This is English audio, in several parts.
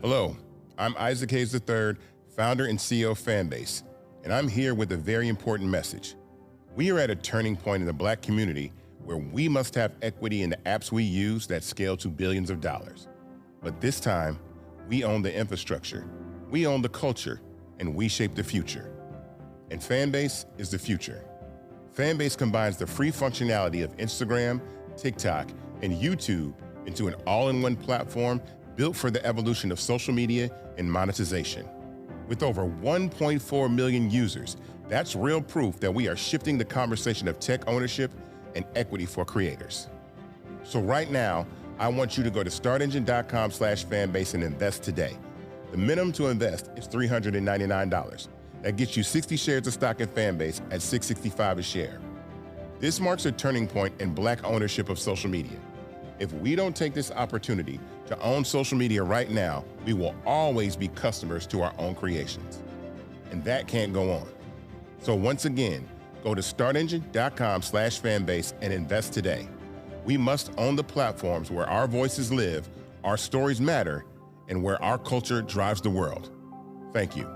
Hello, I'm Isaac Hayes III, founder and CEO of Fanbase, and I'm here with a very important message. We are at a turning point in the Black community where we must have equity in the apps we use that scale to billions of dollars. But this time, we own the infrastructure, we own the culture, and we shape the future. And Fanbase is the future. Fanbase combines the free functionality of Instagram, TikTok, and YouTube into an all-in-one platform built for the evolution of social media and monetization. With over 1.4 million users, that's real proof that we are shifting the conversation of tech ownership and equity for creators. So right now, I want you to go to startengine.com/fanbase and invest today. The minimum to invest is $399. That gets you 60 shares of stock in Fanbase at $665 a share. This marks a turning point in Black ownership of social media. If we don't take this opportunity to own social media right now, we will always be customers to our own creations. And that can't go on. So once again, go to startengine.com/fanbase and invest today. We must own the platforms where our voices live, our stories matter, and where our culture drives the world. Thank you.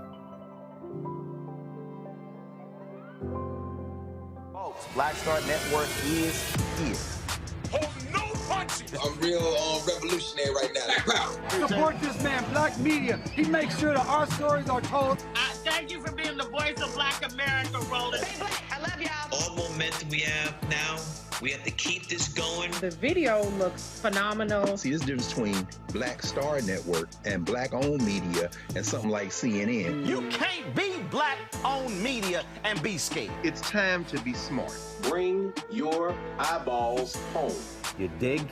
Folks, Black Star Network is here. I'm real revolutionary right now. Black power. Support this man, Black media. He makes sure that our stories are told. Thank you for being the voice of Black America, Roland. Stay black. I love y'all. All momentum we have now, we have to keep this going. The video looks phenomenal. See, this difference between Black Star Network and Black-owned media and something like CNN. You can't be Black-owned media and be scared. It's time to be smart. Bring your eyeballs home. You dig?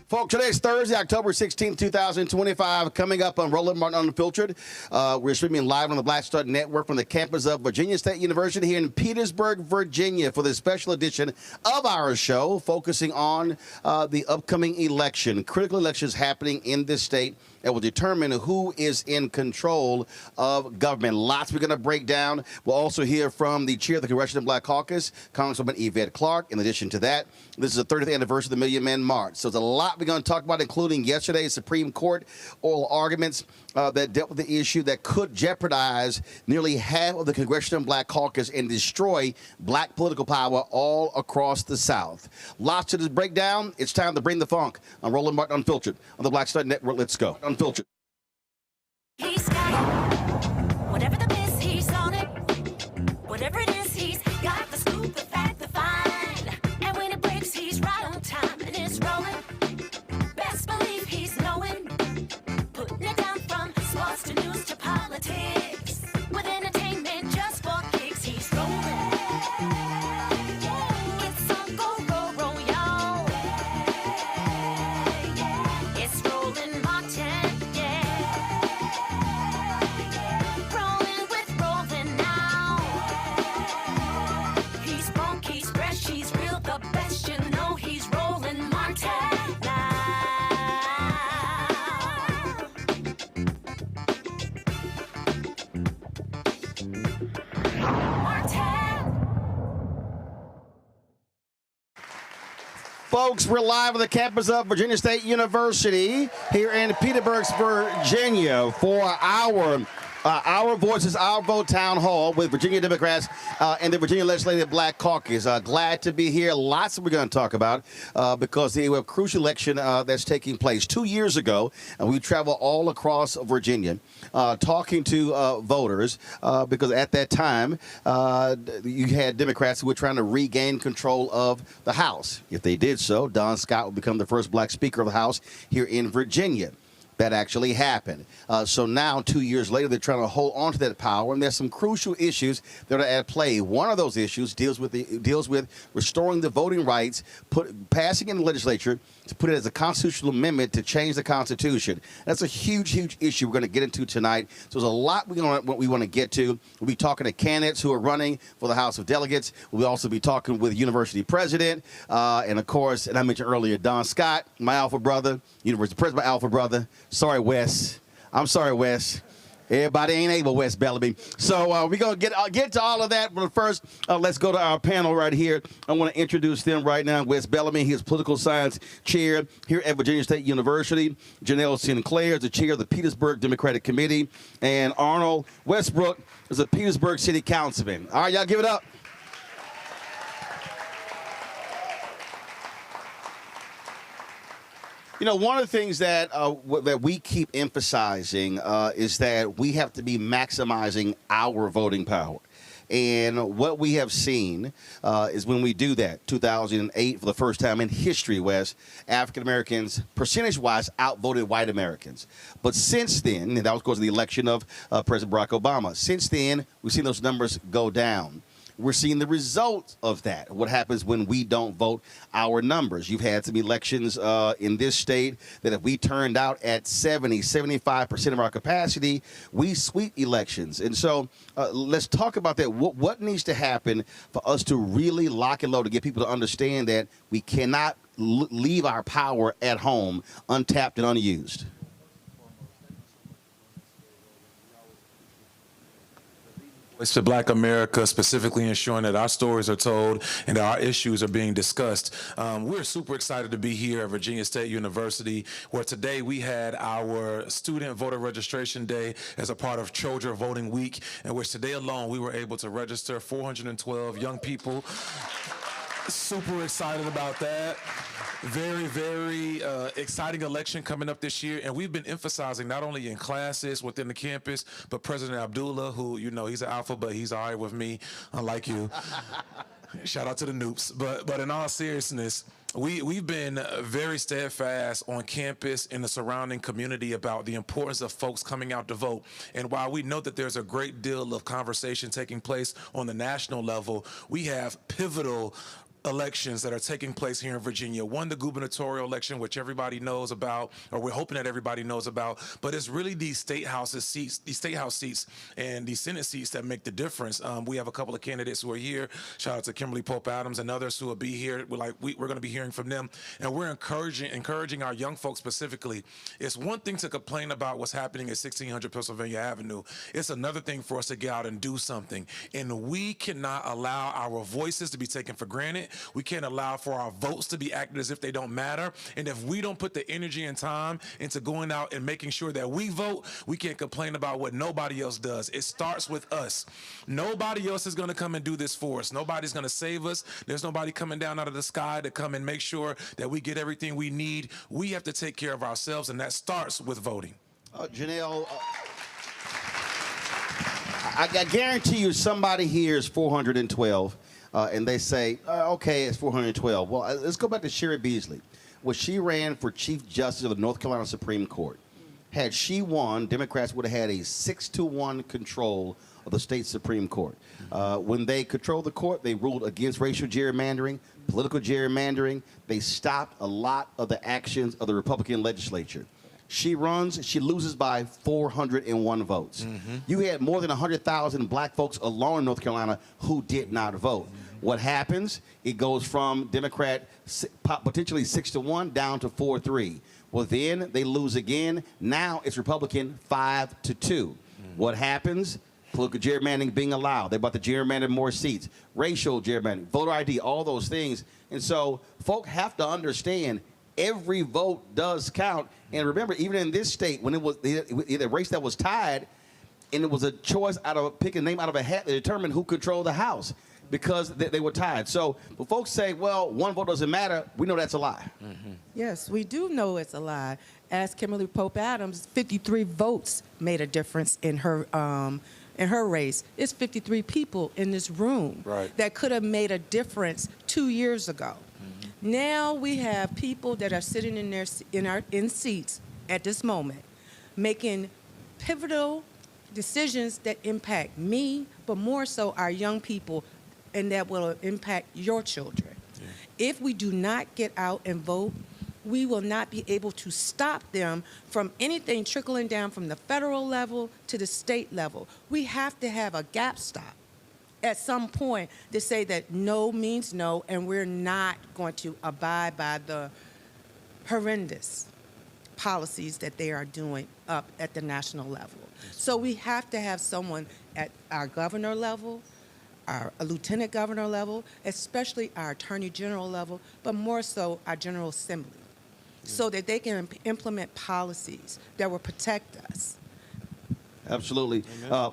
Folks, today's Thursday, October 16th, 2025. Coming up on Roland Martin Unfiltered. We're streaming live on the Black Star Network from the campus of Virginia State University here in Petersburg, Virginia, for this special edition of our show, focusing on the upcoming election. Critical elections happening in this state that will determine who is in control of government. Lots we're going to break down. We'll also hear from the chair of the Congressional Black Caucus, Congresswoman Yvette Clarke. In addition to that, this is the 30th anniversary of the Million Man March. So there's a lot we're going to talk about, including yesterday's Supreme Court oral arguments that dealt with the issue that could jeopardize nearly half of the Congressional Black Caucus and destroy Black political power all across the South. Lots to this breakdown. It's time to bring the funk on Roland Martin Unfiltered on the Black Star Network. Let's go. Unfiltered. He's got it. Whatever the miss, he's on it. Whatever it is, he's got the scoop, the fact, the find. And when it breaks, he's right on time and it's rolling. Best believe he's knowing. Putting it down from sports to news to politics. With entertainment just for kicks, he's rolling. It's on go, roll, roll, y'all. It's Roland Martin, rolling with Roland now. He's funky, he's fresh, he's real, the best, you know he's Roland Martin now. Folks, we're live on the campus of Virginia State University here in Petersburg, Virginia, for our Voices, Our Vote Town Hall with Virginia Democrats and the Virginia Legislative Black Caucus. Glad to be here. Lots that we're going to talk about because we have a crucial election that's taking place. 2 years ago, we traveled all across Virginia talking to voters because at that time, you had Democrats who were trying to regain control of the House. If they did so, Don Scott would become the first Black Speaker of the House here in Virginia. that actually happened. So now, 2 years later, they're trying to hold on to that power, and there's some crucial issues that are at play. One of those issues deals with restoring the voting rights, passing in the legislature to put it as a constitutional amendment to change the Constitution. That's a huge, huge issue we're going to get into tonight. So there's a lot we want to get to. We'll be talking to candidates who are running for the House of Delegates. We'll also be talking with university president, and of course, and I mentioned earlier, Don Scott, my alpha brother, university president, my alpha brother. Sorry, Wes. I'm sorry, Wes. Everybody ain't able, Wes Bellamy. So we're going to get to all of that. But first, let's go to our panel right here. I want to introduce them right now. Wes Bellamy, he is political science chair here at Virginia State University. Janelle Sinclair is the chair of the Petersburg Democratic Committee. And Arnold Westbrook is a Petersburg City Councilman. All right, y'all give it up. You know, one of the things that we keep emphasizing is that we have to be maximizing our voting power. And what we have seen is when we do that, 2008, for the first time in history, Wes, African Americans, percentage-wise, outvoted white Americans. But since then, and that was because of the election of President Barack Obama, since then, we've seen those numbers go down. We're seeing the results of that, what happens when we don't vote our numbers. You've had some elections in this state that if we turned out at 75% of our capacity, we sweep elections. And so let's talk about that. What needs to happen for us to really lock and load to get people to understand that we cannot leave our power at home untapped and unused? It's to Black America, specifically ensuring that our stories are told and that our issues are being discussed. We're super excited to be here at Virginia State University, where today we had our student voter registration day as a part of Trojan Voting Week, in which today alone we were able to register 412 young people. Super excited about that. Very, very exciting election coming up this year. And we've been emphasizing not only in classes within the campus, but President Abdullah, who, you know, he's an alpha, but he's all right with me, unlike you. Shout out to the Noops. But in all seriousness, we've been very steadfast on campus in the surrounding community about the importance of folks coming out to vote. And while we know that there's a great deal of conversation taking place on the national level, we have pivotal elections that are taking place here in Virginia. One, the gubernatorial election, which everybody knows about, or we're hoping that everybody knows about, but it's really these state house seats and these Senate seats that make the difference. We have a couple of candidates who are here. Shout out to Kimberly Pope Adams and others who will be here. We're going to be hearing from them, and we're encouraging our young folks specifically. It's one thing to complain about what's happening at 1600 Pennsylvania Avenue. It's another thing for us to get out and do something, and we cannot allow our voices to be taken for granted. We can't allow for our votes to be acted as if they don't matter. And if we don't put the energy and time into going out and making sure that we vote, we can't complain about what nobody else does. It starts with us. Nobody else is going to come and do this for us. Nobody's going to save us. There's nobody coming down out of the sky to come and make sure that we get everything we need. We have to take care of ourselves, and that starts with voting. Janelle, I guarantee you somebody here is 412. And they say, okay, it's 412. Well, let's go back to Sherry Beasley. When she ran for Chief Justice of the North Carolina Supreme Court, had she won, Democrats would have had a 6-1 control of the state Supreme Court. When they controlled the court, they ruled against racial gerrymandering, political gerrymandering. They stopped a lot of the actions of the Republican legislature. She runs, she loses by 401 votes. Mm-hmm. You had more than 100,000 black folks alone in North Carolina who did not vote. Mm-hmm. What happens? It goes from Democrat potentially 6-1 down to 4-3. Well, then they lose again. Now it's Republican 5-2. Mm-hmm. What happens? Political gerrymandering being allowed. They're about to gerrymander more seats. Racial gerrymandering, voter ID, all those things. And so folk have to understand every vote does count. And remember, even in this state, when it was a race that was tied, and it was a choice out of picking a name out of a hat that determined who controlled the House because they were tied. So when folks say, well, one vote doesn't matter, we know that's a lie. Mm-hmm. Yes, we do know it's a lie. As Kimberly Pope Adams, 53 votes made a difference in her race. It's 53 people in this room that could have made a difference 2 years ago. Now we have people that are sitting in seats at this moment making pivotal decisions that impact me, but more so our young people, and that will impact your children. If we do not get out and vote, we will not be able to stop them from anything trickling down from the federal level to the state level. We have to have a gap stop at some point to say that no means no, and we're not going to abide by the horrendous policies that they are doing up at the national level. So we have to have someone at our governor level, our lieutenant governor level, especially our attorney general level, but more so our General Assembly, so that they can implement policies that will protect us. Absolutely.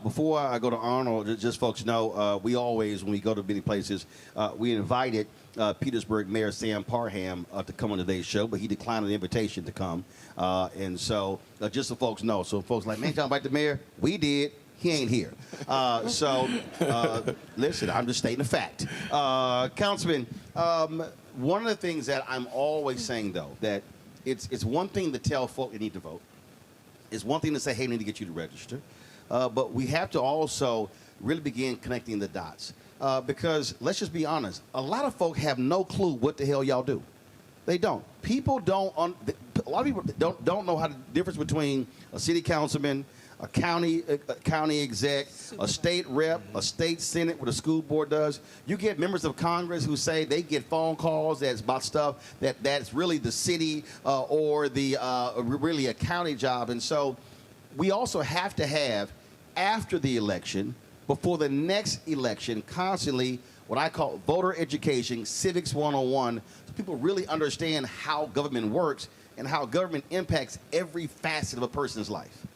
Before I go to Arnold, just folks know, we always, when we go to many places, we invited Petersburg Mayor Sam Parham to come on today's show, but he declined an invitation to come. And so, just so folks know, so folks like, man, y'all invite the mayor? We did. He ain't here. Listen, I'm just stating a fact. Councilman, one of the things that I'm always saying, though, that it's one thing to tell folk they need to vote. It's one thing to say, hey, we need to get you to register. But we have to also really begin connecting the dots. Because let's just be honest, a lot of folk have no clue what the hell y'all do. They don't. People don't, a lot of people don't know how the difference between a city councilman, a county exec, a state rep, a state senate, what a school board does. You get members of Congress who say they get phone calls that's about stuff that's really the city or the really a county job. And so we also have to have, after the election, before the next election, constantly what I call voter education, civics 101, so people really understand how government works and how government impacts every facet of a person's life.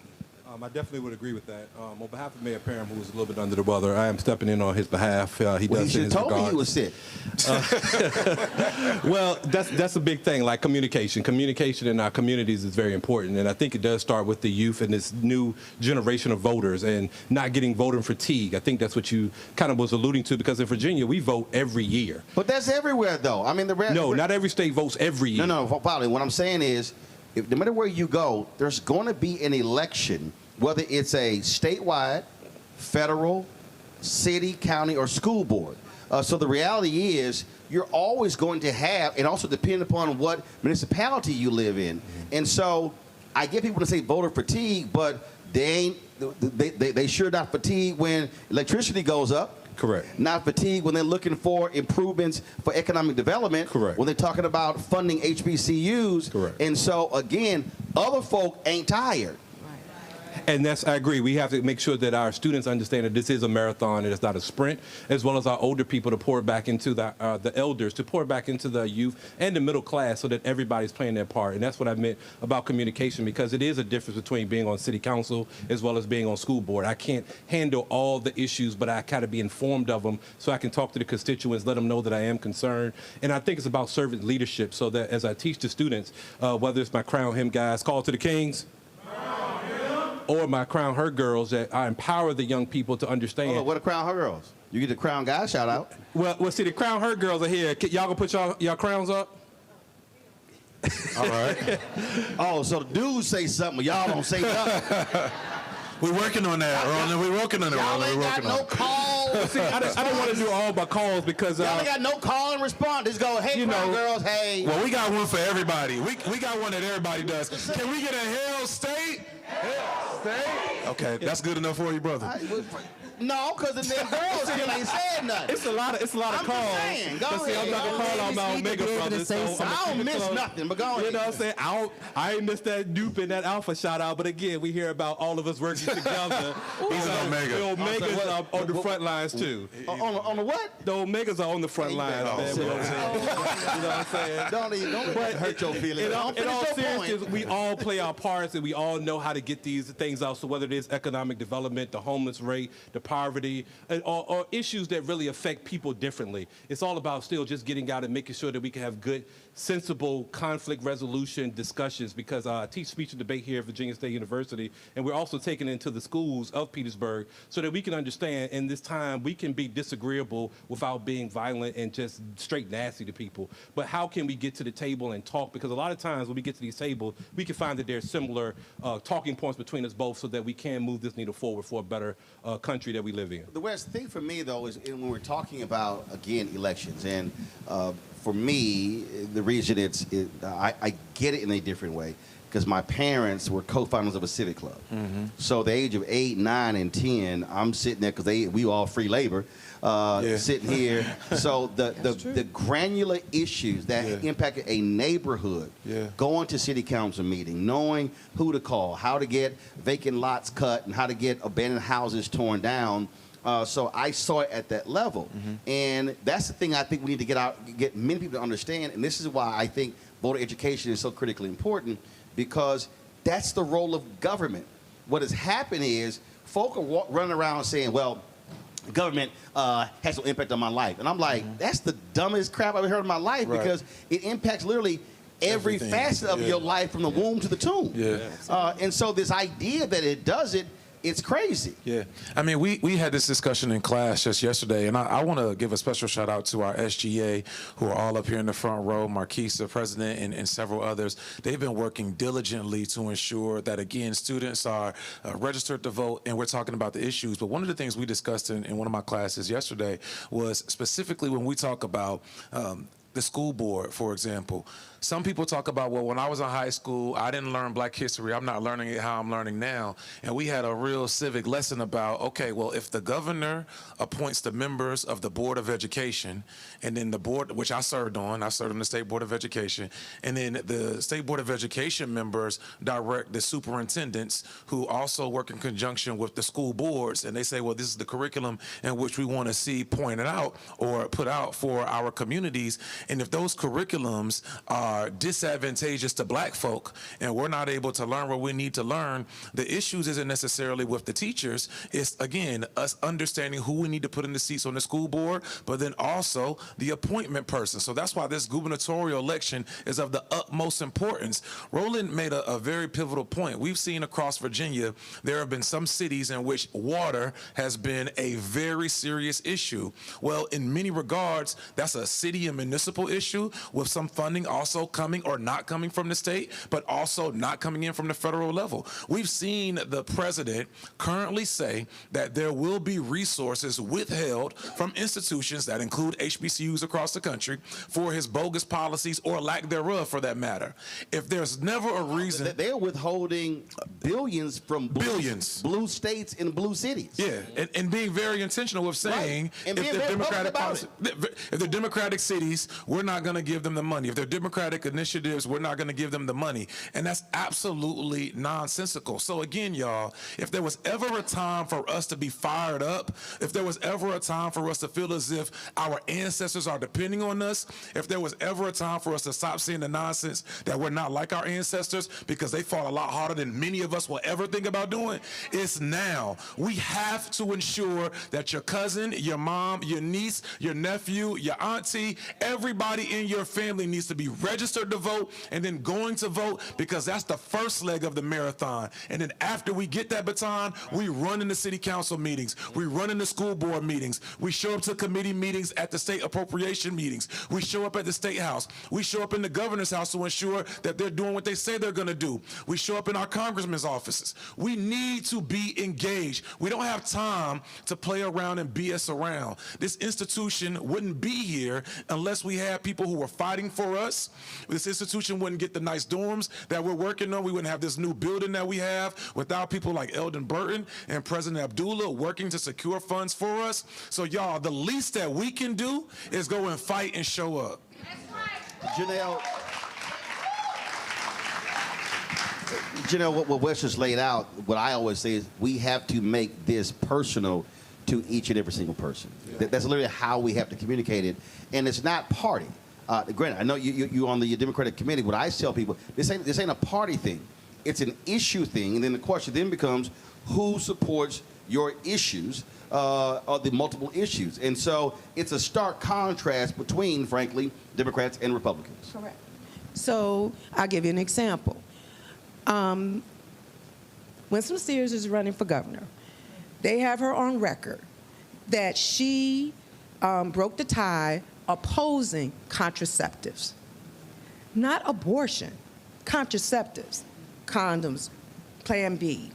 I definitely would agree with that. On behalf of Mayor Parham, who was a little bit under the weather, I am stepping in on his behalf. He does you should have told me he was sick. Well, that's a big thing, like communication. Communication in our communities is very important, and I think it does start with the youth and this new generation of voters and not getting voter fatigue. I think that's what you kind of was alluding to, because in Virginia, we vote every year. But that's everywhere, though. I mean, no, not every state votes every year. No, probably. What I'm saying is, no matter where you go, there's going to be an election, whether it's a statewide, federal, city, county, or school board. So the reality is you're always going to have, and also depending upon what municipality you live in. And so I get people to say voter fatigue, but they sure not fatigued when electricity goes up. Correct. Not fatigued when they're looking for improvements for economic development. Correct. When they're talking about funding HBCUs. Correct. And so, again, other folk ain't tired. And I agree. We have to make sure that our students understand that this is a marathon and it's not a sprint, as well as our older people to pour back into the elders, to pour back into the youth and the middle class so that everybody's playing their part. And that's what I meant about communication, because it is a difference between being on city council as well as being on school board. I can't handle all the issues, but I kind of be informed of them so I can talk to the constituents, let them know that I am concerned. And I think it's about servant leadership, so that as I teach the students, whether it's my Crown Him guys, Call to the Kings, or my Crown Her girls, that I empower the young people to understand. Oh, what are Crown Her girls? You get the Crown Guy shout out. Well, see, the Crown Her girls are here. Y'all gonna put y'all crowns up? All right. Oh, so the dudes say something, but y'all don't say nothing. We're working on that, Roland. We're working on it, Y'all Roland. ain't got no calls. See, I don't want to do all my calls because y'all ain't got no call and response. Just go, hey, Crown girls, hey. Well, we got one for everybody. We got one that everybody does. Can we get a Hell State? Hell State? Okay, that's good enough for you, brother. No, because the damn girls still ain't said nothing. It's a lot of calls. Saying, go but see, ahead. I'm not gonna call out my Omega brothers. So I don't miss nothing, but go ahead. You know what I'm saying? I ain't missed that dupe and that alpha shout out. But again, we hear about all of us working together. He's an Omega. The Omegas are on the front lines too. On the what? The Omegas are on the front lines, man. You know what I'm saying? Don't hurt your feelings. In all seriousness, we all play our parts and we all know how to get these things out. So whether it is economic development, the homeless rate, the poverty, or issues that really affect people differently. It's all about still just getting out and making sure that we can have good, sensible conflict resolution discussions, because I teach speech and debate here at Virginia State University, and we're also taking it into the schools of Petersburg so that we can understand in this time we can be disagreeable without being violent and just straight nasty to people. But how can we get to the table and talk? Because a lot of times when we get to these tables, we can find that there's similar talking points between us both so that we can move this needle forward for a better country that we live in. The West thing for me, though, is when we're talking about, again, elections, and for me, the reason I get it in a different way, because my parents were co-founders of a civic club. So the age of 8, 9, and 10, I'm sitting there, because we all free labor, sitting here. So the granular issues that impacted a neighborhood, going to city council meeting, knowing who to call, how to get vacant lots cut, and how to get abandoned houses torn down. So I saw it at that level. And that's the thing I think we need to get many people to understand. And this is why I think voter education is so critically important, because that's the role of government. What has happened is folk are running around saying, well, government has no impact on my life. And I'm like, that's the dumbest crap I've ever heard in my life, because it impacts literally every facet of your life, from the womb to the tomb. And so this idea that it does it, it's crazy. I mean, we had this discussion in class just yesterday, and I want to give a special shout out to our SGA, who are all up here in the front row, Marquise, the president, and several others. They've been working diligently to ensure that, again, students are registered to vote, and we're talking about the issues. But one of the things we discussed in one of my classes yesterday was specifically when we talk about the school board, for example. Some people talk about, well, when I was in high school, I didn't learn Black history. I'm not learning it how I'm learning now. And we had a real civic lesson about, okay, well, if the governor appoints the members of the Board of Education, and then the board, which I served on the State Board of Education, and then the State Board of Education members direct the superintendents, who also work in conjunction with the school boards, and they say, well, this is the curriculum in which we want to see pointed out or put out for our communities. And if those curriculums are disadvantageous to Black folk and we're not able to learn what we need to learn, the issues isn't necessarily with the teachers. It's, again, us understanding who we need to put in the seats on the school board, but then also the appointment person. So that's why this gubernatorial election is of the utmost importance. Roland made a very pivotal point. We've seen across Virginia, there have been some cities in which water has been a very serious issue. Well, in many regards, that's a city and municipal issue, with some funding also coming or not coming from the state, but also not coming in from the federal level. We've seen the president currently say that there will be resources withheld from institutions that include HBCUs across the country for his bogus policies, or lack thereof for that matter. If there's never a reason... They're withholding billions from blue states and blue cities. And being very intentional with saying, if they're Democratic cities, we're not going to give them the money. If they're Democratic initiatives, we're not going to give them the money. And that's absolutely nonsensical. So again, y'all, if there was ever a time for us to be fired up, if there was ever a time for us to feel as if our ancestors are depending on us, if there was ever a time for us to stop saying the nonsense that we're not like our ancestors because they fought a lot harder than many of us will ever think about doing, it's now. We have to ensure that your cousin, your mom, your niece, your nephew, your auntie, everybody in your family needs to be registered to vote and then going to vote, because that's the first leg of the marathon. And then after we get that baton, we run into city council meetings, we run into school board meetings, we show up to committee meetings at the state appropriation meetings, we show up at the state house, we show up in the governor's house to ensure that they're doing what they say they're going to do, we show up in our congressmen's offices. We need to be engaged. We don't have time to play around and BS around. This institution wouldn't be here unless we had people who were fighting for us. This institution wouldn't get the nice dorms that we're working on. We wouldn't have this new building that we have without people like Eldon Burton and President Abdullah working to secure funds for us. So y'all, the least that we can do is go and fight and show up. Janelle, what Wes just laid out, what I always say is we have to make this personal to each and every single person. That's literally how we have to communicate it. And it's not party. Granted, I know you're on the Democratic committee. What I tell people, this ain't a party thing. It's an issue thing. And then the question then becomes, who supports your issues of the multiple issues. And so it's a stark contrast between, frankly, Democrats and Republicans. Correct. So I'll give you an example. Winston Sears is running for governor. They have her on record that she broke the tie opposing contraceptives. Not abortion, contraceptives, condoms, Plan B,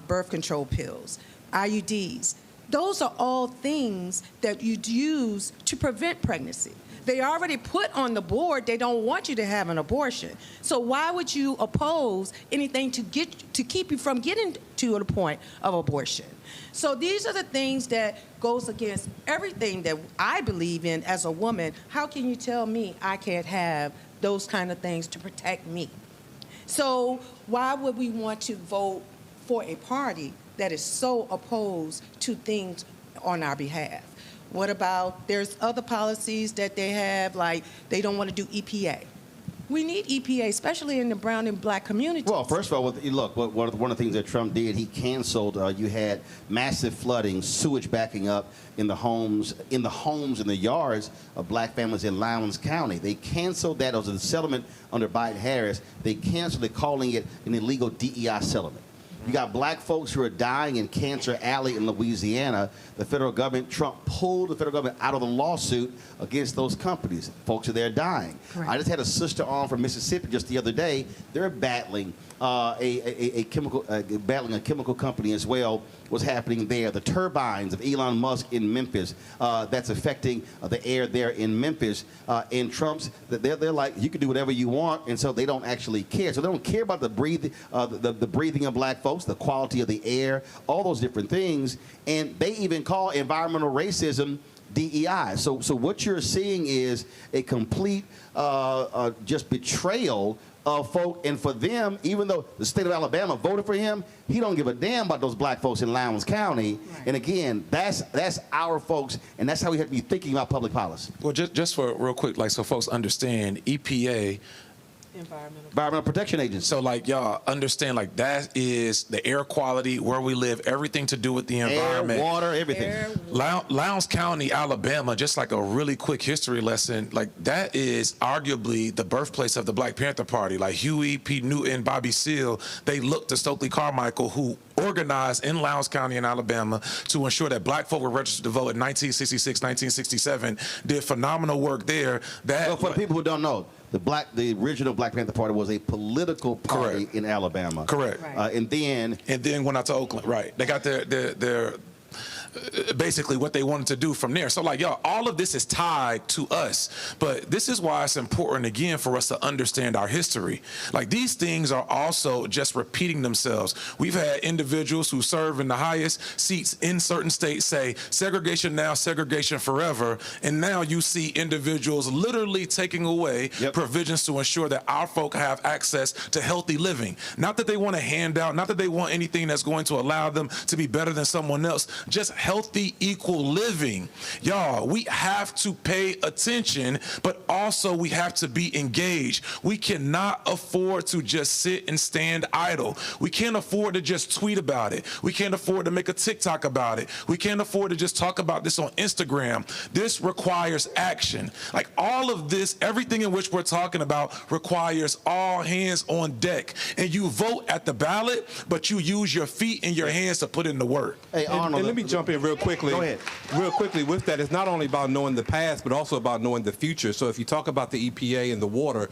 birth control pills, IUDs. Those are all things that you'd use to prevent pregnancy. They already put on the board they don't want you to have an abortion. So why would you oppose anything to keep you from getting to the point of abortion? So these are the things that goes against everything that I believe in as a woman. How can you tell me I can't have those kind of things to protect me? So why would we want to vote for a party that is so opposed to things on our behalf? What about, there's other policies that they have, like they don't want to do EPA. We need EPA, especially in the brown and black communities. Well, first of all, look, one of the things that Trump did, he canceled, you had massive flooding, sewage backing up in the homes, in the yards of black families in Lowndes County. They canceled that. It was a settlement under Biden-Harris. They canceled it, calling it an illegal DEI settlement. You got black folks who are dying in Cancer Alley in Louisiana. The federal government, Trump pulled the federal government out of the lawsuit against those companies. Folks are there dying. Correct. I just had a sister on from Mississippi just the other day. They're battling a chemical company as well. What's happening there? The turbines of Elon Musk in Memphis, that's affecting the air there in Memphis. And Trump's, they're like, you can do whatever you want, and so they don't actually care. So they don't care about the breathing of black folks, the quality of the air, all those different things. And they even call environmental racism DEI. So what you're seeing is a complete just betrayal of folk, and for them, even though the state of Alabama voted for him, he don't give a damn about those black folks in Lowndes County. Right. And again, that's our folks, and that's how we have to be thinking about public policy. Well, just for real quick, like so folks understand, EPA, Environmental Protection Agency. So like y'all understand, like that is the air quality, where we live, everything to do with the environment. Air, water, everything. Lowndes County, Alabama, just like a really quick history lesson, like that is arguably the birthplace of the Black Panther Party. Like Huey P. Newton, Bobby Seale, they looked to Stokely Carmichael, who organized in Lowndes County in Alabama to ensure that black folk were registered to vote in 1966, 1967, did phenomenal work there. Well, for the people who don't know, the original Black Panther Party was a political party in Alabama. Correct. Right. And then went out to Oakland. Right. They got their basically what they wanted to do from there. So like, y'all, all of this is tied to us, but this is why it's important again for us to understand our history. Like these things are also just repeating themselves. We've had individuals who serve in the highest seats in certain states say segregation now, segregation forever, and now you see individuals literally taking away provisions to ensure that our folk have access to healthy living. Not that they want a handout, not that they want anything that's going to allow them to be better than someone else, just healthy, equal living. Y'all, we have to pay attention, but also we have to be engaged. We cannot afford to just sit and stand idle. We can't afford to just tweet about it. We can't afford to make a TikTok about it. We can't afford to just talk about this on Instagram. This requires action. Like all of this, everything in which we're talking about requires all hands on deck. And you vote at the ballot, but you use your feet and your hands to put in the work. Hey, Arnold, and let me jump in real quickly. Go ahead. Real quickly with that, it's not only about knowing the past, but also about knowing the future. So if you talk about the EPA and the water,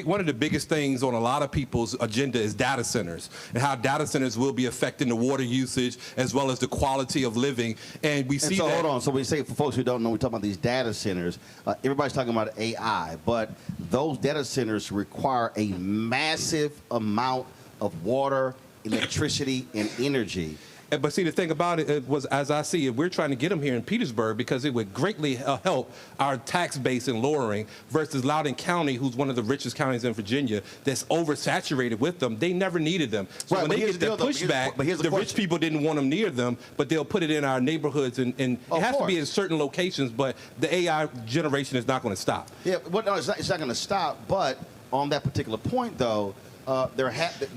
one of the biggest things on a lot of people's agenda is data centers and how data centers will be affecting the water usage as well as the quality of living. And we see that. Hold on. So we say, for folks who don't know, we talk about these data centers. Everybody's talking about AI, but those data centers require a massive amount of water, electricity, and energy. But see, the thing about it was, as I see it, we're trying to get them here in Petersburg because it would greatly help our tax base in lowering versus Loudoun County, who's one of the richest counties in Virginia, that's oversaturated with them. They never needed them. So when they get that pushback, the rich people didn't want them near them, but they'll put it in our neighborhoods, and it has to be in certain locations, but the AI generation is not going to stop. Yeah, well, no, it's not going to stop, but on that particular point, though,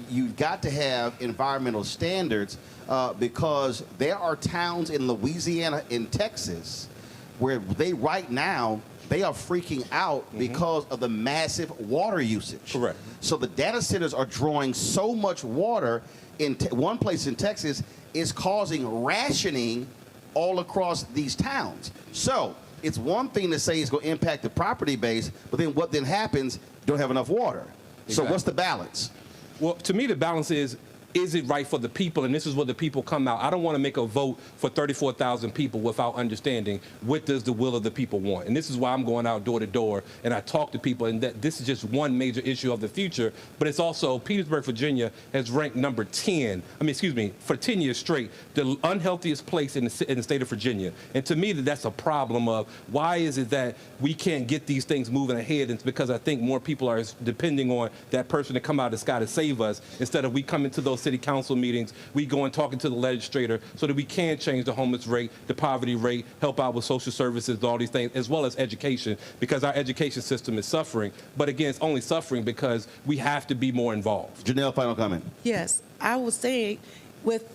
you've got to have environmental standards because there are towns in Louisiana and Texas where right now they are freaking out because of the massive water usage. Correct. So the data centers are drawing so much water in one place in Texas is causing rationing all across these towns. So it's one thing to say it's going to impact the property base, but then what then happens? You don't have enough water. Exactly. So what's the balance? Well, to me, the balance is it right for the people? And this is where the people come out. I don't want to make a vote for 34,000 people without understanding what does the will of the people want. And this is why I'm going out door to door and I talk to people. And that this is just one major issue of the future. But it's also Petersburg, Virginia has ranked number 10. For 10 years straight, the unhealthiest place in the state of Virginia. And to me, that's a problem of why is it that we can't get these things moving ahead? And it's because I think more people are depending on that person to come out of the sky to save us instead of we come into those city council meetings, we go and talking to the legislator so that we can change the homeless rate, the poverty rate, help out with social services, all these things, as well as education, because our education system is suffering. But again, it's only suffering because we have to be more involved. Janelle, final comment. Yes, I would say with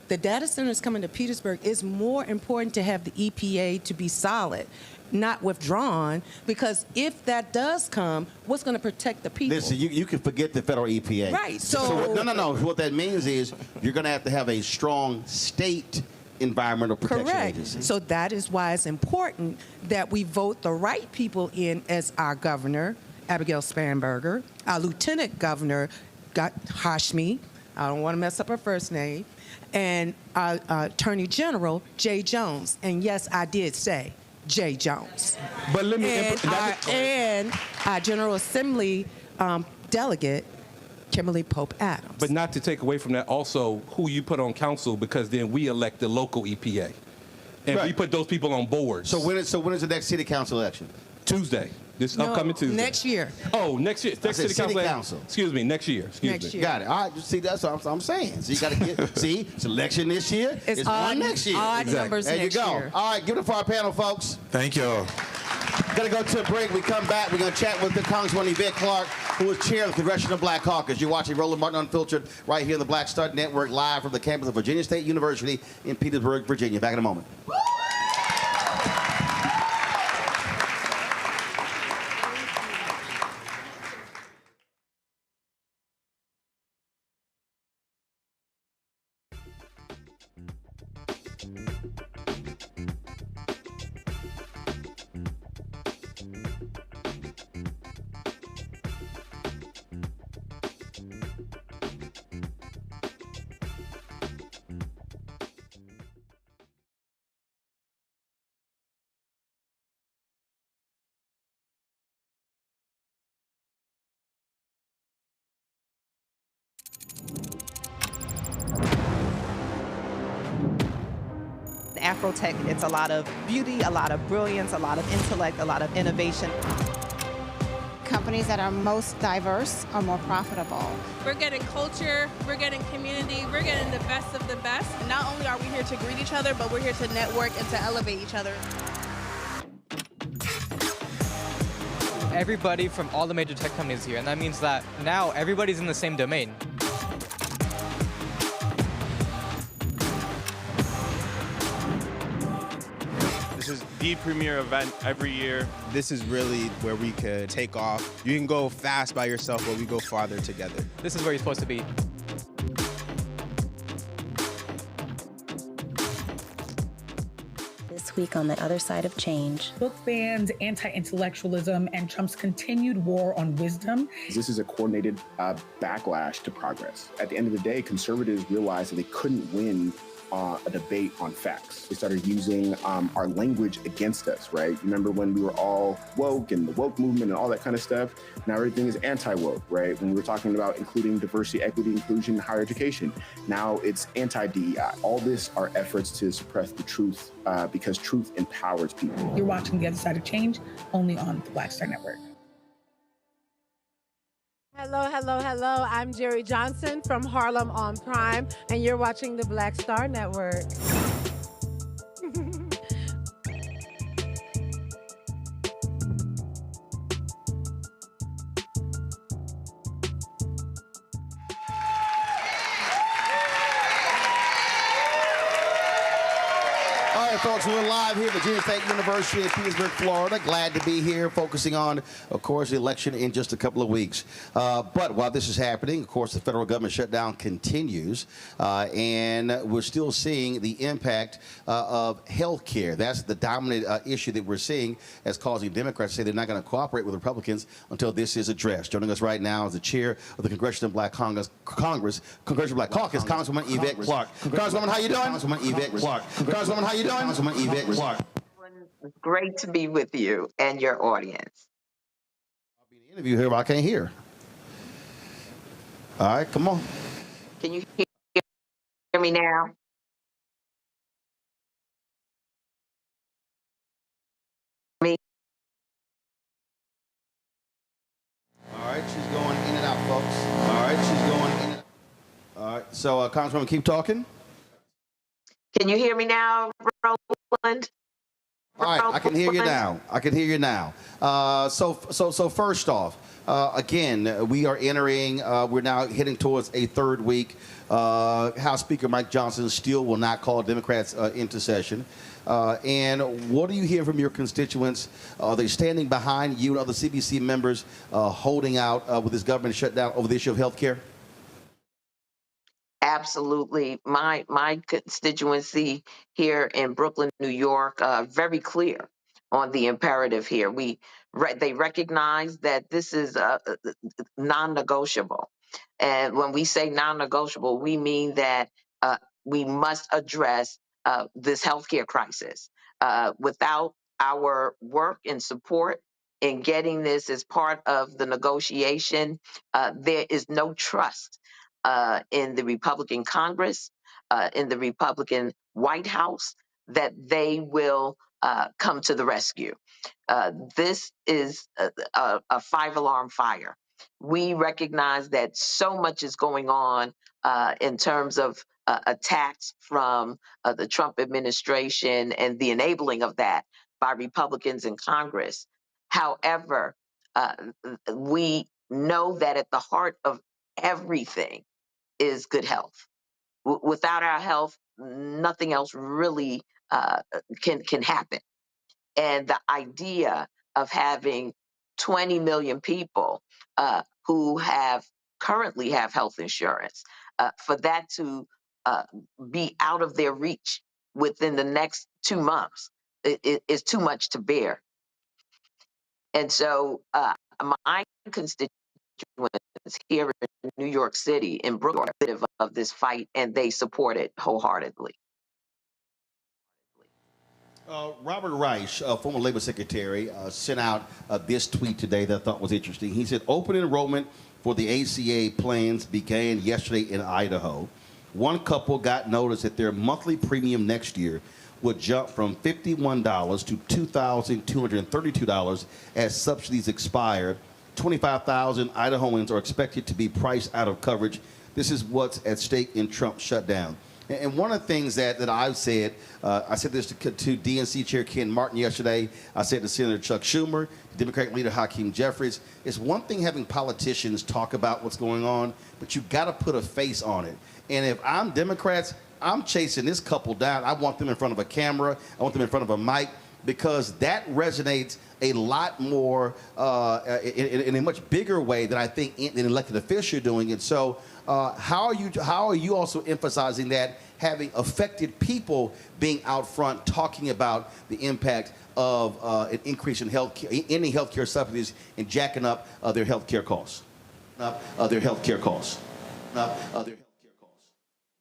the data centers coming to Petersburg, it's more important to have the EPA to be solid, not withdrawn, because if that does come, what's going to protect the people? Listen, you can forget the federal EPA. Right. No. What that means is you're going to have a strong state environmental protection agency. So that is why it's important that we vote the right people in as our governor, Abigail Spanberger, our lieutenant governor, Hashmi, I don't want to mess up her first name, and our Attorney General, Jay Jones. And yes, I did say Jay Jones. But let me and our General Assembly delegate, Kimberly Pope Adams. But not to take away from that, also who you put on council, because then we elect the local EPA, and we put those people on boards. So when is the next city council election? Tuesday. This upcoming Tuesday. Next year. Oh, next year. Next city council. Excuse me, next year. Next year. Got it. All right. See, that's what I'm saying. So you got to get. See, it's election this year. It's one next year. Odd numbers there next you go. year. All right, give it for our panel, folks. Thank y'all. Gonna go to a break. We come back. We're gonna chat with the Congresswoman Yvette Clarke, who is chair of the Congressional Black Caucus. You're watching Roland Martin Unfiltered right here on the Black Star Network, live from the campus of Virginia State University in Petersburg, Virginia. Back in a moment. Afrotech, it's a lot of beauty, a lot of brilliance, a lot of intellect, a lot of innovation. Companies that are most diverse are more profitable. We're getting culture, we're getting community, we're getting the best of the best. And not only are we here to greet each other, but we're here to network and to elevate each other. Everybody from all the major tech companies here, and that means that now everybody's in the same domain. This is the premier event every year. This is really where we could take off. You can go fast by yourself, but we go farther together. This is where you're supposed to be. This week on The Other Side of Change. Book bans, anti-intellectualism, and Trump's continued war on wisdom. This is a coordinated backlash to progress. At the end of the day, conservatives realized that they couldn't win a debate on facts. They started using our language against us, right? Remember when we were all woke and the woke movement and all that kind of stuff? Now everything is anti-woke, right? When we were talking about including diversity, equity, inclusion, in higher education, now it's anti-DEI. All this are efforts to suppress the truth because truth empowers people. You're watching The Other Side of Change, only on the Black Star Network. Hello, hello, hello. I'm Jerry Johnson from Harlem on Prime, and you're watching the Black Star Network. right, folks, we're live here at Virginia State University in Petersburg, Florida. Glad to be here, focusing on, of course, the election in just a couple of weeks. But while this is happening, of course, the federal government shutdown continues, and we're still seeing the impact of health care. That's the dominant issue that we're seeing, as causing Democrats to say they're not going to cooperate with Republicans until this is addressed. Joining us right now is the chair of the Congressional Black Congressional Black Caucus, Congresswoman Yvette Clarke. Congresswoman, how you doing? Congresswoman Yvette Clarke. Congresswoman, how you doing? Congresswoman Yvette Clarke. It's great to be with you and your audience. Interview here, but I can't hear. All right, come on. Can you hear me now? Me? All right, she's going in and out, folks. All right, she's going in and out. All right, so Congresswoman, keep talking. Can you hear me now, Roland? All right, I can hear you now. I can hear you now. So first off, again, we are entering, we're now heading towards a third week. House Speaker Mike Johnson still will not call Democrats into session. And what do you hear from your constituents? Are they standing behind you and other CBC members holding out with this government shutdown over the issue of health care? Absolutely. My constituency here in Brooklyn, New York, very clear on the imperative here. They recognize that this is non-negotiable. And when we say non-negotiable, we mean that we must address this healthcare crisis. Without our work and support in getting this as part of the negotiation, there is no trust in the Republican Congress, in the Republican White House, that they will come to the rescue. This is a five-alarm fire. We recognize that so much is going on in terms of attacks from the Trump administration and the enabling of that by Republicans in Congress. However, we know that at the heart of everything is good health. Without our health, nothing else really can happen. And the idea of having 20 million people who currently have health insurance, for that to be out of their reach within the next 2 months is too much to bear. And so my constituents here in New York City, in Brooklyn, of this fight, and they support it wholeheartedly. Robert Reich, former labor secretary, sent out this tweet today that I thought was interesting. He said, open enrollment for the ACA plans began yesterday in Idaho. One couple got notice that their monthly premium next year would jump from $51 to $2,232 as subsidies expire. 25,000 Idahoans are expected to be priced out of coverage. This is what's at stake in Trump's shutdown. And one of the things that I've said, I said this to DNC Chair Ken Martin yesterday, I said to Senator Chuck Schumer, Democratic leader Hakeem Jeffries, it's one thing having politicians talk about what's going on, but you've got to put a face on it. And if I'm Democrats, I'm chasing this couple down. I want them in front of a camera. I want them in front of a mic, because that resonates a lot more in a much bigger way than I think an elected official doing it. So how are you also emphasizing that, having affected people being out front talking about the impact of an increase in any healthcare subsidies and jacking up their healthcare costs?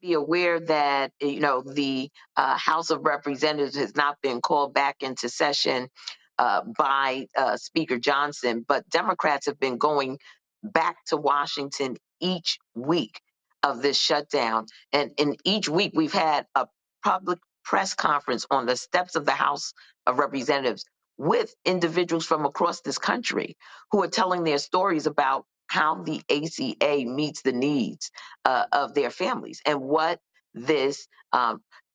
Be aware that the House of Representatives has not been called back into session by Speaker Johnson, but Democrats have been going back to Washington each week of this shutdown, and in each week we've had a public press conference on the steps of the House of Representatives with individuals from across this country who are telling their stories about how the ACA meets the needs of their families, and what this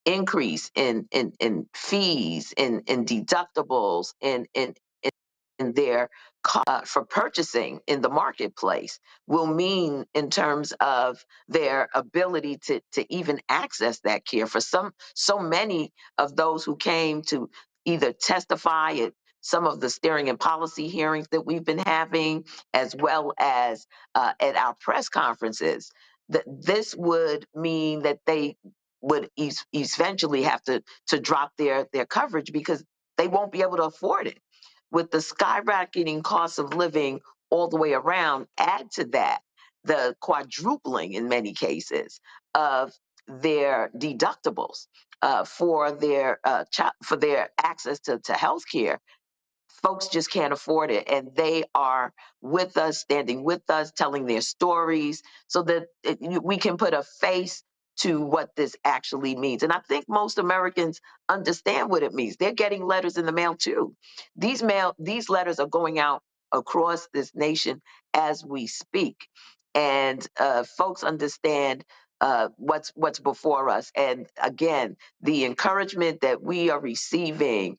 increase in fees, in deductibles, in their for purchasing in the marketplace will mean in terms of their ability to even access that care. For so many of those who came to either testify at some of the steering and policy hearings that we've been having, as well as at our press conferences, that this would mean that they would eventually have to drop their coverage because they won't be able to afford it. With the skyrocketing cost of living all the way around, add to that the quadrupling in many cases of their deductibles for their access to health care. Folks just can't afford it, and they are with us, standing with us, telling their stories so that we can put a face to what this actually means. And I think most Americans understand what it means. They're getting letters in the mail too. These letters are going out across this nation as we speak, and folks understand what's before us. And again, the encouragement that we are receiving.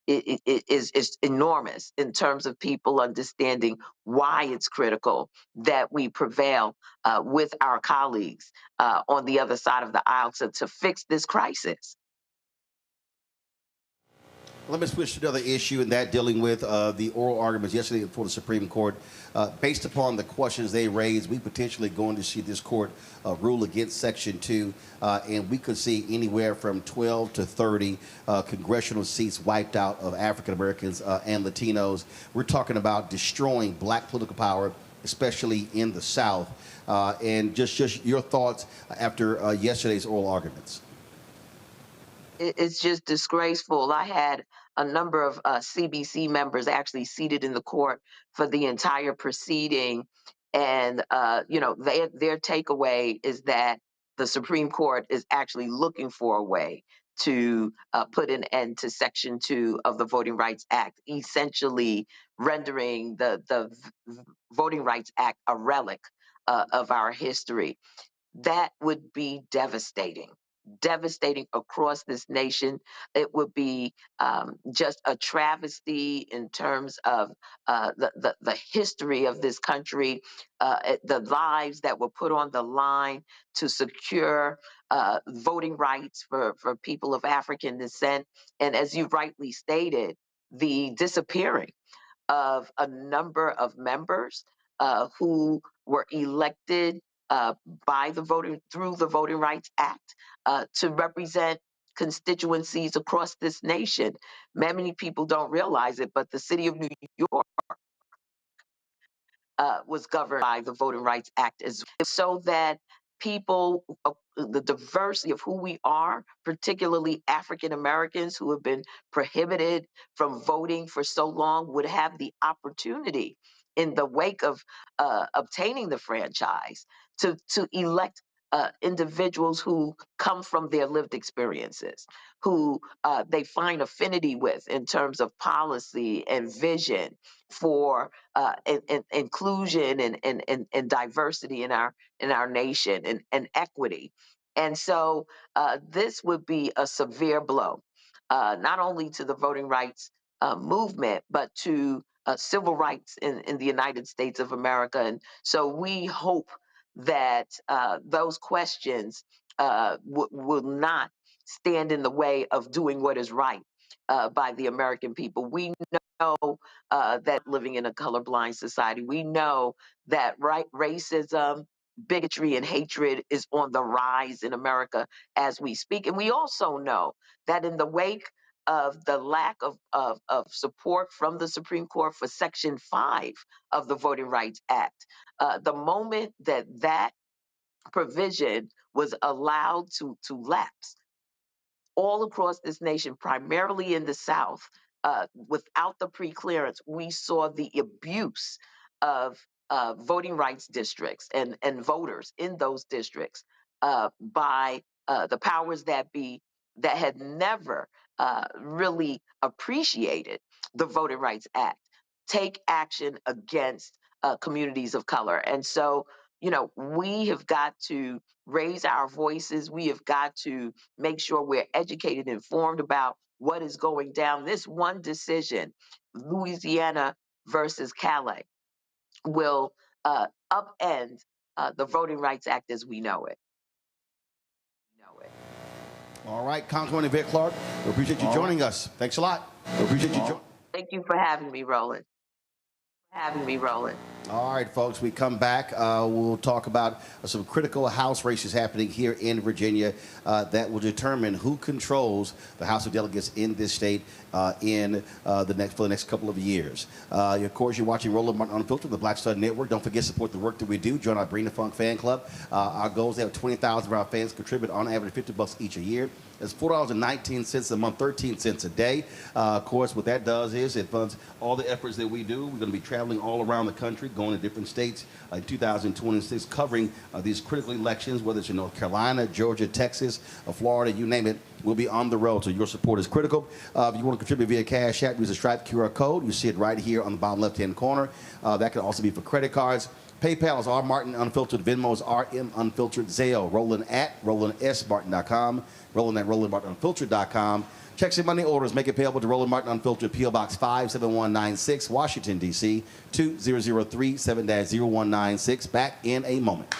Is enormous in terms of people understanding why it's critical that we prevail with our colleagues on the other side of the aisle to fix this crisis. Let me switch to another issue, and that dealing with the oral arguments yesterday before the Supreme Court. Based upon the questions they raised, we potentially going to see this court rule against Section 2, and we could see anywhere from 12 to 30 congressional seats wiped out of African Americans and Latinos. We're talking about destroying black political power, especially in the South. And just your thoughts after yesterday's oral arguments. It's just disgraceful. I had a number of CBC members actually seated in the court for the entire proceeding, and their takeaway is that the Supreme Court is actually looking for a way to put an end to Section 2 of the Voting Rights Act, essentially rendering the Voting Rights Act a relic of our history. That would be devastating across this nation. It would be just a travesty in terms of the history of this country, the lives that were put on the line to secure voting rights for people of African descent. And as you rightly stated, the disappearing of a number of members who were elected through the Voting Rights Act to represent constituencies across this nation. Many people don't realize it, but the city of New York was governed by the Voting Rights Act as well, so that people, the diversity of who we are, particularly African Americans who have been prohibited from voting for so long, would have the opportunity in the wake of obtaining the franchise to elect individuals who come from their lived experiences, who they find affinity with in terms of policy and vision for inclusion and diversity in our nation and equity. And so this would be a severe blow, not only to the voting rights movement, but to civil rights in the United States of America. And so we hope that those questions will not stand in the way of doing what is right by the American people. We know that living in a colorblind society, we know that racism, bigotry, and hatred is on the rise in America as we speak. And we also know that in the wake of the lack of support from the Supreme Court for Section 5 of the Voting Rights Act, the moment that provision was allowed to lapse all across this nation, primarily in the South, without the pre-clearance, we saw the abuse of voting rights districts and voters in those districts by the powers that be that had never really appreciated the Voting Rights Act take action against communities of color. And so, we have got to raise our voices. We have got to make sure we're educated and informed about what is going down. This one decision Louisiana versus Calais will upend the Voting Rights Act as we know it. All right, Congresswoman Yvette Clarke, we appreciate you joining us. Thanks a lot. We appreciate you joining. Thank you for having me, Roland. All right, folks, we come back. We'll talk about some critical House races happening here in Virginia that will determine who controls the House of Delegates in this state for the next couple of years. Of course, you're watching Roland Martin Unfiltered, the Black Star Network. Don't forget to support the work that we do. Join our Bring the Funk fan club. Our goal is to have 20,000 of our fans contribute on average $50 each a year. It's $4.19 a month, 13 cents a day. Of course, what that does is it funds all the efforts that we do. We're going to be traveling all around the country, going to different states in 2026, covering these critical elections, whether it's in North Carolina, Georgia, Texas, Florida, you name it. We'll be on the road, so your support is critical. If you want to contribute via Cash App, use the Stripe QR code. You see it right here on the bottom left-hand corner. That can also be for credit cards. PayPal is R Martin Unfiltered. Venmo is RM Unfiltered. Zelle, Roland at RolandSMartin.com. Roland at RolandMartinUnfiltered.com. Checks and money orders make it payable to Roland Martin Unfiltered, P.O. Box 57196, Washington, D.C. 2003 7-0196. Back in a moment.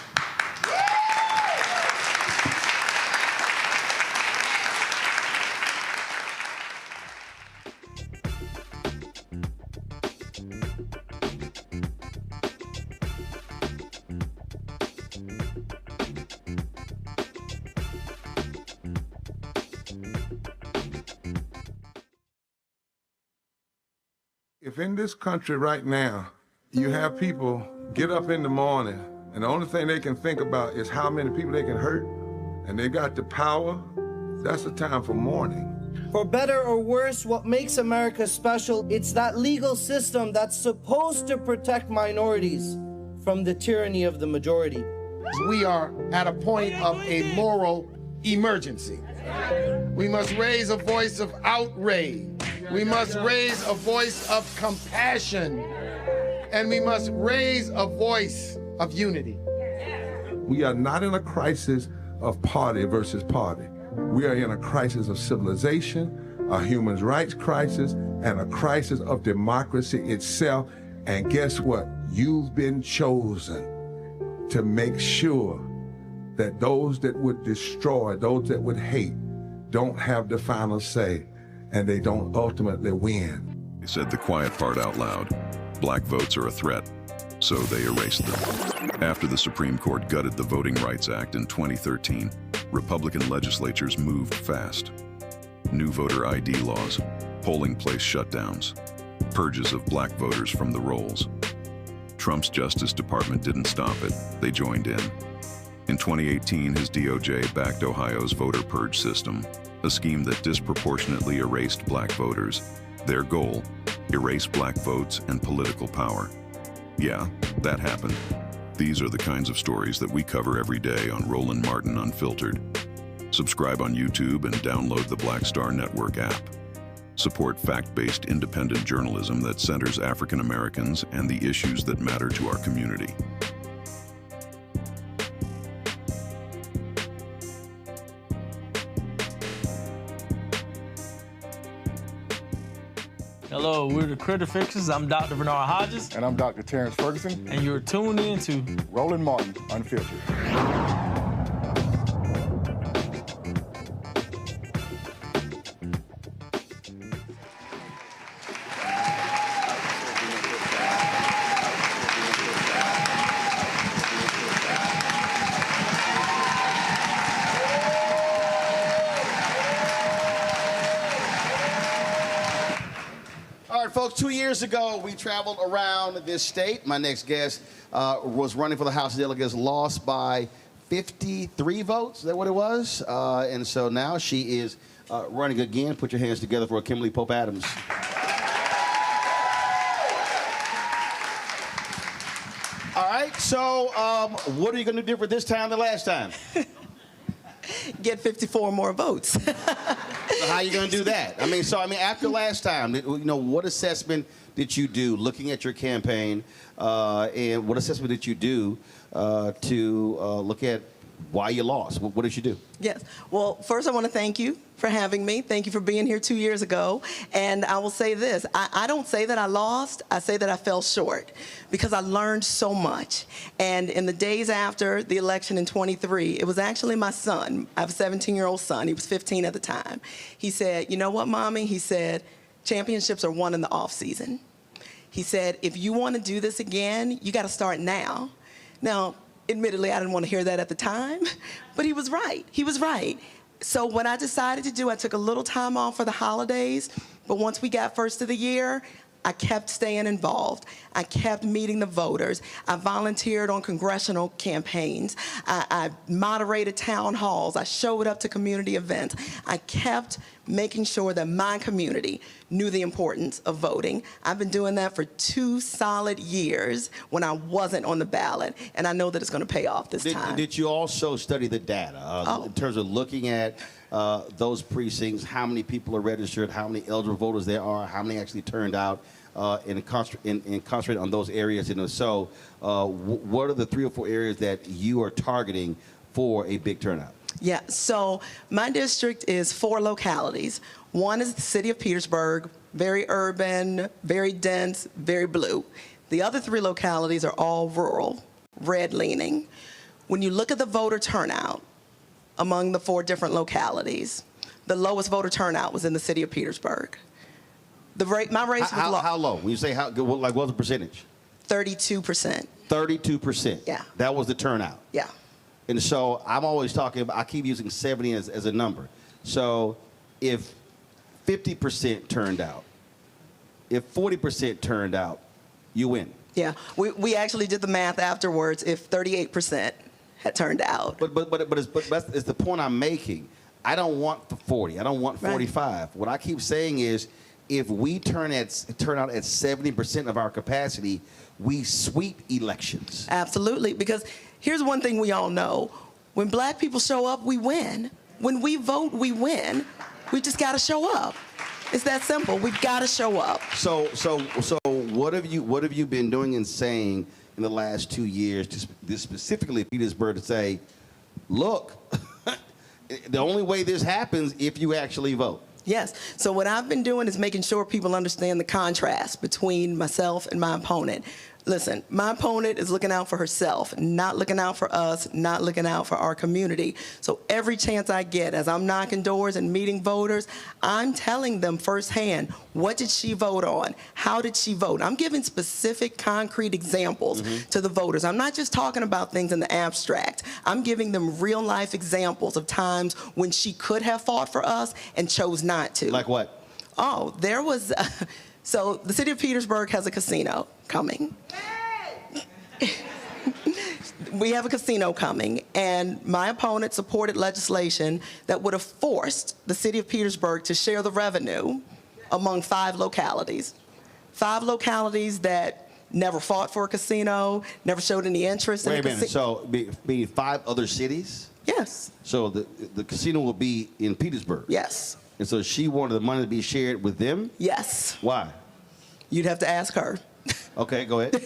If in this country right now, you have people get up in the morning and the only thing they can think about is how many people they can hurt, and they got the power, that's the time for mourning. For better or worse, what makes America special, it's that legal system that's supposed to protect minorities from the tyranny of the majority. We are at a point of a moral emergency. We must raise a voice of outrage. We must raise a voice of compassion. And we must raise a voice of unity. We are not in a crisis of party versus party. We are in a crisis of civilization, a human rights crisis, and a crisis of democracy itself. And guess what? You've been chosen to make sure that those that would destroy, those that would hate, don't have the final say, and they don't ultimately win. They said the quiet part out loud. Black votes are a threat, so they erased them. After the Supreme Court gutted the Voting Rights Act in 2013, Republican legislatures moved fast. New voter ID laws, polling place shutdowns, purges of black voters from the rolls. Trump's Justice Department didn't stop it, they joined in. In 2018, his DOJ backed Ohio's voter purge system, a scheme that disproportionately erased black voters. Their goal, erase black votes and political power. Yeah, that happened. These are the kinds of stories that we cover every day on Roland Martin Unfiltered. Subscribe on YouTube and download the Black Star Network app. Support fact-based independent journalism that centers African Americans and the issues that matter to our community. Hello, we're the Critter Fixers. I'm Dr. Bernard Hodges. And I'm Dr. Terrence Ferguson. And you're tuned in to Roland Martin Unfiltered. Folks, 2 years ago, we traveled around this state. My next guest was running for the House of Delegates, lost by 53 votes. Is that what it was? And so now she is running again. Put your hands together for Kimberly Pope Adams. All right, so what are you going to do different this time than last time? Get 54 more votes. So how are you going to do that? I mean, after last time, what assessment did you do looking at your campaign, and what assessment did you do to look at why you lost. What did you do? Yes. Well, first I want to thank you for having me. Thank you for being here 2 years ago. And I will say this, I don't say that I lost, I say that I fell short because I learned so much. And in the days after the election in 23, it was actually my son. I have a 17-year-old son. He was 15 at the time. He said, you know what, Mommy? He said, championships are won in the off season. He said, if you want to do this again, you got to start now. Now, admittedly, I didn't want to hear that at the time, but he was right. He was right. So what I decided to do, I took a little time off for the holidays, but once we got first of the year, I kept staying involved. I kept meeting the voters. I volunteered on congressional campaigns. I moderated town halls. I showed up to community events. I kept making sure that my community knew the importance of voting. I've been doing that for 2 solid years when I wasn't on the ballot, and I know that it's going to pay off this time. Did you also study the data in terms of looking at those precincts, how many people are registered, how many eligible voters there are, how many actually turned out, and concentrate on those areas? And so what are the 3 or 4 areas that you are targeting for a big turnout? Yeah, so my district is 4 localities. One is the city of Petersburg, very urban, very dense, very blue. The other 3 localities are all rural, red leaning. When you look at the voter turnout among the 4 different localities, the lowest voter turnout was in the city of Petersburg. My race was low. How low? When you say how, like what's the percentage? 32%. 32%. Yeah. That was the turnout. Yeah. And so I'm always talking about, I keep using 70 as a number. So if 50% turned out, if 40% turned out, you win. Yeah, we actually did the math afterwards. If 38% had turned out. But it's the point I'm making. I don't want 40. I don't want 45. Right. What I keep saying is, if we turn out at 70% of our capacity, we sweep elections. Absolutely, because here's one thing we all know. When black people show up, we win. When we vote, we win. We just got to show up. It's that simple. We've got to show up. So what have you been doing and saying in the last 2 years, this specifically Petersburg, to say, look, the only way this happens if you actually vote? Yes. So what I've been doing is making sure people understand the contrast between myself and my opponent. Listen, my opponent is looking out for herself, not looking out for us, not looking out for our community. So every chance I get, as I'm knocking doors and meeting voters, I'm telling them firsthand, what did she vote on? How did she vote? I'm giving specific, concrete examples to the voters. I'm not just talking about things in the abstract. I'm giving them real-life examples of times when she could have fought for us and chose not to. Like what? Oh, there was... So the city of Petersburg has a casino coming. We have a casino coming, and my opponent supported legislation that would have forced the city of Petersburg to share the revenue among 5 localities. 5 localities that never fought for a casino, never showed any interest in a casino. Wait a minute, so be 5 other cities? Yes. So the casino will be in Petersburg? Yes. And so she wanted the money to be shared with them? Yes. Why? You'd have to ask her. Okay, go ahead.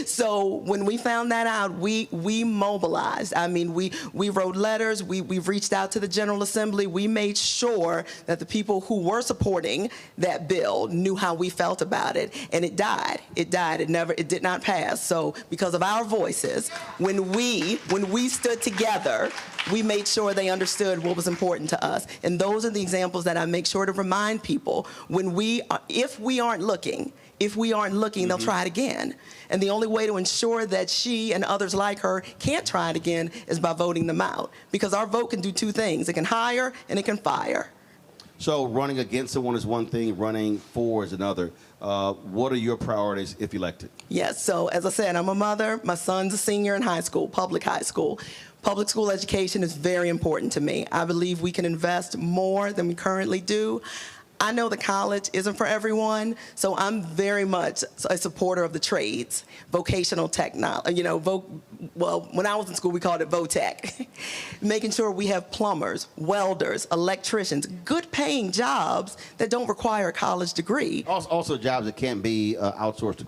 So when we found that out, we mobilized. I mean, we wrote letters. We've reached out to the General Assembly. We made sure that the people who were supporting that bill knew how we felt about it, and it died. It died. It did not pass. So because of our voices, when we stood together, we made sure they understood what was important to us. And those are the examples that I make sure to remind people. If we aren't looking, they'll try it again. And the only way to ensure that she and others like her can't try it again is by voting them out. Because our vote can do 2 things. It can hire and it can fire. So running against someone is one thing, running for is another. What are your priorities if elected? Yes, so as I said, I'm a mother. My son's a senior in high school, public high school. Public school education is very important to me. I believe we can invest more than we currently do. I know the college isn't for everyone, so I'm very much a supporter of the trades, vocational technology. Well, when I was in school, we called it VOTEC. Making sure we have plumbers, welders, electricians, good-paying jobs that don't require a college degree. Also jobs that can't be outsourced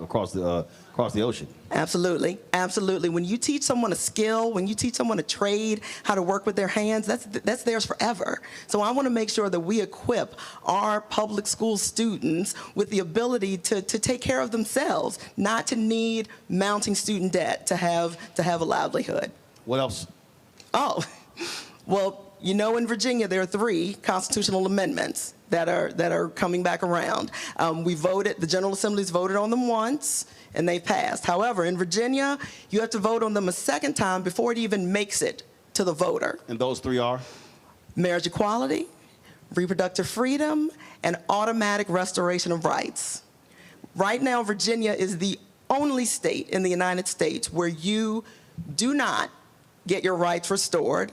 across the ocean. Absolutely, absolutely. When you teach someone a skill, when you teach someone a trade, how to work with their hands, that's theirs forever. So I want to make sure that we equip our public school students with the ability to take care of themselves, not to need mounting student debt to have a livelihood. What else? Oh, well, in Virginia there are 3 constitutional amendments that are coming back around. The General Assembly's voted on them once, and they passed. However, in Virginia, you have to vote on them a second time before it even makes it to the voter. And those 3 are? Marriage equality, reproductive freedom, and automatic restoration of rights. Right now, Virginia is the only state in the United States where you do not get your rights restored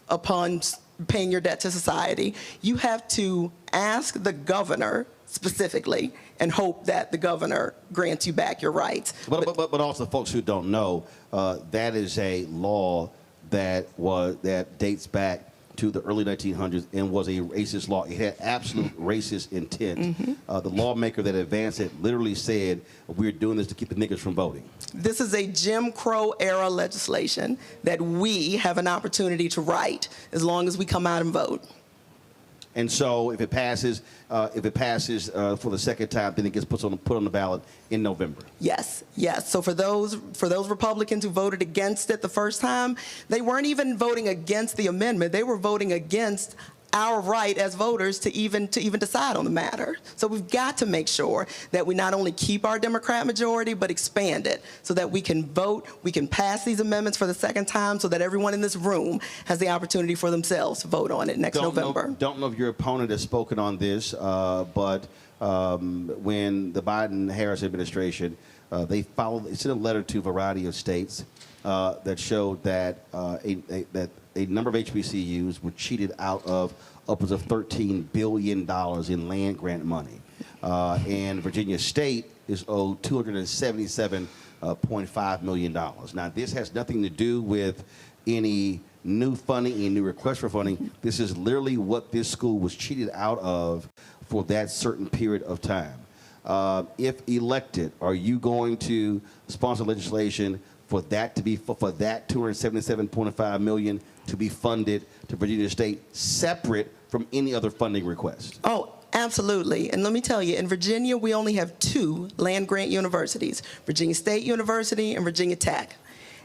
upon paying your debt to society. You have to ask the governor specifically and hope that the governor grants you back your rights. But also, folks who don't know, that is a law that dates back to the early 1900s and was a racist law. It had absolute racist intent. The lawmaker that advanced it literally said, we're doing this to keep the niggas from voting. This is a Jim Crow era legislation that we have an opportunity to right as long as we come out and vote. And so if it passes for the second time, then it gets put on the ballot in November. Yes. So for those Republicans who voted against it the first time, they weren't even voting against the amendment. They were voting against our right as voters to even decide on the matter. So we've got to make sure that we not only keep our Democrat majority, but expand it so that we can vote, we can pass these amendments for the second time so that everyone in this room has the opportunity for themselves to vote on it next November. Don't know if your opponent has spoken on this, but when the Biden-Harris administration, they sent a letter to a variety of states that showed that a number of HBCUs were cheated out of upwards of $13 billion in land grant money. And Virginia State is owed $277.5 million. Now, this has nothing to do with any new funding, any new request for funding. This is literally what this school was cheated out of for that certain period of time. If elected, are you going to sponsor legislation for that to be for that $277.5 million to be funded to Virginia State separate from any other funding request? Oh, absolutely. And let me tell you, in Virginia, we only have 2 land grant universities, Virginia State University and Virginia Tech.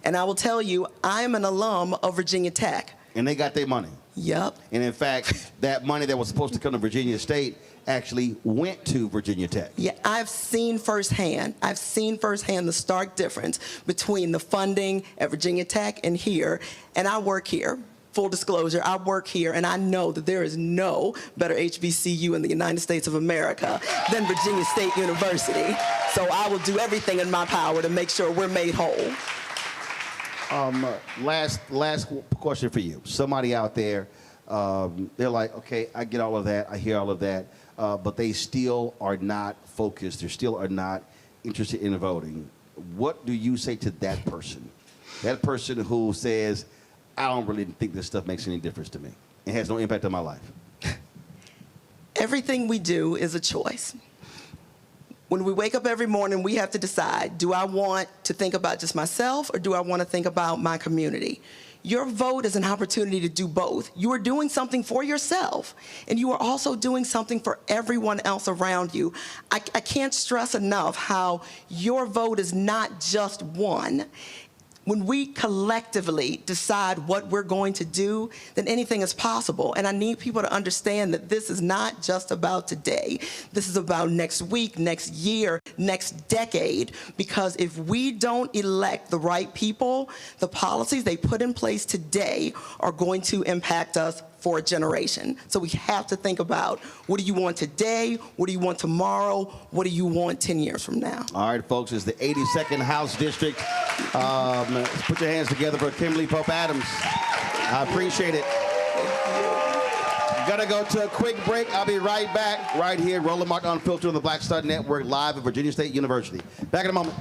And I will tell you, I am an alum of Virginia Tech. And they got their money. Yep. And in fact, that money that was supposed to come to Virginia State actually went to Virginia Tech. Yeah, I've seen firsthand the stark difference between the funding at Virginia Tech and here. And I work here. Full disclosure, I work here, and I know that there is no better HBCU in the United States of America than Virginia State University. So I will do everything in my power to make sure we're made whole. Last question for you. Somebody out there, they're like, okay, I get all of that, I hear all of that, but they still are not focused, they still are not interested in voting. What do you say to that person? That person who says, I don't really think this stuff makes any difference to me. It has no impact on my life. Everything we do is a choice. When we wake up every morning, we have to decide, do I want to think about just myself or do I want to think about my community? Your vote is an opportunity to do both. You are doing something for yourself, and you are also doing something for everyone else around you. I can't stress enough how your vote is not just one. When we collectively decide what we're going to do, then anything is possible. And I need people to understand that this is not just about today. This is about next week, next year, next decade. Because if we don't elect the right people, the policies they put in place today are going to impact us for a generation. So we have to think about, what do you want today? What do you want tomorrow? What do you want 10 years from now? All right, folks, it's the 82nd House District. Put your hands together for Kimberly Pope Adams. I appreciate it. Gotta go to a quick break. I'll be right back right here. Roland Martin Unfiltered on the Black Star Network, live at Virginia State University. Back in a moment.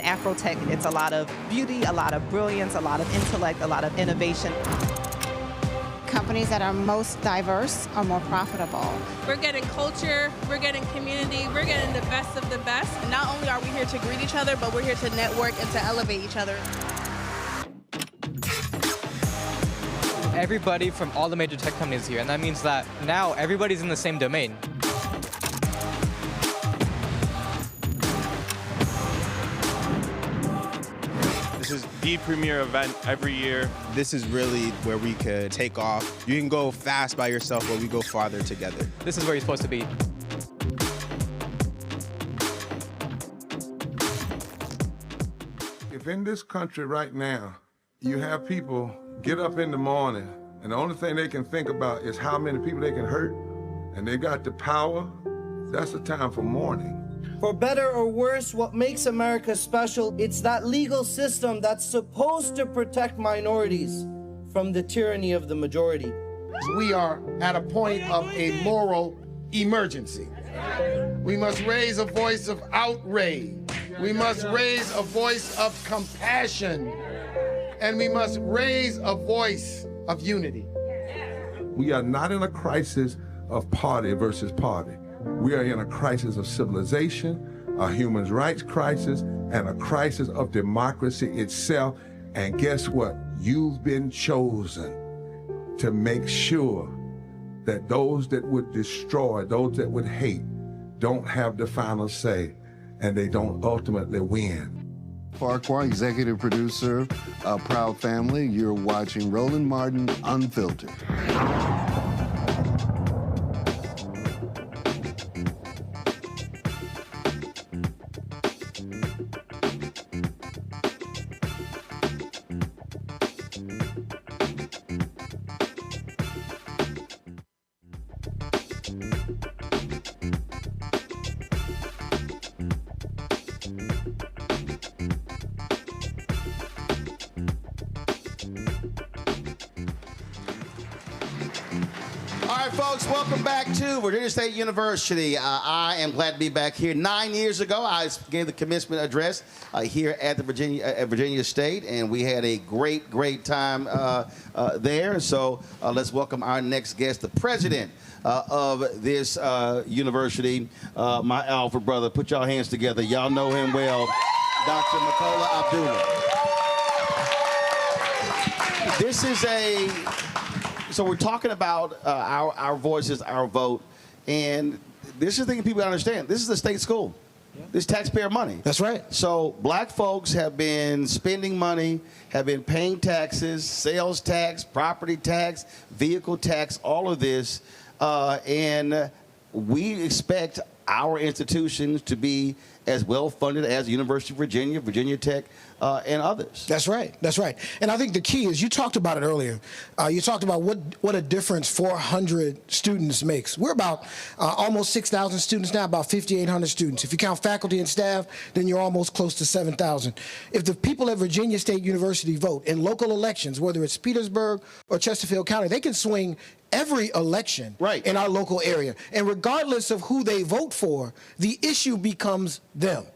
Afrotech, it's a lot of beauty, a lot of brilliance, a lot of intellect, a lot of innovation. Companies that are most diverse are more profitable. We're getting culture, we're getting community, we're getting the best of the best. And not only are we here to greet each other, but we're here to network and to elevate each other. Everybody from all the major tech companies here, and that means that now everybody's in the same domain. This is the premier event every year. This is really where we could take off. You can go fast by yourself, but we go farther together. This is where you're supposed to be. If in this country right now, you have people get up in the morning and the only thing they can think about is how many people they can hurt, and they got the power, that's the time for mourning. For better or worse, what makes America special, it's that legal system that's supposed to protect minorities from the tyranny of the majority. We are at a point of a moral emergency. We must raise a voice of outrage. We must raise a voice of compassion. And we must raise a voice of unity. We are not in a crisis of party versus party. We are in a crisis of civilization, a human rights crisis, and a crisis of democracy itself. And guess what? You've been chosen to make sure that those that would destroy, those that would hate, don't have the final say, and they don't ultimately win. Farquhar, executive producer, a proud family. You're watching Roland Martin Unfiltered. Folks, welcome back to Virginia State University. I am glad to be back here. 9 years ago, I gave the commencement address here at the Virginia State, and we had a great time there. So let's welcome our next guest, the president of this university, my alpha brother. Put y'all hands together. Y'all know him well, Dr. Makola Abdullah. This is So we're talking about our voices, our vote, and this is the thing people understand. This is a state school. Yeah. This is taxpayer money. That's right. So black folks have been spending money, have been paying taxes, sales tax, property tax, vehicle tax, all of this, and we expect our institutions to be as well funded as the University of Virginia, Virginia Tech, and others. That's right. That's right. And I think the key is, you talked about it earlier. You talked about what a difference 400 students makes. We're about almost 6,000 students now, about 5,800 students. If you count faculty and staff, then you're almost close to 7,000. If the people at Virginia State University vote in local elections, whether it's Petersburg or Chesterfield County, they can swing every election in our local area. And regardless of who they vote for, the issue becomes them.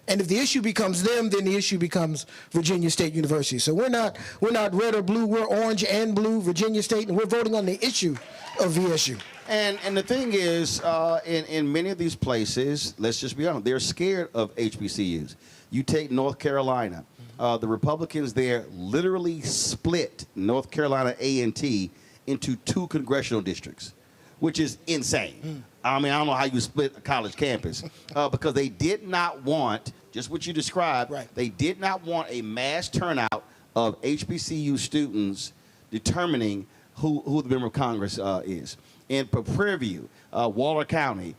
And if the issue becomes them, then the issue becomes Virginia State University. So we're not red or blue, we're orange and blue, Virginia State, and we're voting on the issue of VSU. And the thing is, in many of these places, let's just be honest, they're scared of HBCUs. You take North Carolina. The Republicans there literally split North Carolina A&T into 2 congressional districts, which is insane. I mean, I don't know how you split a college campus, because they did not want, just what you described, they did not want a mass turnout of HBCU students determining who the member of Congress is. in Prairie View, Waller County.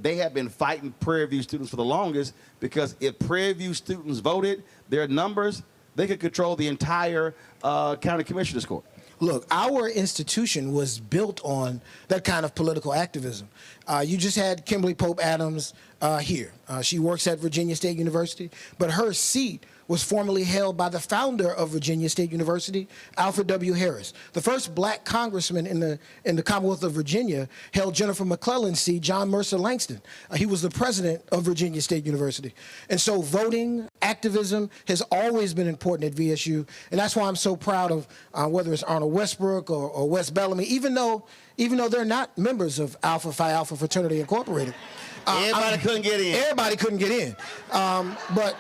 They have been fighting Prairie View students for the longest because if Prairie View students voted, their numbers, they could control the entire county commissioner's court. Look, our institution was built on that kind of political activism. You just had Kimberly Pope Adams here. She works at Virginia State University, but her seat was formerly held by the founder of Virginia State University, Alfred W. Harris. The first black congressman in the Commonwealth of Virginia held Jennifer McClellan's seat, John Mercer Langston. He was the president of Virginia State University. And so voting, activism has always been important at VSU, and that's why I'm so proud of whether it's Arnold Westbrook or Wes Bellamy, even though they're not members of Alpha Phi Alpha Fraternity Incorporated. Everybody couldn't get in. Everybody couldn't get in. But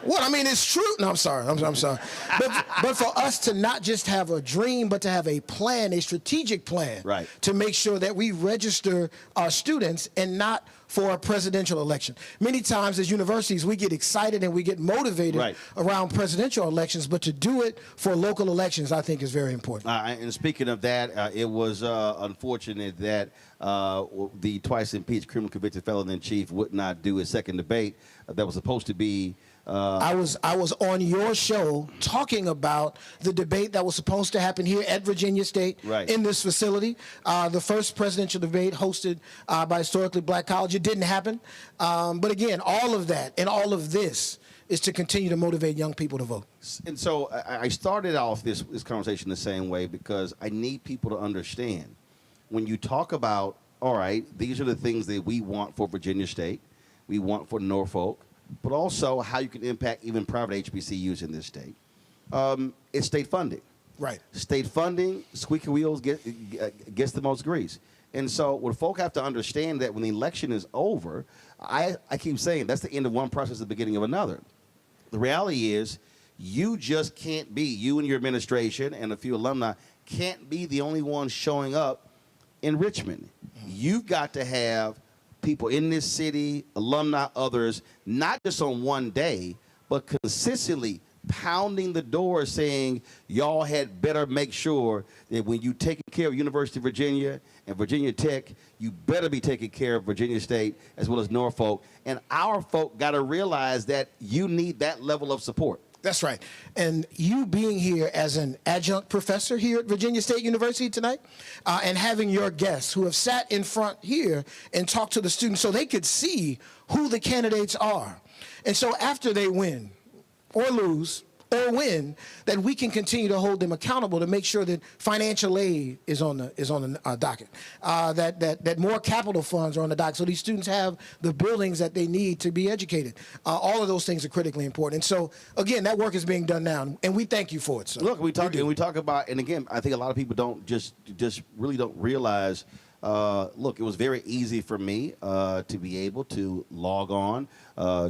well, I mean, it's true. No, I'm sorry. I'm sorry. But for us to not just have a dream, but to have a plan, a strategic plan, right, to make sure that we register our students and not for a presidential election. Many times as universities, we get excited and we get motivated around presidential elections, but to do it for local elections, I think is very important. And speaking of that, it was unfortunate that the twice impeached criminal convicted felon-in-chief would not do his second debate that was supposed to be. I was on your show talking about the debate that was supposed to happen here at Virginia State in this facility. The first presidential debate hosted by Historically Black College. It didn't happen. But again, all of that and all of this is to continue to motivate young people to vote. And so I started off this conversation the same way because I need people to understand when you talk about, all right, these are the things that we want for Virginia State, we want for Norfolk, but also how you can impact even private HBCUs in this state. It's state funding. Right. State funding, squeaky wheels gets the most grease. And so what folk have to understand that when the election is over, I keep saying that's the end of one process, the beginning of another. The reality is you just can't be, you and your administration and a few alumni can't be the only ones showing up in Richmond. You've got to have people in this city, alumni, others, not just on one day, but consistently pounding the door saying, y'all had better make sure that when you taking care of University of Virginia and Virginia Tech, you better be taking care of Virginia State as well as Norfolk. And our folk got to realize that you need that level of support. That's right. And you being here as an adjunct professor here at Virginia State University tonight, and having your guests who have sat in front here and talked to the students so they could see who the candidates are. And so after they win or lose or win, that we can continue to hold them accountable to make sure that financial aid is on the docket, that more capital funds are on the docket, so these students have the buildings that they need to be educated. All of those things are critically important. And so, again, that work is being done now, and we thank you for it. So. Look, we talk about, and again, I think a lot of people don't just really don't realize. Look, it was very easy for me to be able to log on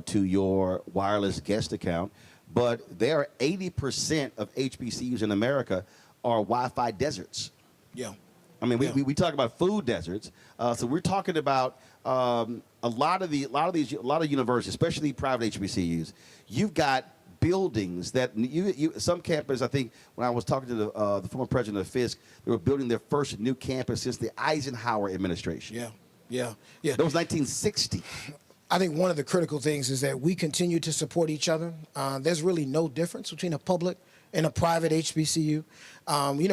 to your wireless guest account. But there are 80% of HBCUs in America are Wi-Fi deserts. Yeah. I mean, we talk about food deserts. So we're talking about a lot of universities, especially private HBCUs. You've got buildings that some campus. I think when I was talking to the former president of Fisk, they were building their first new campus since the Eisenhower administration. Yeah. That was 1960. I think one of the critical things is that we continue to support each other. There's really no difference between a public and a private HBCU.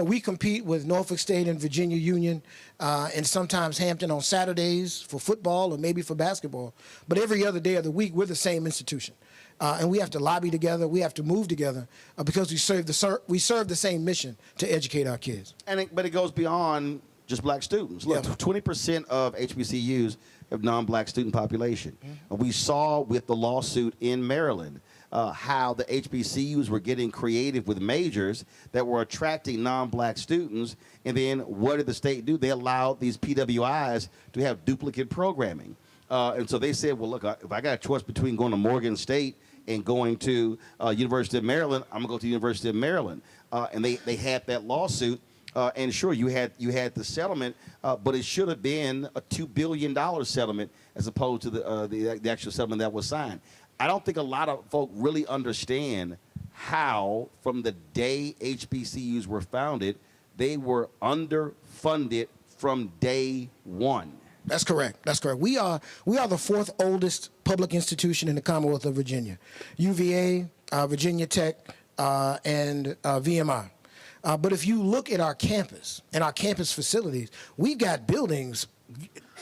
We compete with Norfolk State and Virginia Union and sometimes Hampton on Saturdays for football or maybe for basketball. But every other day of the week, we're the same institution. And we have to lobby together. We have to move together because we serve the same mission to educate our kids. But it goes beyond just black students. Look, 20% of HBCUs have non-black student population. We saw with the lawsuit in Maryland how the HBCUs were getting creative with majors that were attracting non-black students. And then what did the state do? They allowed these PWIs to have duplicate programming. And so they said, well, look, if I got a choice between going to Morgan State and going to University of Maryland, I'm going to go to the University of Maryland. And they had that lawsuit. And sure, you had the settlement, but it should have been a $2 billion settlement as opposed to the actual settlement that was signed. I don't think a lot of folk really understand how, from the day HBCUs were founded, they were underfunded from day one. That's correct. That's correct. We are the fourth oldest public institution in the Commonwealth of Virginia. UVA, Virginia Tech, and VMI. But if you look at our campus and our campus facilities, we've got buildings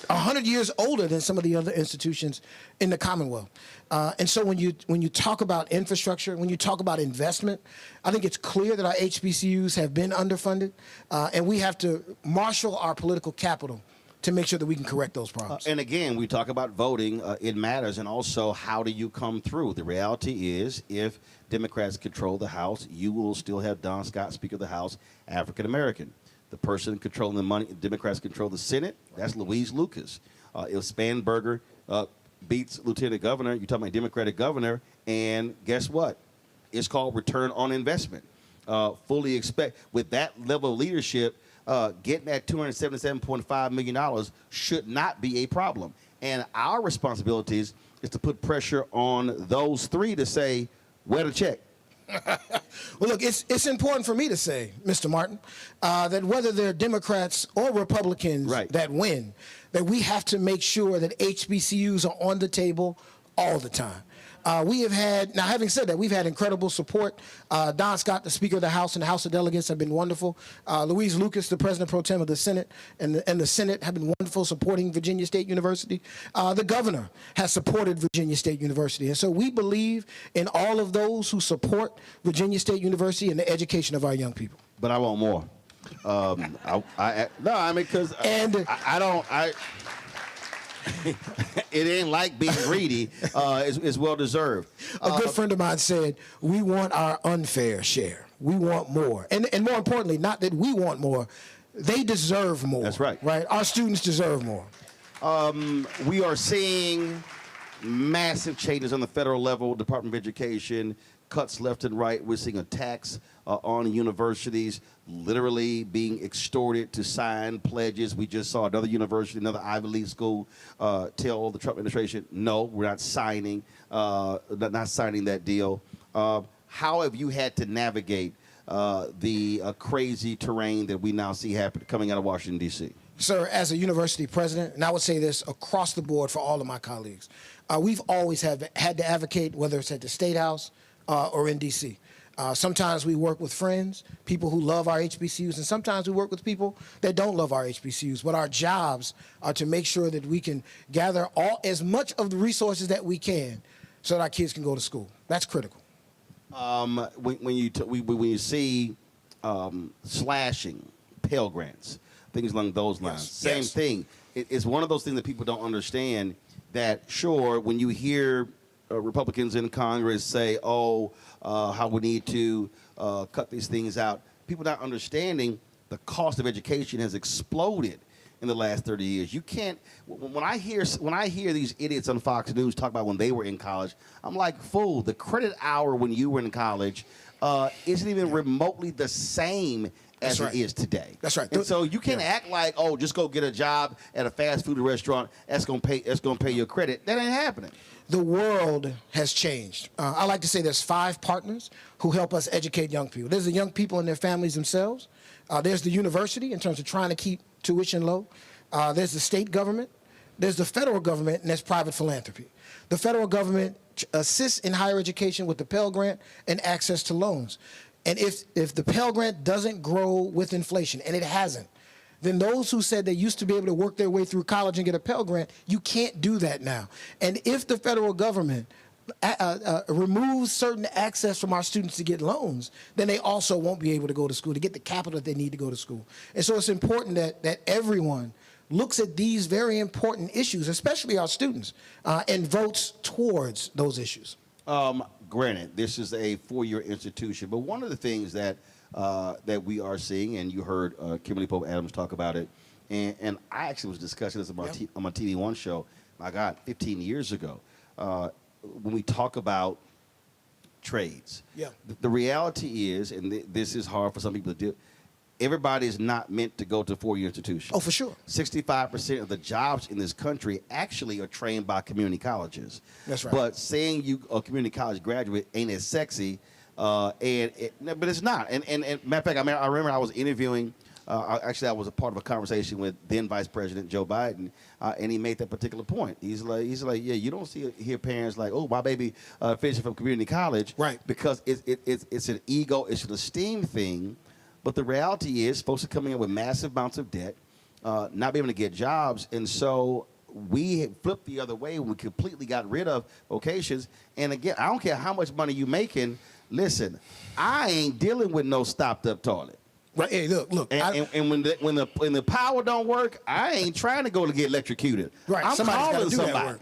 100 years older than some of the other institutions in the Commonwealth. And so when you talk about infrastructure, when you talk about investment, I think it's clear that our HBCUs have been underfunded, and we have to marshal our political capital to make sure that we can correct those problems. And again, we talk about voting. It matters. And also, how do you come through? The reality is, if Democrats control the House, you will still have Don Scott, Speaker of the House, African American. The person controlling the money, Democrats control the Senate, that's Louise Lucas. If Spanberger beats Lieutenant Governor, you're talking about Democratic governor, and guess what? It's called return on investment. Fully expect, with that level of leadership, getting that $277.5 million should not be a problem. And our responsibilities is to put pressure on those three to say, where to check. Well, look, it's important for me to say, Mr. Martin, that whether they're Democrats or Republicans that win, that we have to make sure that HBCUs are on the table all the time. We have had, now having said that, we've had incredible support. Don Scott, the Speaker of the House, and the House of Delegates have been wonderful. Louise Lucas, the President Pro Tem of the Senate, and the Senate have been wonderful supporting Virginia State University. The Governor has supported Virginia State University. And so we believe in all of those who support Virginia State University and the education of our young people. But I want more. Because it ain't like being greedy. It's well deserved. A good friend of mine said, we want our unfair share. We want more. And more importantly, not that we want more, they deserve more. That's right. Right? Our students deserve more. We are seeing massive changes on the federal level, Department of Education, cuts left and right. We're seeing attacks on universities, literally being extorted to sign pledges. We just saw another university, another Ivy League school, tell the Trump administration, no, we're not signing that deal. How have you had to navigate the crazy terrain that we now see coming out of Washington, D.C.? Sir, as a university president, and I would say this across the board for all of my colleagues, we've always had to advocate, whether it's at the State House or in D.C. Sometimes we work with friends, people who love our HBCUs, and sometimes we work with people that don't love our HBCUs. But our jobs are to make sure that we can gather as much of the resources that we can so that our kids can go to school. That's critical. When you see slashing Pell Grants, things along those lines, same thing. It's one of those things that people don't understand, that sure, when you hear Republicans in Congress say, how we need to cut these things out, people not understanding the cost of education has exploded in the last 30 years. You can't, when I hear these idiots on Fox News talk about when they were in college, I'm like, fool, the credit hour when you were in college isn't even remotely the same as it is today. That's right. And so you can't act like, just go get a job at a fast food restaurant. That's gonna pay your credit. That ain't happening. The world has changed. I like to say there's 5 partners who help us educate young people. There's the young people and their families themselves. There's the university in terms of trying to keep tuition low. There's the state government. There's the federal government, and there's private philanthropy. The federal government assists in higher education with the Pell Grant and access to loans. And if the Pell Grant doesn't grow with inflation, and it hasn't, then those who said they used to be able to work their way through college and get a Pell Grant, you can't do that now. And if the federal government removes certain access from our students to get loans, then they also won't be able to go to school, to get the capital that they need to go to school. And so it's important that everyone looks at these very important issues, especially our students, and votes towards those issues. Granted, this is a 4-year institution, but one of the things that we are seeing, and you heard Kimberly Pope Adams talk about it, and I actually was discussing this on my TV One show, my God, 15 years ago, when we talk about trades. The reality is, and this is hard for some people to do, everybody is not meant to go to a 4-year institution. Oh, for sure. 65% of the jobs in this country actually are trained by community colleges. That's right. But saying you a community college graduate ain't as sexy, but it's not. And matter of fact, I remember I was interviewing Actually, I was a part of a conversation with then Vice President Joe Biden, and he made that particular point. He's like, yeah, you don't hear parents like, oh, my baby finishing from community college, right? Because it's an ego, it's an esteem thing. But the reality is, folks are coming in with massive amounts of debt, not being able to get jobs, and so we flipped the other way when we completely got rid of vocations. And again, I don't care how much money you're making. Listen, I ain't dealing with no stopped-up toilet. Right. Hey, look. And when the power don't work, I ain't trying to go to get electrocuted. Right. I'm calling do somebody. That work.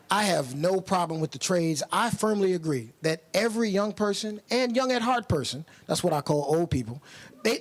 I have no problem with the trades. I firmly agree that every young person and young at heart person, that's what I call old people,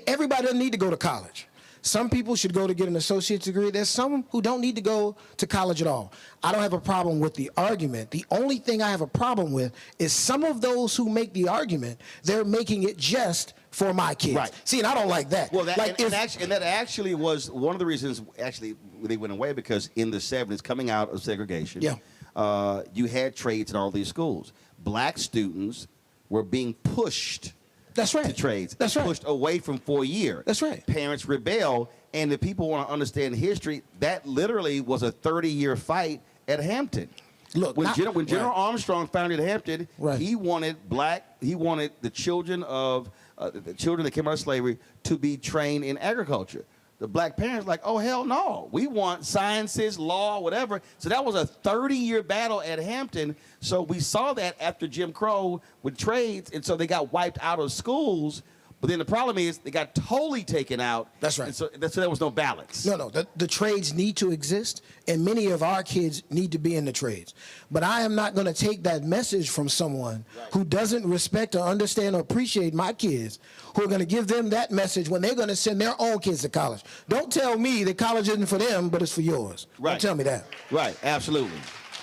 everybody doesn't need to go to college. Some people should go to get an associate's degree. There's some who don't need to go to college at all. I don't have a problem with the argument. The only thing I have a problem with is some of those who make the argument, they're making it just for my kids. Right. See, and I don't like that. Well, that actually was one of the reasons actually they went away, because in the 70s, coming out of segregation, you had trades in all these schools. Black students were being pushed to trades. That's right. Pushed away from 4-year. That's right. Parents rebel, and if people want to understand history, that literally was a 30-year fight at Hampton. Look, when General Armstrong founded Hampton, he wanted the children that came out of slavery to be trained in agriculture. The black parents like, oh, hell no. We want sciences, law, whatever. So that was a 30-year battle at Hampton. So we saw that after Jim Crow with trades, and so they got wiped out of schools. But then the problem is they got totally taken out. That's right. And so there was no balance. No. The trades need to exist, and many of our kids need to be in the trades. But I am not going to take that message from someone who doesn't respect or understand or appreciate my kids, who are going to give them that message when they're going to send their own kids to college. Don't tell me that college isn't for them, but it's for yours. Right. Don't tell me that. Right. Absolutely.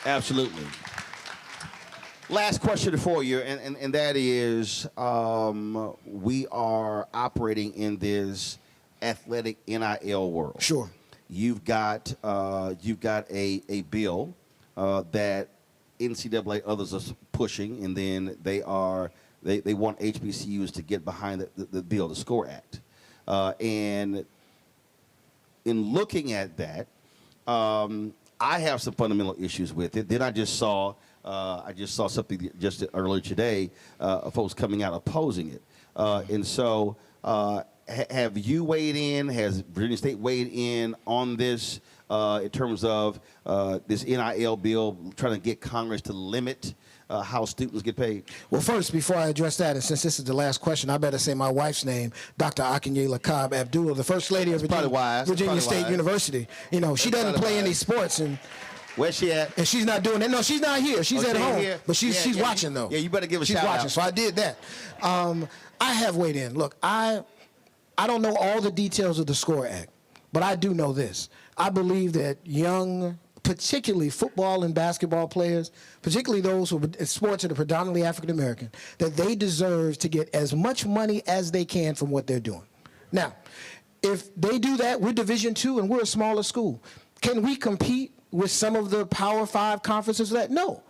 Absolutely. Last question for you, and that is, we are operating in this athletic NIL world. Sure. You've got a bill that NCAA others are pushing, and then they want HBCUs to get behind the bill, the SCORE Act. And in looking at that, I have some fundamental issues with it. Then I just saw something just earlier today, folks coming out opposing it. And so have you weighed in? Has Virginia State weighed in on this in terms of this NIL bill, trying to get Congress to limit how students get paid? Well, first, before I address that, and since this is the last question, I better say my wife's name, Dr. Akinyela Cobb Abdullah, the First Lady of Virginia State University. You know, she doesn't play any sports, and where's she at? And she's not doing it. No, she's not here. She's at home. Here? But she's watching, though. Yeah, you better give a shout out. She's watching, so I did that. I have weighed in. Look, I don't know all the details of the SCORE Act, but I do know this. I believe that young, particularly football and basketball players, particularly those who are in sports that are predominantly African-American, that they deserve to get as much money as they can from what they're doing. Now, if they do that, we're Division II and we're a smaller school. Can we compete with some of the Power 5 conferences for that? No.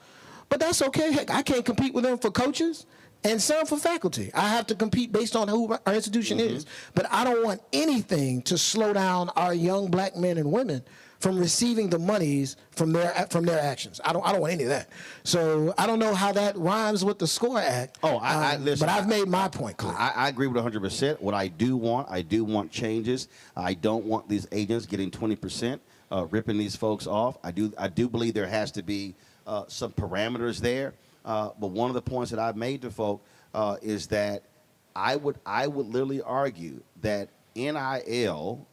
But that's okay. Heck, I can't compete with them for coaches and some for faculty. I have to compete based on who our institution is. But I don't want anything to slow down our young black men and women from receiving the monies from their actions. I don't want any of that. So I don't know how that rhymes with the SCORE Act. Oh, listen, but I've made my point clear. I agree with 100%. What I do want changes. I don't want these agents getting 20%. Ripping these folks off. I do believe there has to be some parameters there. But one of the points that I've made to folk is that I would literally argue that NIL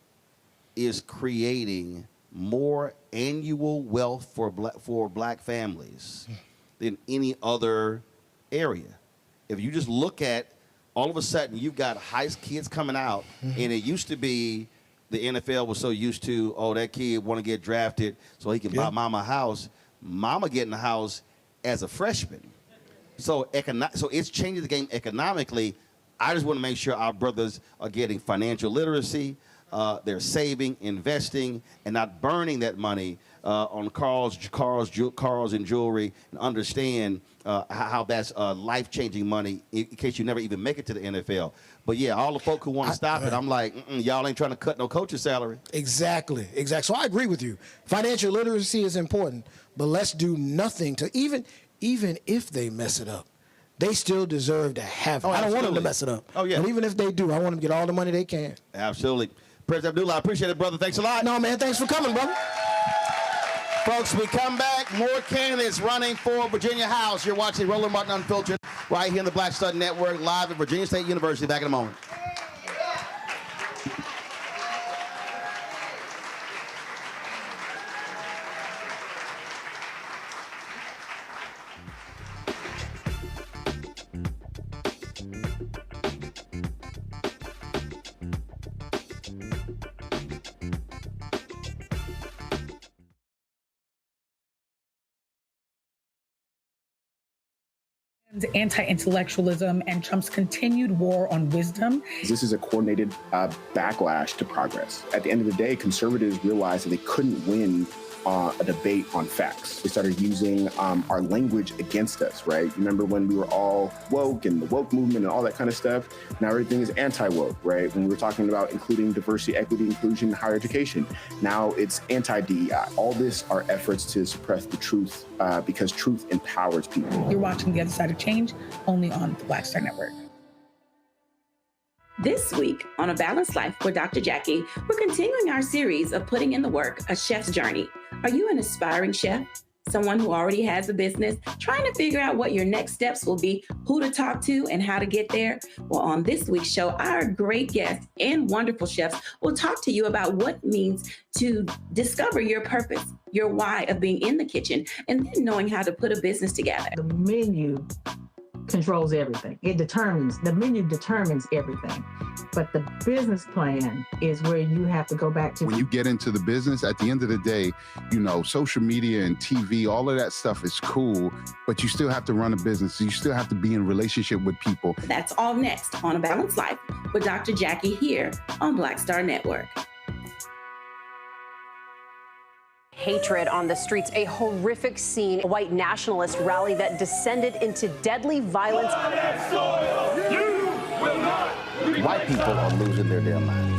is creating more annual wealth for black families than any other area. If you just look at, all of a sudden you've got high kids coming out, and it used to be the NFL was so used to, oh, that kid want to get drafted so he can buy mama a house. Mama getting a house as a freshman. So it's changing the game economically. I just want to make sure our brothers are getting financial literacy. They're saving, investing, and not burning that money on cars and jewelry, and understand how that's life-changing money in case you never even make it to the NFL. But yeah, all the folk who want to stop it, I'm like, y'all ain't trying to cut no coach's salary. Exactly. So I agree with you. Financial literacy is important, but let's do nothing to even if they mess it up, they still deserve to have it. I don't want them to mess it up. Oh yeah. But even if they do, I want them to get all the money they can. Absolutely. President Abdullah, I appreciate it, brother. Thanks a lot. No, man, thanks for coming, brother. Folks, we come back. More candidates running for Virginia House. You're watching Roland Martin Unfiltered right here on the Black Star Network, live at Virginia State University. Back in a moment. Anti-intellectualism and Trump's continued war on wisdom. This is a coordinated backlash to progress. At the end of the day, conservatives realized that they couldn't win a debate on facts. They started using our language against us, right? Remember when we were all woke and the woke movement and all that kind of stuff? Now everything is anti-woke, right? When we were talking about including diversity, equity, inclusion, higher education, now it's anti-DEI. All this are efforts to suppress the truth because truth empowers people. You're watching The Other Side of Change, only on the Black Star Network. This week on A Balanced Life with Dr. Jackie, we're continuing our series of putting in the work, A Chef's Journey. Are you an aspiring chef? Someone who already has a business, trying to figure out what your next steps will be, who to talk to, and how to get there? Well, on this week's show, our great guests and wonderful chefs will talk to you about what it means to discover your purpose, your why of being in the kitchen, and then knowing how to put a business together. The menu controls everything. The menu determines everything. But the business plan is where you have to go back to. When you get into the business, at the end of the day, social media and TV, all of that stuff is cool, but you still have to run a business. You still have to be in relationship with people. That's all next on A Balanced Life with Dr. Jackie here on Black Star Network. Hatred on the streets, a horrific scene, a white nationalist rally that descended into deadly violence. White people are losing their damn minds.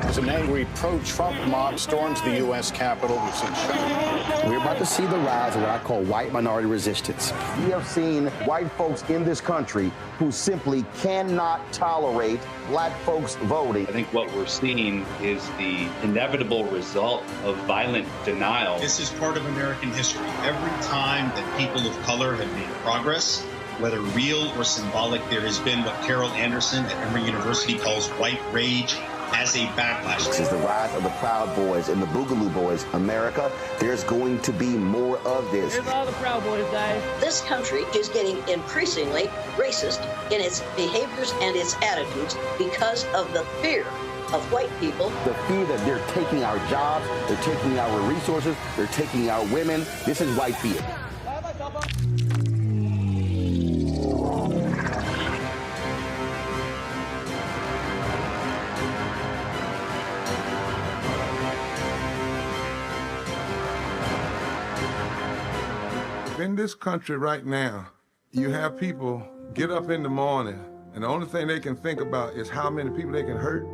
As an angry pro-Trump mob storms the U.S. Capitol, we've seen shooting. We're about to see the rise of what I call white minority resistance. We have seen white folks in this country who simply cannot tolerate black folks voting. I think what we're seeing is the inevitable result of violent denial. This is part of American history. Every time that people of color have made progress, whether real or symbolic, there has been what Carol Anderson at Emory University calls white rage as a backlash. This is the rise of the Proud Boys and the Boogaloo Boys. America, there's going to be more of this. Here's all the Proud Boys, guys. This country is getting increasingly racist in its behaviors and its attitudes because of the fear of white people. The fear that they're taking our jobs, they're taking our resources, they're taking our women. This is white fear. In this country right now, you have people get up in the morning, and the only thing they can think about is how many people they can hurt,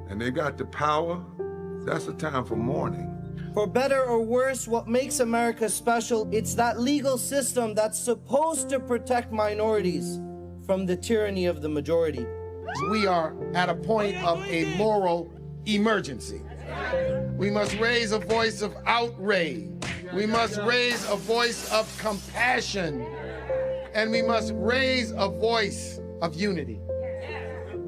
and they got the power. That's the time for mourning. For better or worse, what makes America special, it's that legal system that's supposed to protect minorities from the tyranny of the majority. We are at a point of a moral emergency. We must raise a voice of outrage. We must raise a voice of compassion. And we must raise a voice of unity.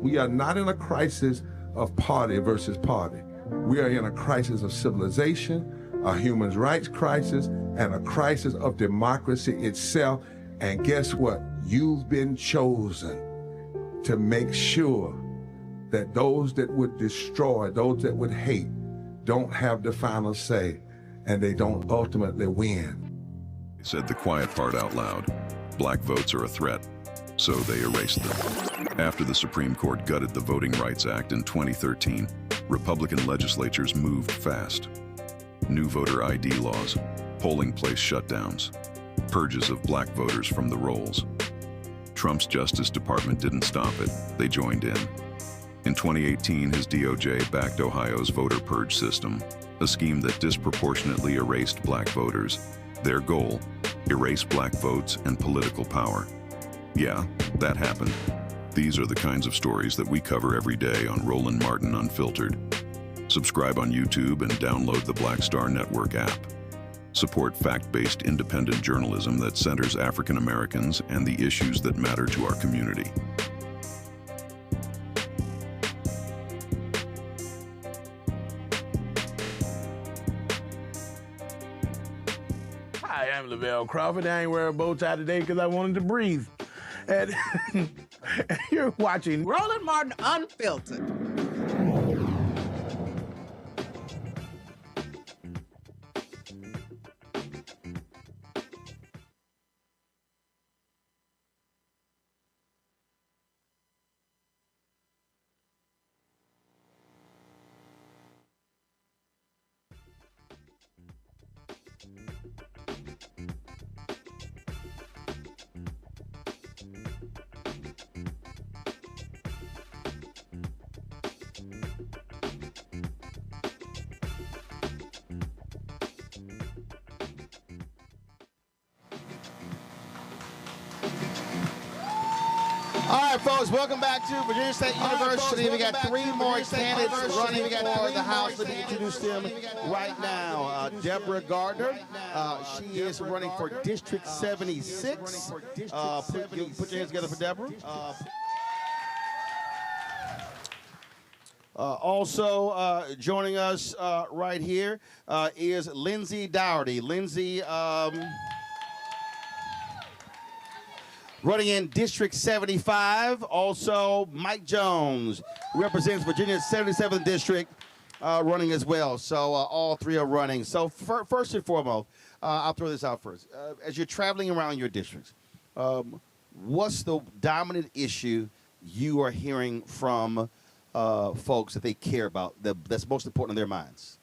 We are not in a crisis of party versus party. We are in a crisis of civilization, a human rights crisis, and a crisis of democracy itself. And guess what? You've been chosen to make sure that those that would destroy, those that would hate, don't have the final say, and they don't ultimately win. They said the quiet part out loud. Black votes are a threat, so they erased them. After the Supreme Court gutted the Voting Rights Act in 2013, Republican legislatures moved fast. new voter ID laws, polling place shutdowns, purges of black voters from the rolls. Trump's Justice Department didn't stop it, they joined in. In 2018, his DOJ backed Ohio's voter purge system, a scheme that disproportionately erased black voters. Their goal, erase black votes and political power. Yeah, that happened. These are the kinds of stories that we cover every day on Roland Martin Unfiltered. Subscribe on YouTube and download the Black Star Network app. Support fact-based independent journalism that centers African Americans and the issues that matter to our community. Hi, I'm Lavelle Crawford. I ain't wearing a bow tie today because I wanted to breathe. And you're watching Roland Martin Unfiltered. All right, folks, welcome back to Virginia State University. We got three more candidates running for the House. Let me introduce them right now. Deborah Gardner, she is running for District 76. Put your hands together for Deborah. Also joining us right here is Lindsay Dougherty. Lindsay, running in District 75. Also, Mike Jones represents Virginia's 77th District, running as well. So all three are running. So first and foremost, I'll throw this out first. As you're traveling around your districts, what's the dominant issue you are hearing from folks that they care about, that's most important in their minds?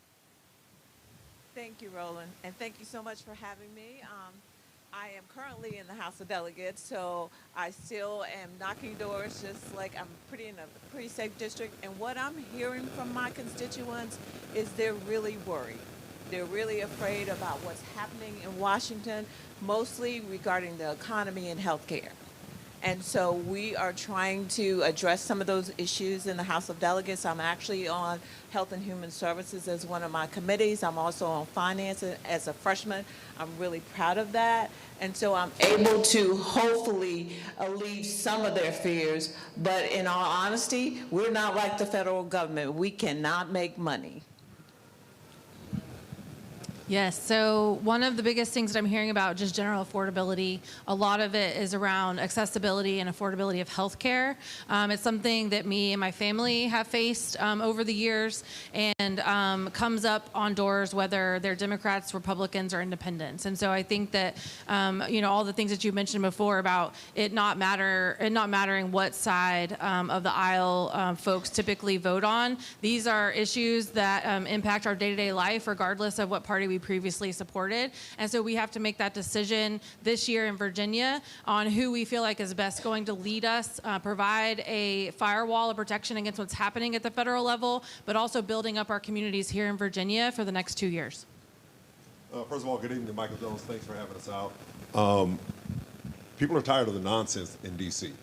Thank you, Roland, and thank you so much for having me. I am currently in the House of Delegates, so I still am knocking doors, just like I'm in a pretty safe district. And what I'm hearing from my constituents is they're really worried. They're really afraid about what's happening in Washington, mostly regarding the economy and health care. And so we are trying to address some of those issues in the House of Delegates. I'm actually on Health and Human Services as one of my committees. I'm also on Finance as a freshman. I'm really proud of that. And so I'm able to hopefully alleviate some of their fears. But in all honesty, we're not like the federal government. We cannot make money. Yes, so one of the biggest things that I'm hearing about just general affordability, a lot of it is around accessibility and affordability of healthcare. It's something that me and my family have faced over the years, and comes up on doors whether they're Democrats, Republicans, or Independents. And so I think that all the things that you mentioned before about it not mattering what side of the aisle folks typically vote on. These are issues that impact our day-to-day life, regardless of what party we previously supported. And so we have to make that decision this year in Virginia on who we feel like is best going to lead us, provide a firewall of protection against what's happening at the federal level, but also building up our communities here in Virginia for the next 2 years. First of all, good evening, Michael Jones. Thanks for having us out. People are tired of the nonsense in D.C.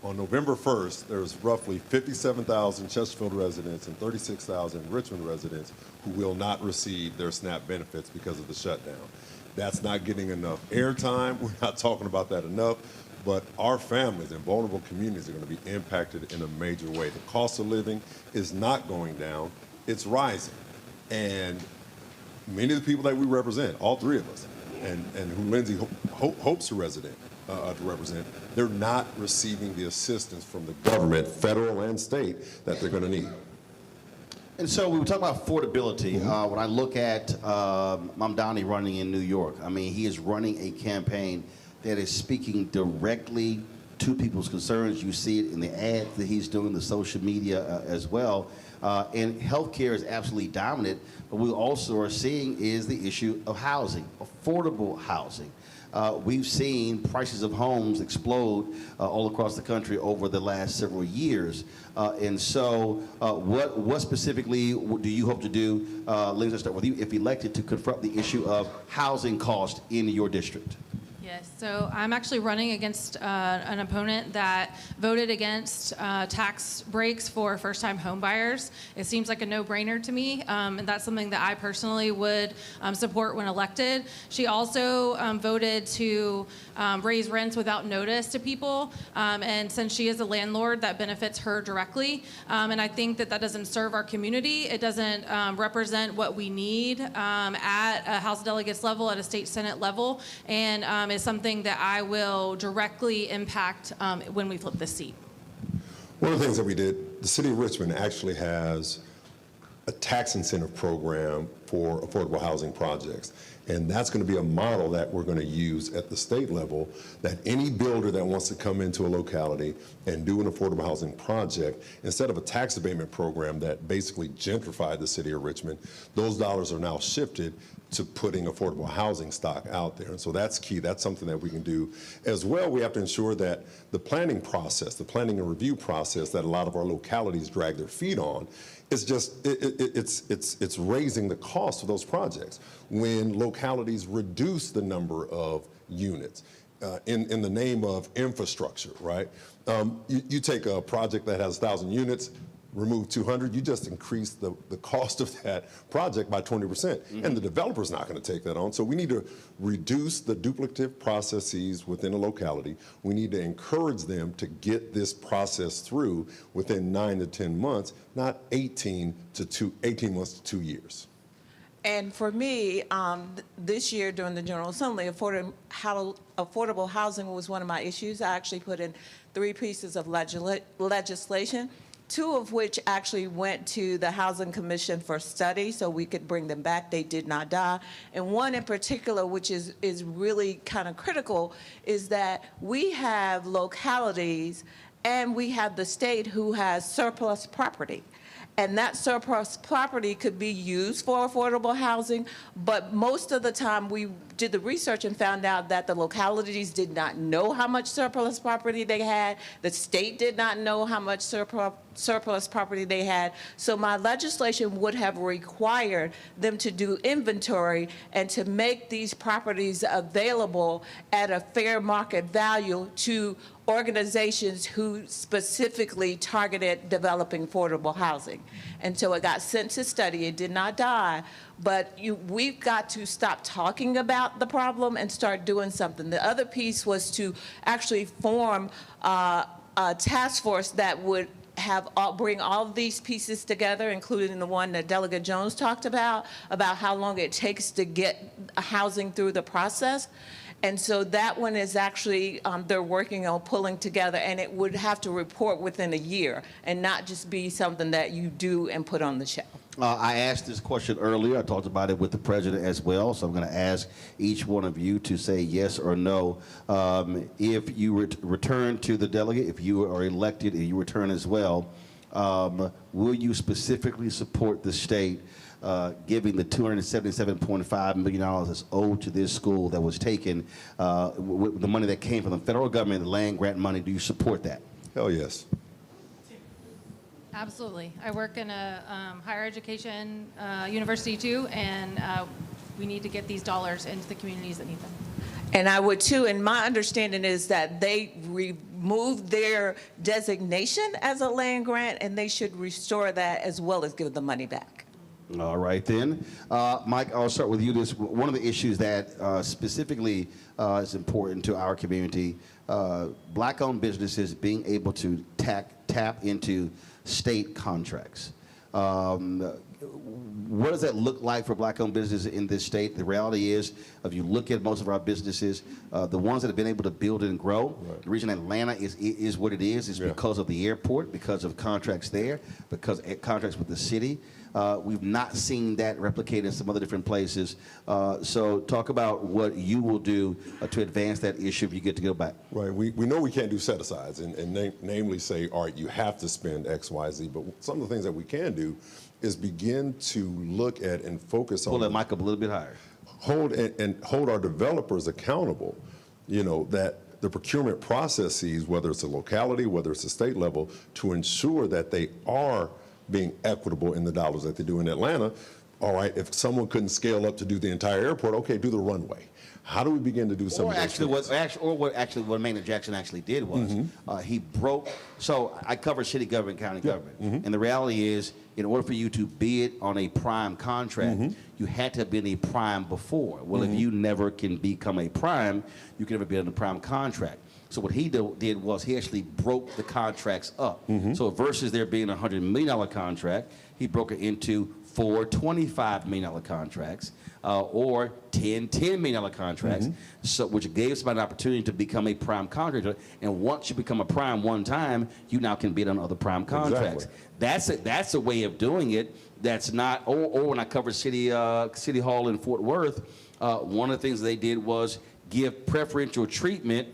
On November 1st, there was roughly 57,000 Chesterfield residents and 36,000 Richmond residents who will not receive their SNAP benefits because of the shutdown. That's not getting enough airtime. We're not talking about that enough. But our families and vulnerable communities are going to be impacted in a major way. The cost of living is not going down. It's rising. And many of the people that we represent, all three of us, and who Lindsay hopes to represent, they're not receiving the assistance from the government, federal and state, that they're going to need. And so we were talking about affordability. When I look at Mamdani running in New York, I mean, he is running a campaign that is speaking directly to people's concerns. You see it in the ads that he's doing, the social media as well. And healthcare is absolutely dominant, but we also are seeing is the issue of housing, affordable housing. We've seen prices of homes explode all across the country over the last several years. And so what specifically do you hope to do, Lindsay, I'll start with you, if elected, to confront the issue of housing cost in your district? Yes, so I'm actually running against an opponent that voted against tax breaks for first-time home buyers. It seems like a no-brainer to me, and that's something that I personally would support when elected. She also voted to raise rents without notice to people, and since she is a landlord, that benefits her directly. And I think that that doesn't serve our community. It doesn't represent what we need at a House of Delegates level, at a state Senate level, and is something that I will directly impact when we flip this seat. One of the things that we did, the city of Richmond actually has a tax incentive program for affordable housing projects. And that's going to be a model that we're going to use at the state level, that any builder that wants to come into a locality and do an affordable housing project, instead of a tax abatement program that basically gentrified the city of Richmond, those dollars are now shifted to putting affordable housing stock out there. And so that's key. That's something that we can do. As well, we have to ensure that the planning process, the planning and review process that a lot of our localities drag their feet on, it's just, it's raising the cost of those projects. When localities reduce the number of units in the name of infrastructure, right? You take a project that has 1,000 units, remove 200, you just increase the cost of that project by 20%. Mm-hmm. And the developer's not going to take that on. So we need to reduce the duplicative processes within a locality. We need to encourage them to get this process through within 9 to 10 months, not 18 months to 2 years. And for me, this year during the General Assembly, affordable housing was one of my issues. I actually put in 3 pieces of legislation, 2 of which actually went to the Housing Commission for study so we could bring them back. They did not die. And one in particular, which is really kind of critical, is that we have localities and we have the state who has surplus property. And that surplus property could be used for affordable housing, but most of the time we did the research and found out that the localities did not know how much surplus property they had. The state did not know how much surplus property they had. So my legislation would have required them to do inventory and to make these properties available at a fair market value to organizations who specifically targeted developing affordable housing. And so it got sent to study. It did not die, but we've got to stop talking about the problem and start doing something. The other piece was to actually form a task force that would bring all of these pieces together, including the one that Delegate Jones talked about how long it takes to get housing through the process. And so that one is actually, they're working on pulling together, and it would have to report within a year and not just be something that you do and put on the shelf. I asked this question earlier. I talked about it with the president as well. So I'm going to ask each one of you to say yes or no. If you return to the delegate, if you are elected and you return as well, will you specifically support the state giving the $277.5 million that's owed to this school that was taken, with the money that came from the federal government, the land grant money? Do you support that? Hell yes. Absolutely. I work in a higher education university too, and we need to get these dollars into the communities that need them. And I would too, and my understanding is that they removed their designation as a land grant, and they should restore that as well as give the money back. All right then. Mike, I'll start with you. This one of the issues that specifically is important to our community, black-owned businesses being able to tap into state contracts. what does that look like for Black-owned businesses in this state? The reality is, if you look at most of our businesses, the ones that have been able to build and grow, the reason Atlanta is what it is because of the airport, because of contracts there, because of contracts with the city. We've not seen that replicated in some other different places. So talk about what you will do to advance that issue if you get to go back. Right. We know we can't do set-asides and namely say, all right, you have to spend X, Y, Z. But some of the things that we can do is begin to look at and focus on. Pull that mic up a little bit higher. Hold our developers accountable, that the procurement processes, whether it's a locality, whether it's a state level, to ensure that they are being equitable in the dollars that they do in Atlanta. All right, if someone couldn't scale up to do the entire airport, okay, do the runway. How do we begin to do some of those things? What Maynard Jackson actually did was he broke. So I cover city government, county government, and the reality is, in order for you to bid on a prime contract, you had to have been a prime before. Well, if you never can become a prime, you can never be on a prime contract. So what he did was he actually broke the contracts up. So versus there being a $100 million contract, he broke it into 4 $25 million contracts or 10 $10 million contracts, so which gave somebody an opportunity to become a prime contractor. And once you become a prime one time, you now can bid on other prime contracts. That's a way of doing it. That's not. Or when I covered City Hall in Fort Worth, one of the things they did was give preferential treatment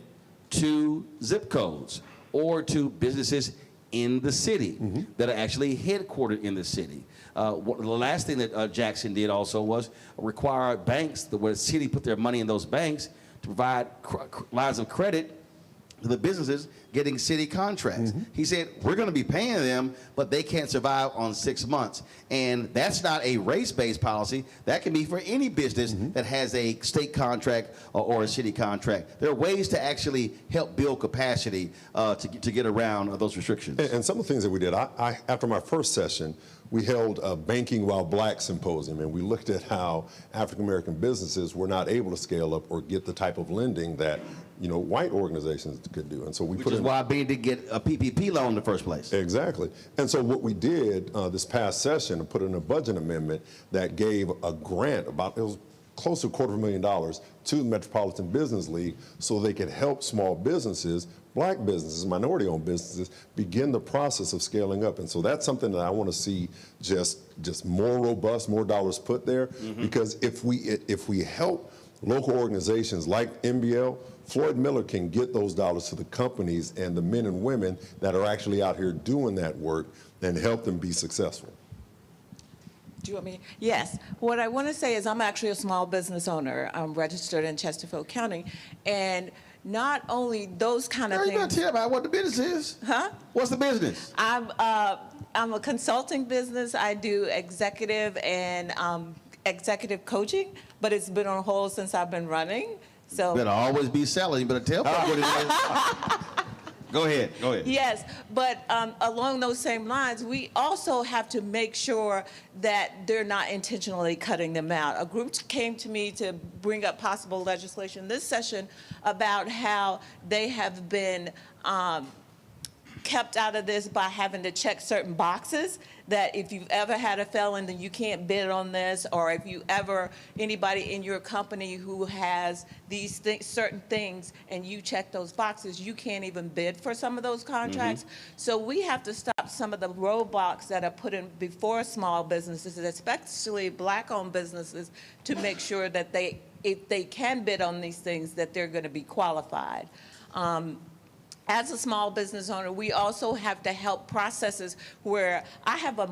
to zip codes or to businesses in the city that are actually headquartered in the city. The last thing that Jackson did also was require banks, where the city put their money in those banks, to provide lines of credit to the businesses getting city contracts. He said, we're going to be paying them, but they can't survive on 6 months. And that's not a race-based policy. That can be for any business that has a state contract or a city contract. There are ways to actually help build capacity to get around those restrictions. And some of the things that we did, after my first session, we held a Banking While Black symposium, and we looked at how African-American businesses were not able to scale up or get the type of lending that white organizations could do. And so we Which is why Bean did get a PPP loan in the first place. Exactly. And so what we did this past session, put in a budget amendment that gave a grant, it was close to $250,000 to the Metropolitan Business League so they could help small businesses, Black businesses, minority-owned businesses, begin the process of scaling up. And so that's something that I want to see just more robust, more dollars put there. Because if we help local organizations like MBL, Floyd Miller can get those dollars to the companies and the men and women that are actually out here doing that work and help them be successful. Do you want me? Yes. What I want to say is I'm actually a small business owner. I'm registered in Chesterfield County. And not only those kind of things. You gotta tell about what the business is. Huh? What's the business? I'm a consulting business. I do executive and executive coaching, but it's been on hold since I've been running. So you better always be selling. You better tell people what it is. Go ahead. Yes, but along those same lines, we also have to make sure that they're not intentionally cutting them out. A group came to me to bring up possible legislation this session about how they have been kept out of this by having to check certain boxes, that if you've ever had a felon, then you can't bid on this, or if you ever, anybody in your company who has these certain things and you check those boxes, you can't even bid for some of those contracts. So we have to stop some of the roadblocks that are put in before small businesses, especially Black-owned businesses, to make sure that if they can bid on these things, that they're going to be qualified. As a small business owner, we also have to help processes where I have a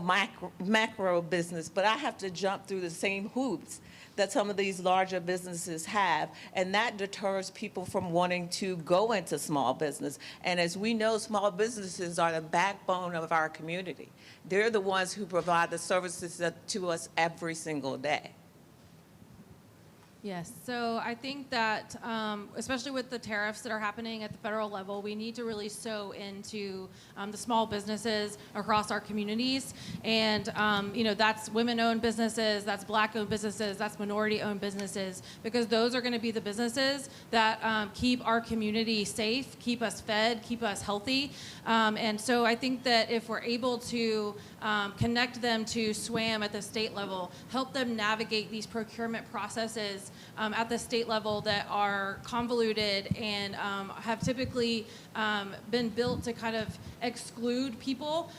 macro business, but I have to jump through the same hoops that some of these larger businesses have, and that deters people from wanting to go into small business. And as we know, small businesses are the backbone of our community. They're the ones who provide the services to us every single day. Yes, so I think that, especially with the tariffs that are happening at the federal level, we need to really sow into the small businesses across our communities. And, that's women-owned businesses, that's Black-owned businesses, that's minority-owned businesses, because those are going to be the businesses that keep our community safe, keep us fed, keep us healthy. And so I think that if we're able to connect them to SWAM at the state level, help them navigate these procurement processes at the state level that are convoluted and have typically been built to kind of exclude people,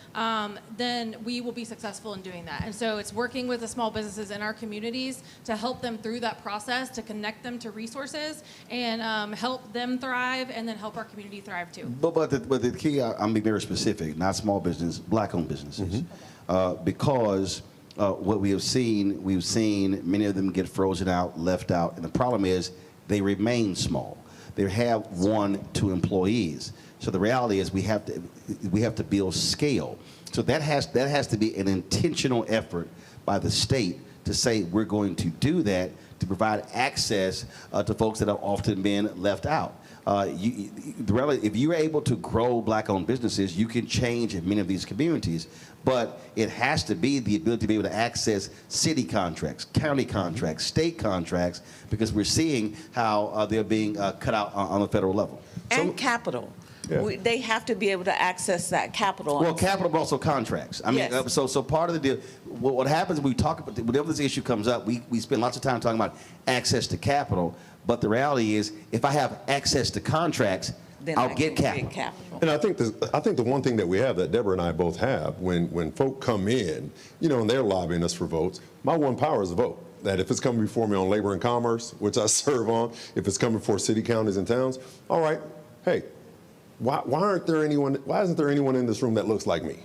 then we will be successful in doing that. And so it's working with the small businesses in our communities to help them through that process, to connect them to resources and help them thrive and then help our community thrive too. But the key, I'm being very specific, not small business, Black-owned businesses. Because what we've seen many of them get frozen out, left out, and the problem is they remain small. They have 1-2 employees. So the reality is we have to build scale. So that has to be an intentional effort by the state to say we're going to do that to provide access to folks that have often been left out. If you're able to grow Black-owned businesses, you can change in many of these communities. But it has to be the ability to be able to access city contracts, county contracts, state contracts, because we're seeing how they're being cut out on the federal level. And capital. Yeah. They have to be able to access that capital. Well, capital, but also contracts. I mean, yes. So part of the deal, what happens when we talk about, whenever this issue comes up, we spend lots of time talking about access to capital. But the reality is, if I have access to contracts, then I'll get capital. And I think the one thing that we have that Deborah and I both have, when folk come in, and they're lobbying us for votes, my one power is a vote. That if it's coming before me on labor and commerce, which I serve on, if it's coming for city, counties, and towns, all right, hey, why isn't there anyone in this room that looks like me,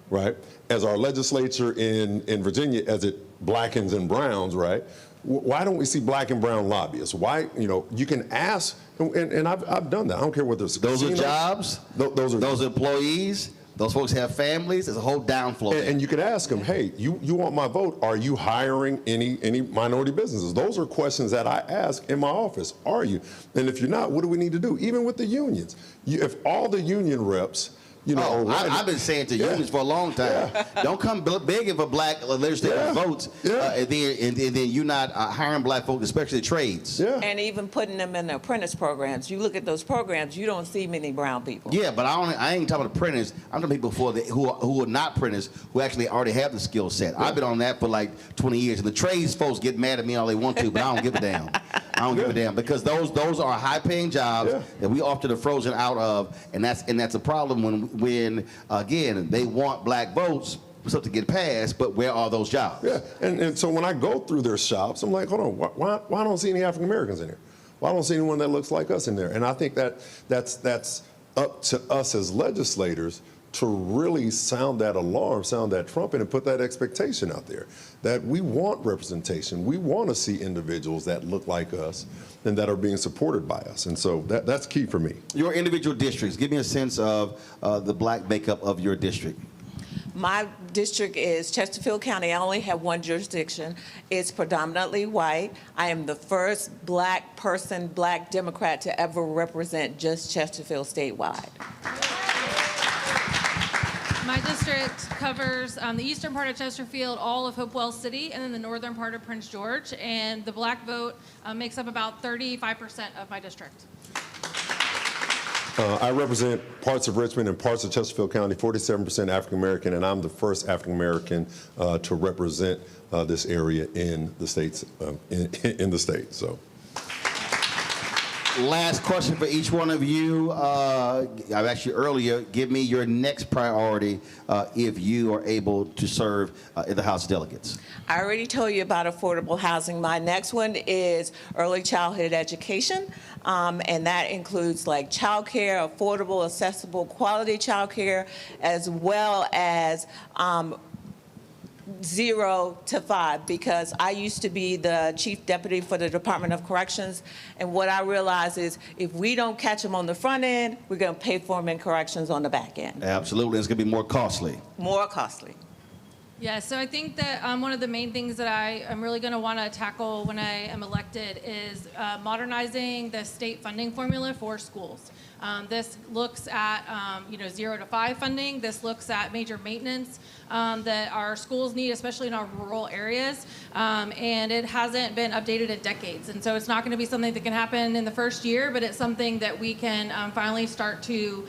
right? As our legislature in Virginia, as it blackens and browns, right? Why don't we see Black and brown lobbyists? Why, you can ask, and I've done that. I don't care what those are jobs. Those employees. Those folks have families. There's a whole downflow. And you could ask them, hey, you want my vote? Are you hiring any minority businesses? Those are questions that I ask in my office. Are you? And if you're not, what do we need to do? Even with the unions, if all the union reps. I've been saying to unions for a long time. Yeah. Don't come begging for Black legislative votes, and then you're not hiring Black folks, especially trades. Yeah. And even putting them in the apprentice programs. You look at those programs, you don't see many brown people. Yeah, but I ain't talking apprentice. I'm talking people who are not apprentice, who actually already have the skill set. Yeah. I've been on that for like 20 years. And the trades folks get mad at me all they want to, but I don't give a damn. I don't give a damn, because those are high-paying jobs that we often are frozen out of, and that's a problem when again they want Black votes for something to get passed, but where are those jobs? Yeah, and so when I go through their shops, I'm like, hold on, why don't I see any African Americans in there? Why don't I see anyone that looks like us in there? And I think that's up to us as legislators to really sound that alarm, sound that trumpet, and put that expectation out there that we want representation. We want to see individuals that look like us and that are being supported by us. And so that's key for me. Your individual districts, give me a sense of the Black makeup of your district. My district is Chesterfield County. I only have one jurisdiction. It's predominantly white. I am the first Black person, Black Democrat to ever represent just Chesterfield statewide. My district covers the eastern part of Chesterfield, all of Hopewell City, and then the northern part of Prince George. And the Black vote makes up about 35% of my district. I represent parts of Richmond and parts of Chesterfield County, 47% African American, and I'm the first African American to represent this area in the states. In the state. So. Last question for each one of you. I've asked you earlier, give me your next priority if you are able to serve in the House of Delegates. I already told you about affordable housing. My next one is early childhood education, and that includes like child care, affordable, accessible, quality child care, as well as 0 to 5, because I used to be the chief deputy for the Department of Corrections, and what I realize is if we don't catch them on the front end, we're going to pay for them in corrections on the back end. Absolutely, it's going to be more costly. More costly. Yeah, so I think that one of the main things that I am really going to want to tackle when I am elected is modernizing the state funding formula for schools. This looks at 0 to 5 funding. This looks at major maintenance that our schools need, especially in our rural areas. And it hasn't been updated in decades. And so it's not going to be something that can happen in the first year, but it's something that we can finally start to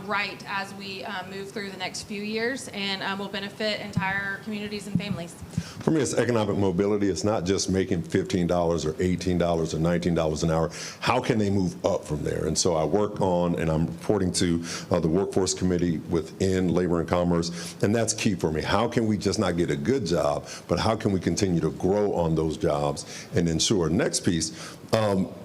right as we move through the next few years, and will benefit entire communities and families. For me, it's economic mobility. It's not just making $15 or $18 or $19 an hour. How can they move up from there? And so I work on, and I'm reporting to the workforce committee within Labor and Commerce, and that's key for me. How can we just not get a good job, but how can we continue to grow on those jobs and ensure? Next piece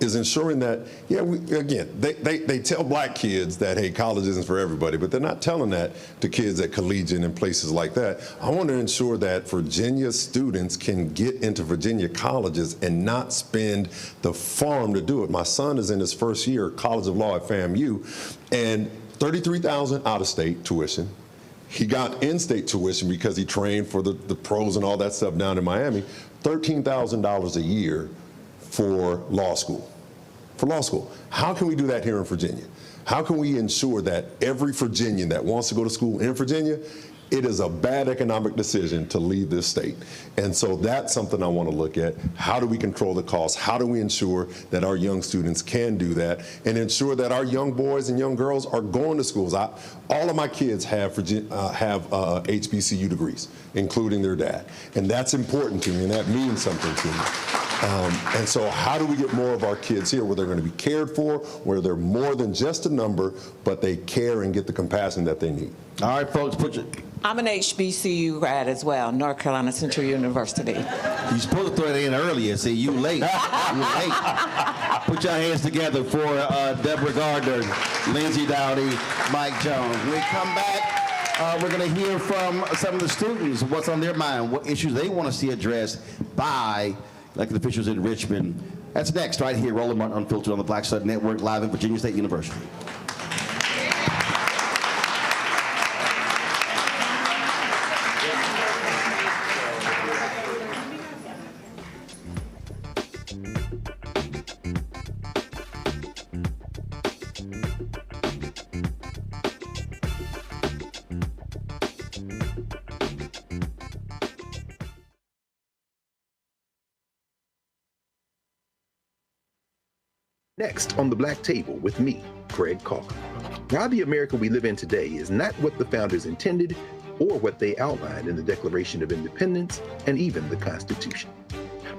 is ensuring that, they tell black kids that, hey, college isn't for everybody, but they're not telling that to kids at collegiate and places like that. I want to ensure that Virginia students can get into Virginia colleges and not spend the farm to do it. My son is in his first year, College of Law at FAMU, and $33,000 out-of-state tuition. He got in-state tuition because he trained for the pros and all that stuff down in Miami, $13,000 a year for law school. How can we do that here in Virginia? How can we ensure that every Virginian that wants to go to school in Virginia, it is a bad economic decision to leave this state? And so that's something I want to look at. How do we control the costs? How do we ensure that our young students can do that and ensure that our young boys and young girls are going to schools? All of my kids have HBCU degrees, including their dad. And that's important to me, and that means something to me. And so how do we get more of our kids here where they're going to be cared for, where they're more than just a number, but they care and get the compassion that they need? All right, folks, I'm an HBCU grad as well, North Carolina Central University. You're supposed to throw it in earlier. See, you late. You late. Put your hands together for Deborah Gardner, Lindsay Dowdy, Mike Jones. When we come back, we're going to hear from some of the students what's on their mind, what issues they want to see addressed by elected officials in Richmond. That's next, right here, Roland Martin Unfiltered on the Black Stud Network, live at Virginia State University. Next on the Black Table with me, Craig Carr. Why the America we live in today is not what the founders intended or what they outlined in the Declaration of Independence and even the Constitution.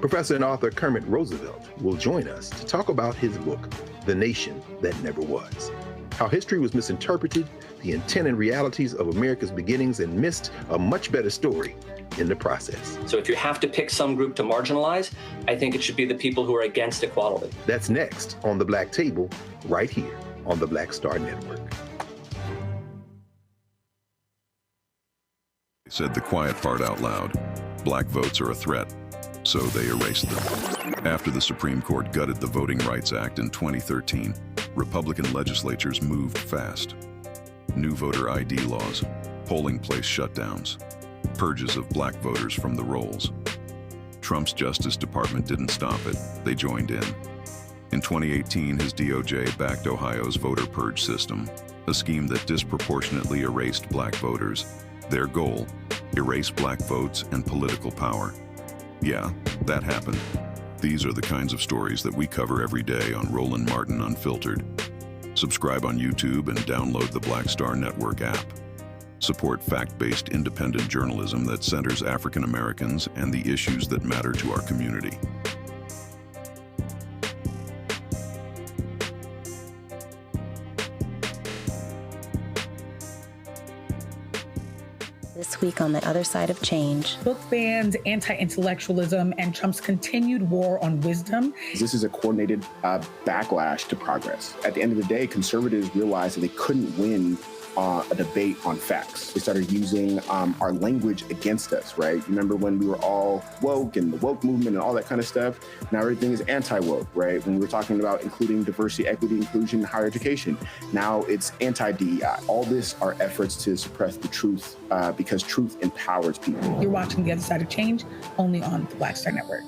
Professor and author Kermit Roosevelt will join us to talk about his book, The Nation That Never Was. How history was misinterpreted, the intent and realities of America's beginnings, and missed a much better story in the process. So if you have to pick some group to marginalize, I think it should be the people who are against equality. That's next on the Black Table, right here on the Black Star Network. Said the quiet part out loud. Black votes are a threat, so they erased them. After the Supreme Court gutted the Voting Rights Act in 2013, Republican legislatures moved fast. New voter ID laws, polling place shutdowns, purges of black voters from the rolls. Trump's Justice Department didn't stop it, they joined in. In 2018, his DOJ backed Ohio's voter purge system, a scheme that disproportionately erased black voters. Their goal, erase black votes and political power. Yeah, that happened. These are the kinds of stories that we cover every day on Roland Martin Unfiltered. Subscribe on YouTube and download the Black Star Network app. Support fact-based independent journalism that centers African Americans and the issues that matter to our community. This week on The Other Side of Change. Book bans, anti-intellectualism, and Trump's continued war on wisdom. This is a coordinated backlash to progress. At the end of the day, conservatives realized that they couldn't win a debate on facts. They started using our language against us, right? You remember when we were all woke and the woke movement and all that kind of stuff? Now everything is anti-woke, right? When we were talking about including diversity, equity, inclusion, higher education, now it's anti-DEI. All this are efforts to suppress the truth because because truth empowers people. You're watching The Other Side of Change, only on the Black Star Network.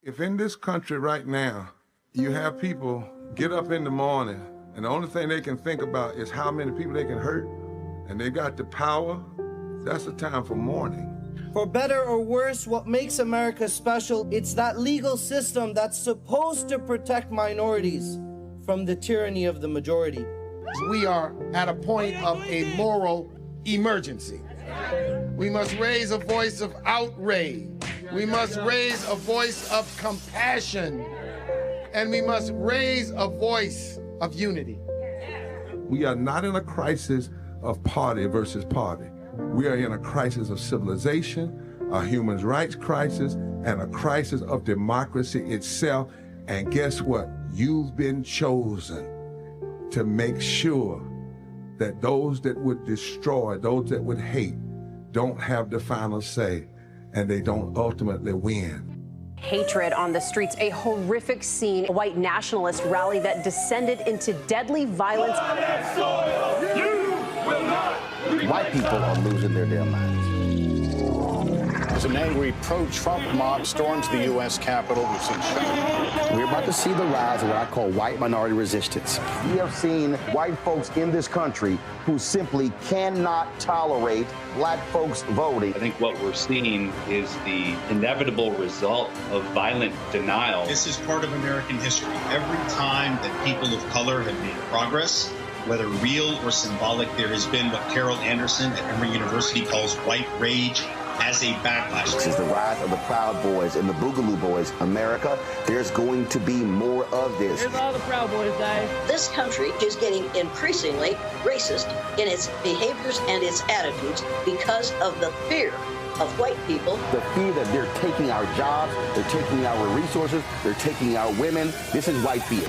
If in this country right now, you have people get up in the morning and the only thing they can think about is how many people they can hurt, and they got the power, that's the time for mourning. For better or worse, what makes America special, it's that legal system that's supposed to protect minorities from the tyranny of the majority. We are at a point of a moral emergency. We must raise a voice of outrage. We must raise a voice of compassion. And we must raise a voice of unity. We are not in a crisis of party versus party. We are in a crisis of civilization, a human rights crisis, and a crisis of democracy itself. And guess what? You've been chosen to make sure that those that would destroy, those that would hate, don't have the final say, and they don't ultimately win. Hatred on the streets, a horrific scene, a white nationalist rally that descended into deadly violence. White people are losing their damn minds. As an angry pro-Trump mob storms the U.S. Capitol, we've seen shooting. We're about to see the rise of what I call white minority resistance. We have seen white folks in this country who simply cannot tolerate black folks voting. I think what we're seeing is the inevitable result of violent denial. This is part of American history. Every time that people of color have made progress, whether real or symbolic, there has been what Carol Anderson at Emory University calls white rage as a backlash. This is the rise of the Proud Boys and the Boogaloo Boys. America, there's going to be more of this. Here's all the Proud Boys, guys. This country is getting increasingly racist in its behaviors and its attitudes because of the fear of white people. The fear that they're taking our jobs, they're taking our resources, they're taking our women. This is white fear.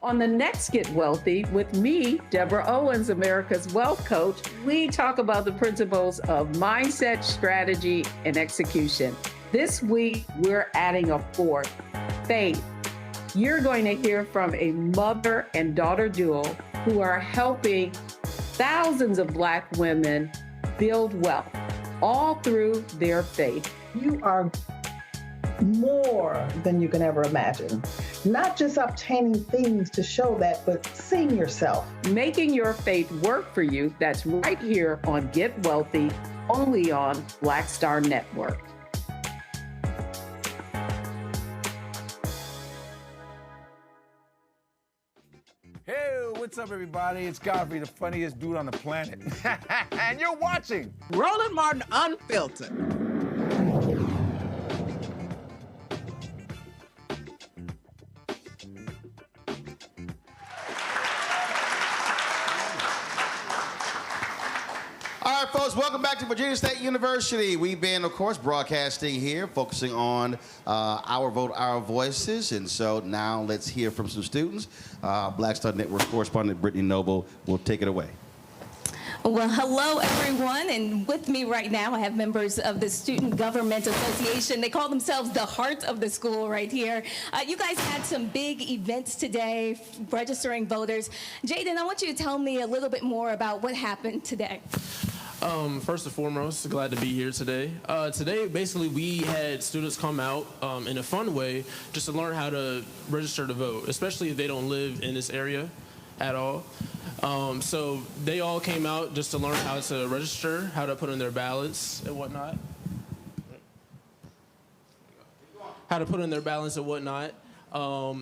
On the next Get Wealthy with me, Deborah Owens, America's Wealth Coach, we talk about the principles of mindset, strategy, and execution. This week, we're adding a fourth, faith. You're going to hear from a mother and daughter duo who are helping thousands of Black women build wealth, all through their faith. You are more than you can ever imagine. Not just obtaining things to show that, but seeing yourself. Making your faith work for you. That's right here on Get Wealthy, only on Black Star Network. Hey, what's up, everybody? It's Godfrey, the funniest dude on the planet. And you're watching Roland Martin Unfiltered. All right, folks, welcome back to Virginia State University. We've been, of course, broadcasting here, focusing on Our Vote, Our Voices. And so now let's hear from some students. Black Star Network correspondent Brittany Noble will take it away. Well, hello, everyone. And with me right now, I have members of the Student Government Association. They call themselves the heart of the school right here. You guys had some big events today, registering voters. Jaden, I want you to tell me a little bit more about what happened today. First and foremost, glad to be here today. Today, basically, we had students come out in a fun way just to learn how to register to vote, especially if they don't live in this area at all. So they all came out just to learn how to register, how to put in their ballots and whatnot.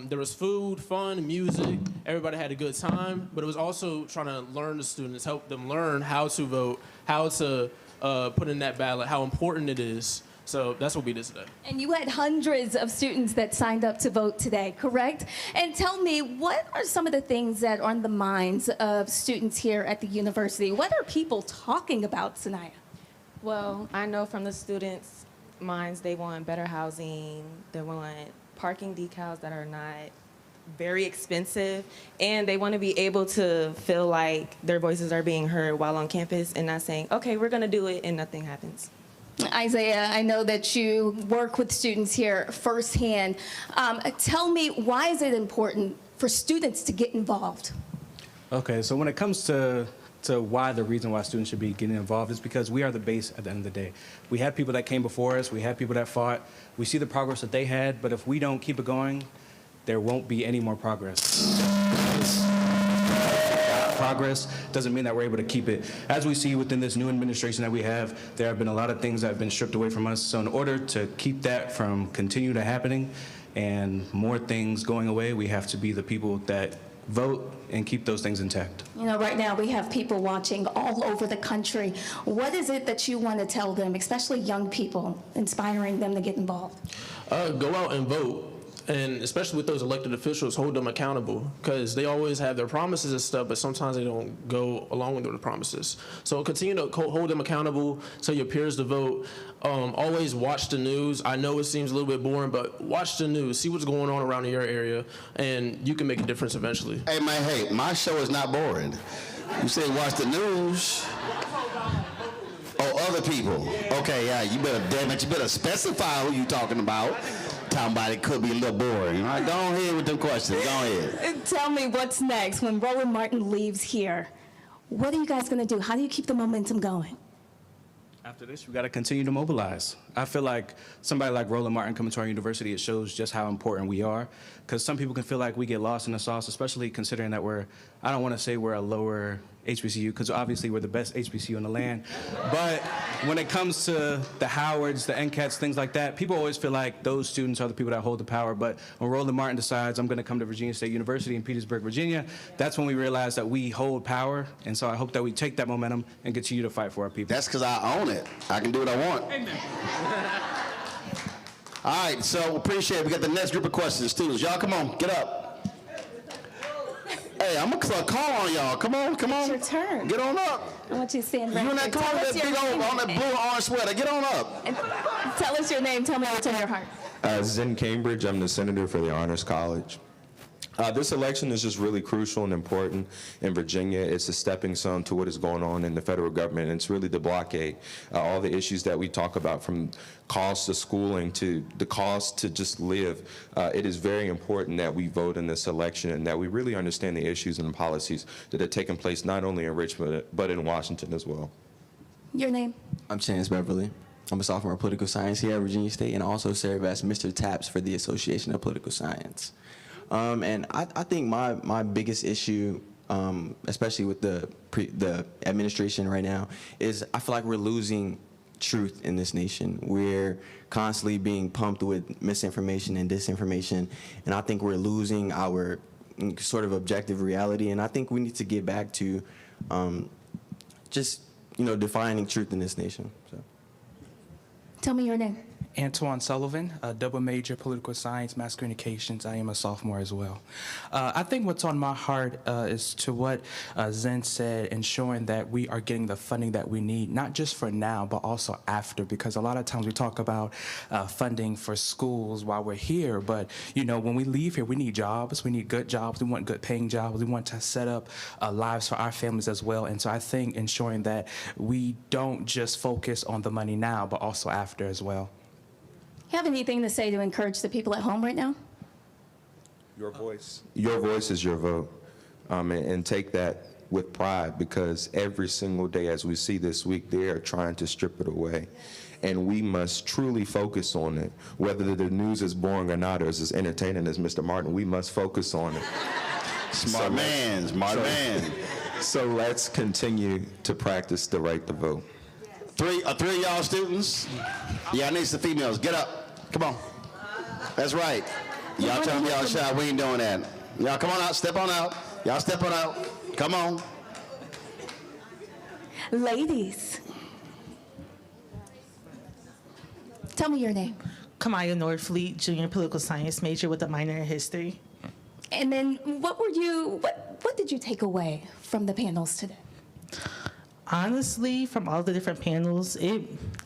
There was food, fun, music. Everybody had a good time, but it was also trying to learn the students, help them learn how to vote, how to put in that ballot, how important it is. So that's what we did today. And you had hundreds of students that signed up to vote today, correct? And tell me, what are some of the things that are on the minds of students here at the university? What are people talking about, Sanaya? Well, I know from the students' minds, they want better housing, they want parking decals that are not very expensive, and they want to be able to feel like their voices are being heard while on campus and not saying, okay, we're going to do it, and nothing happens. Isaiah, I know that you work with students here firsthand. Tell me, why is it important for students to get involved? Okay, so when it comes to the reason why students should be getting involved is because we are the base at the end of the day. We had people that came before us, we had people that fought, we see the progress that they had, but if we don't keep it going, there won't be any more progress. Progress doesn't mean that we're able to keep it. As we see within this new administration that we have, there have been a lot of things that have been stripped away from us. So in order to keep that from continue to happening and more things going away, we have to be the people that vote and keep those things intact. You know, right now we have people watching all over the country. What is it that you want to tell them, especially young people, inspiring them to get involved? Go out and vote. And especially with those elected officials, hold them accountable, because they always have their promises and stuff, but sometimes they don't go along with their promises. So continue to hold them accountable, tell your peers to vote. Always watch the news. I know it seems a little bit boring, but watch the news. See what's going on around in your area, and you can make a difference eventually. Hey, man, hey, my show is not boring. You say watch the news. Oh, other people. Okay, yeah, you better specify who you talking about. Talking about it could be a little boring. All right, go ahead with them questions. Go ahead. Tell me what's next when Roland Martin leaves here. What are you guys going to do? How do you keep the momentum going? After this, we got to continue to mobilize. I feel like somebody like Roland Martin coming to our university, it shows just how important we are. Because some people can feel like we get lost in the sauce, especially considering that I don't want to say we're a lower HBCU, because obviously we're the best HBCU in the land. But when it comes to the Howards, the NCATs, things like that, people always feel like those students are the people that hold the power. But when Roland Martin decides, I'm going to come to Virginia State University in Petersburg, Virginia, that's when we realize that we hold power. And so I hope that we take that momentum and continue to fight for our people. That's because I own it. I can do what I want. Amen. All right, so appreciate it. We got the next group of questions. Students, y'all come on, get up. Hey, I'm gonna call on y'all. Come on. It's your turn. Get on up. I want you to stand right You in that car with that big old, on that blue orange sweater. Get on up. And tell us your name. Tell me what's in your heart. Zen Cambridge. I'm the senator for the Honors College. This election is just really crucial and important in Virginia. It's a stepping stone to what is going on in the federal government. It's really the blockade. All the issues that we talk about, from cost to schooling to the cost to just live. It is very important that we vote in this election and that we really understand the issues and the policies that are taking place not only in Richmond but in Washington as well. Your name? I'm Chance Beverly. I'm a sophomore in political science here at Virginia State and also serve as Mr. Taps for the Association of Political Science. And I think my biggest issue, especially with the administration right now, is I feel like we're losing truth in this nation. We're constantly being pumped with misinformation and disinformation, and I think we're losing our sort of objective reality, and I think we need to get back to just, defining truth in this nation. So. Tell me your name. Antoine Sullivan, a double major, political science, mass communications. I am a sophomore as well. I think what's on my heart is to what Zen said, ensuring that we are getting the funding that we need, not just for now, but also after, because a lot of times we talk about funding for schools while we're here, but when we leave here, we need jobs, we need good jobs, we want good paying jobs, we want to set up lives for our families as well. And so I think ensuring that we don't just focus on the money now, but also after as well. You have anything to say to encourage the people at home right now? Your voice is your vote, and take that with pride, because every single day, as we see this week, they are trying to strip it away, and we must truly focus on it. Whether the news is boring or not, or is as entertaining as Mr. Martin, we must focus on it. Smart man. So let's continue to practice the right to vote. Three of y'all students? Yeah, I need some females. Get up. Come on. That's right. Y'all tell me y'all shy. We ain't doing that. Y'all come on out. Step on out. Y'all step on out. Come on. Ladies. Tell me your name. Kamaya Norfleet, junior political science major with a minor in history. And then what did you take away from the panels today? Honestly, from all the different panels, I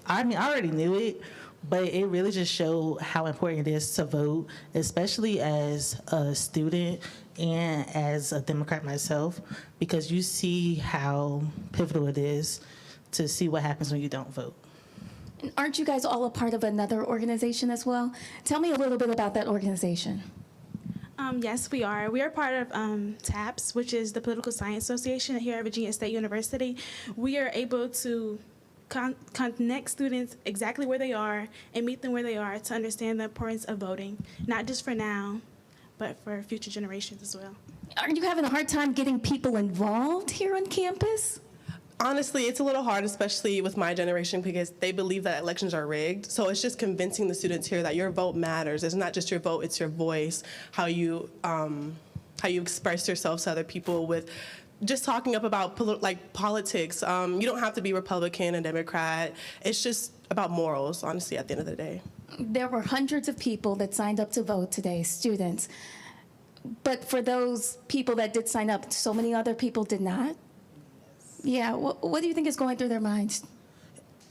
already knew it, But it really just showed how important it is to vote, especially as a student and as a Democrat myself, because you see how pivotal it is to see what happens when you don't vote. And aren't you guys all a part of another organization as well? Tell me a little bit about that organization. Yes, we are. We are part of TAPS, which is the Political Science Association here at Virginia State University. We are able to connect students exactly where they are and meet them where they are to understand the importance of voting, not just for now, but for future generations as well. Are you having a hard time getting people involved here on campus? Honestly, it's a little hard, especially with my generation, because they believe that elections are rigged. So it's just convincing the students here that your vote matters. It's not just your vote, it's your voice, how you express yourself to other people with just talking up about politics. You don't have to be Republican and Democrat. It's just about morals, honestly, at the end of the day. There were hundreds of people that signed up to vote today, students. But for those people that did sign up, so many other people did not? Yeah, what do you think is going through their minds?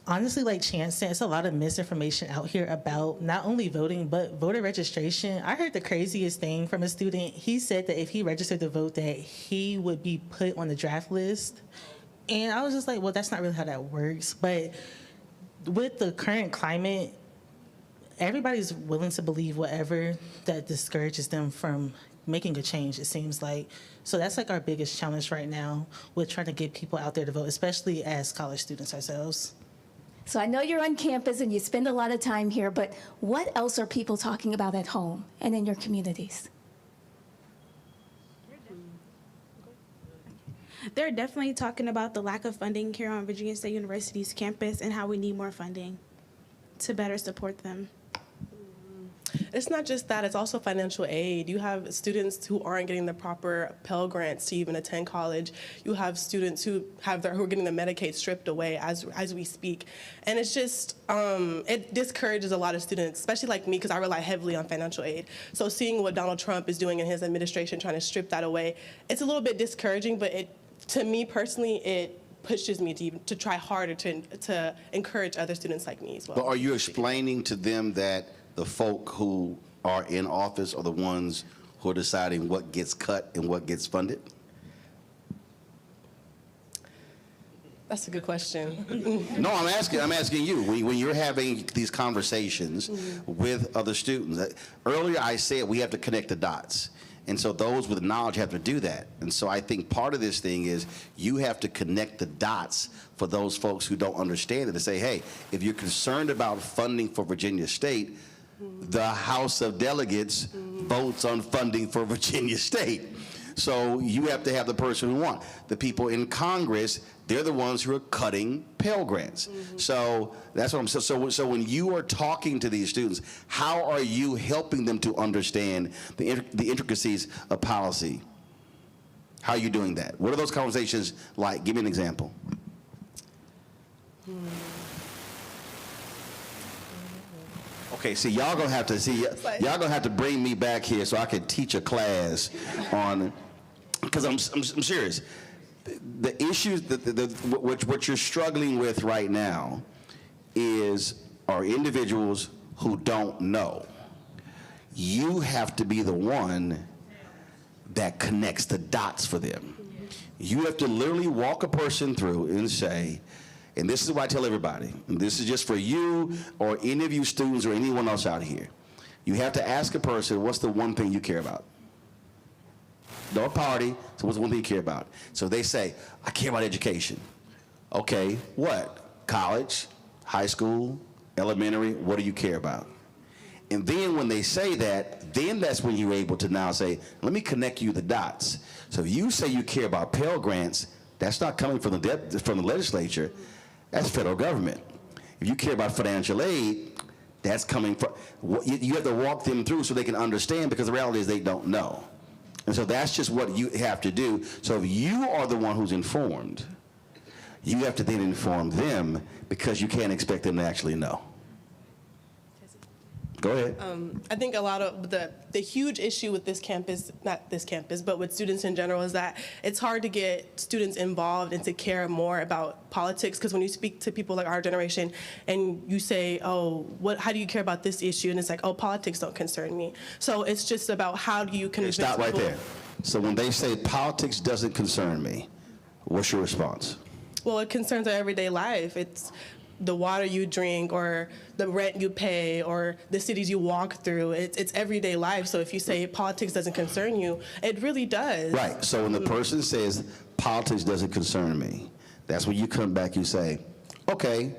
Honestly, like Chance said, it's a lot of misinformation out here about not only voting, but voter registration. I heard the craziest thing from a student. He said that if he registered to vote, that he would be put on the draft list. And I was just like, well, that's not really how that works. But with the current climate, everybody's willing to believe whatever that discourages them from making a change, it seems like. So that's like our biggest challenge right now with trying to get people out there to vote, especially as college students ourselves. So I know you're on campus and you spend a lot of time here, but what else are people talking about at home and in your communities? They're definitely talking about the lack of funding here on Virginia State University's campus and how we need more funding to better support them. It's not just that, it's also financial aid. You have students who aren't getting the proper Pell Grants to even attend college. You have students who are getting the Medicaid stripped away as we speak. And it's just, it discourages a lot of students, especially like me, because I rely heavily on financial aid. So seeing what Donald Trump is doing in his administration, trying to strip that away, it's a little bit discouraging, but to me personally, it pushes me to try harder to encourage other students like me as well. But are you explaining to them that the folk who are in office are the ones who are deciding what gets cut and what gets funded? That's a good question. No, I'm asking you. When you're having these conversations with other students, earlier I said we have to connect the dots. And so those with knowledge have to do that. And so I think part of this thing is you have to connect the dots for those folks who don't understand it to say, hey, if you're concerned about funding for Virginia State, the House of Delegates votes on funding for Virginia State. So you have to have the person who wants. The people in Congress, they're the ones who are cutting Pell Grants. So that's what I'm saying. So when you are talking to these students, how are you helping them to understand the intricacies of policy? How are you doing that? What are those conversations like? Give me an example. Okay, see, y'all gonna have to bring me back here so I can teach a class on, because I'm serious. The issues, what you're struggling with right now are individuals who don't know. You have to be the one that connects the dots for them. You have to literally walk a person through and say, and this is what I tell everybody, and this is just for you or any of you students or anyone else out here. You have to ask a person, what's the one thing you care about? No party, so what's the one thing you care about? So they say, I care about education. Okay, what? College, high school, elementary, what do you care about? And then when they say that, then that's when you're able to now say, let me connect you the dots. So if you say you care about Pell Grants, that's not coming from the legislature. That's federal government. If you care about financial aid, that's coming from, you have to walk them through so they can understand, because the reality is they don't know. And so that's just what you have to do. So if you are the one who's informed, you have to then inform them, because you can't expect them to actually know. Go ahead. I think a lot of the huge issue with this campus, not this campus, but with students in general, is that it's hard to get students involved and to care more about politics. Because when you speak to people like our generation and you say, oh, how do you care about this issue? And it's like, oh, politics don't concern me. So it's just about how do you convince Stop right people. there. So when they say politics doesn't concern me, what's your response? Well, it concerns our everyday life. It's the water you drink or the rent you pay or the cities you walk through. It's everyday life. So if you say politics doesn't concern you, it really does. Right. So when the person says politics doesn't concern me, that's when you come back, you say, okay,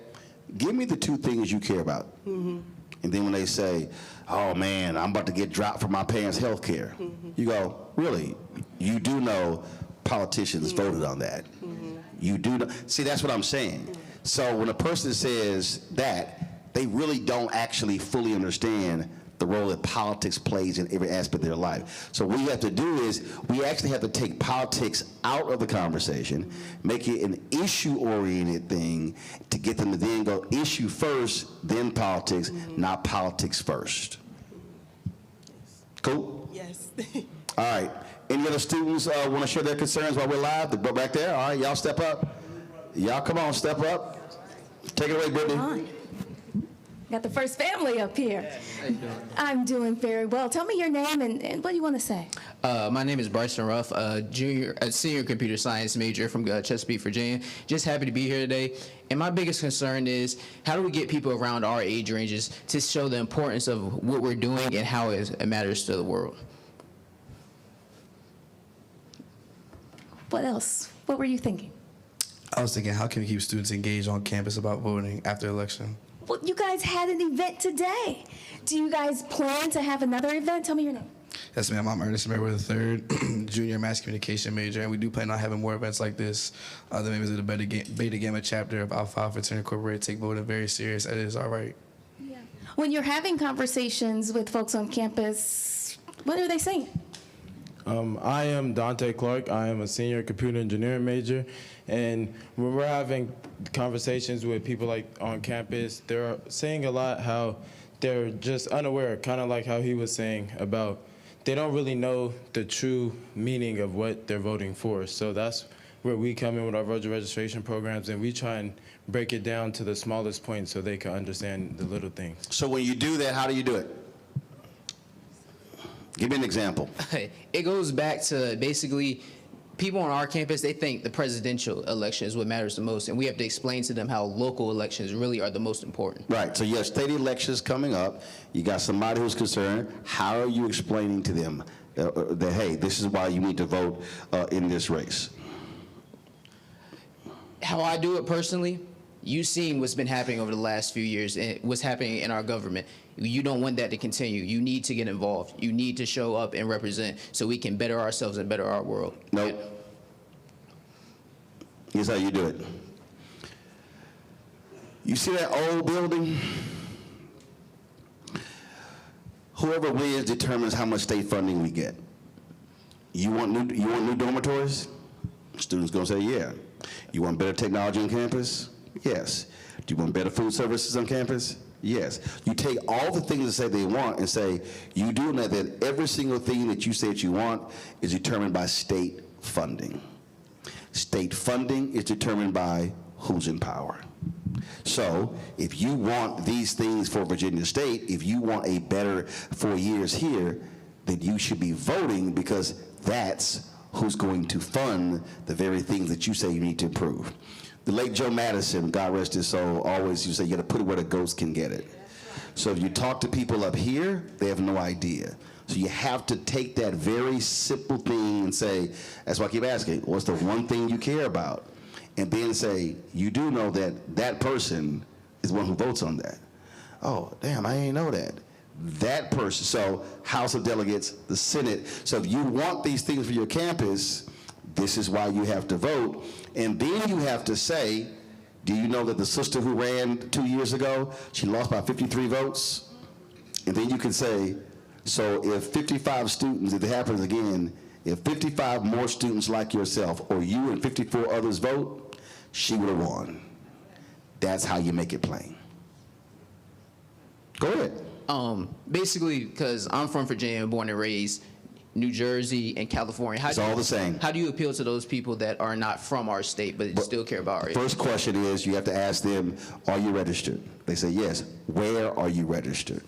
give me the two things you care about. Mm-hmm. And then when they say, oh man, I'm about to get dropped from my parents' health care, you go, really? You do know politicians voted on that. You do know. See, that's what I'm saying. So when a person says that, they really don't actually fully understand the role that politics plays in every aspect of their life. So what we have to do is we actually have to take politics out of the conversation, make it an issue-oriented thing to get them to then go issue first, then politics, not politics first. Cool? Yes. All right. Any other students want to share their concerns while we're live? Go back there. All right, y'all step up. Y'all come on, step up. Take it away, Brittany. Got the first family up here. I'm doing very well. Tell me your name and what do you want to say? My name is Bryson Ruff, a senior computer science major from Chesapeake, Virginia. Just happy to be here today. And my biggest concern is how do we get people around our age ranges to show the importance of what we're doing and how it matters to the world? What else? What were you thinking? I was thinking, how can we keep students engaged on campus about voting after election? Well, you guys had an event today. Do you guys plan to have another event? Tell me your name. Yes, ma'am. I'm Ernest Merriweather III, junior mass communication major, and we do plan on having more events like this. The members of the Beta Gamma chapter of Alpha Alpha Fraternity Incorporated take voting very serious. That is all right. Yeah. When you're having conversations with folks on campus, what are they saying? I am Dante Clark. I am a senior computer engineering major. And when we're having conversations with people like on campus, they're saying a lot how they're just unaware, kind of like how he was saying about they don't really know the true meaning of what they're voting for. So that's where we come in with our voter registration programs, and we try and break it down to the smallest point so they can understand the little things. So when you do that, how do you do it? Give me an example. It goes back to basically people on our campus, they think the presidential election is what matters the most, and we have to explain to them how local elections really are the most important. Right, so you have state elections coming up. You got somebody who's concerned. How are you explaining to them that, hey, this is why you need to vote in this race? How I do it personally, you've seen what's been happening over the last few years and what's happening in our government. You don't want that to continue. You need to get involved. You need to show up and represent so we can better ourselves and better our world. Nope. Here's how you do it. You see that old building? Whoever wins determines how much state funding we get. You want new dormitories? Students gonna say, yeah. You want better technology on campus? Yes. Do you want better food services on campus? Yes. You take all the things that say they want and say, you do know that every single thing that you say that you want is determined by state funding. State funding is determined by who's in power. So if you want these things for Virginia State, if you want a better 4 years here, then you should be voting because that's who's going to fund the very things that you say you need to improve. The late Joe Madison, God rest his soul, always used to say, you gotta put it where the ghost can get it. So if you talk to people up here, they have no idea. So you have to take that very simple thing and say, that's why I keep asking, what's the one thing you care about? And then say, you do know that that person is the one who votes on that. Oh, damn, I didn't know that. That person, so House of Delegates, the Senate. So if you want these things for your campus, this is why you have to vote. And then you have to say, do you know that the sister who ran 2 years ago, she lost by 53 votes? And then you can say, so if 55 students, if it happens again, if 55 more students like yourself or you and 54 others vote, she would have won. That's how you make it plain. Go ahead. Basically, because I'm from Virginia, born and raised, New Jersey and California. It's all the same. How do you appeal to those people that are not from our state but still care about our area? First question is, you have to ask them, are you registered? They say yes. Where are you registered?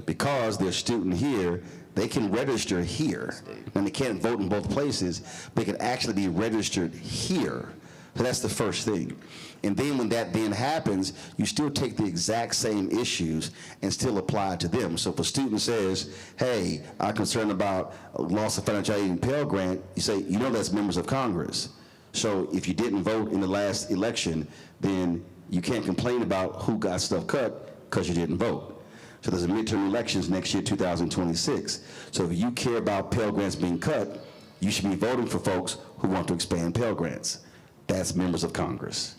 Because they're a student here, they can register here. And they can't vote in both places, but they can actually be registered here. So that's the first thing. And then when that then happens, you still take the exact same issues and still apply it to them. So if a student says, hey, I'm concerned about loss of financial aid and Pell Grant, you say, you know that's members of Congress. So if you didn't vote in the last election, then you can't complain about who got stuff cut because you didn't vote. So there's a midterm elections next year, 2026. So if you care about Pell Grants being cut, you should be voting for folks who want to expand Pell Grants. That's members of Congress.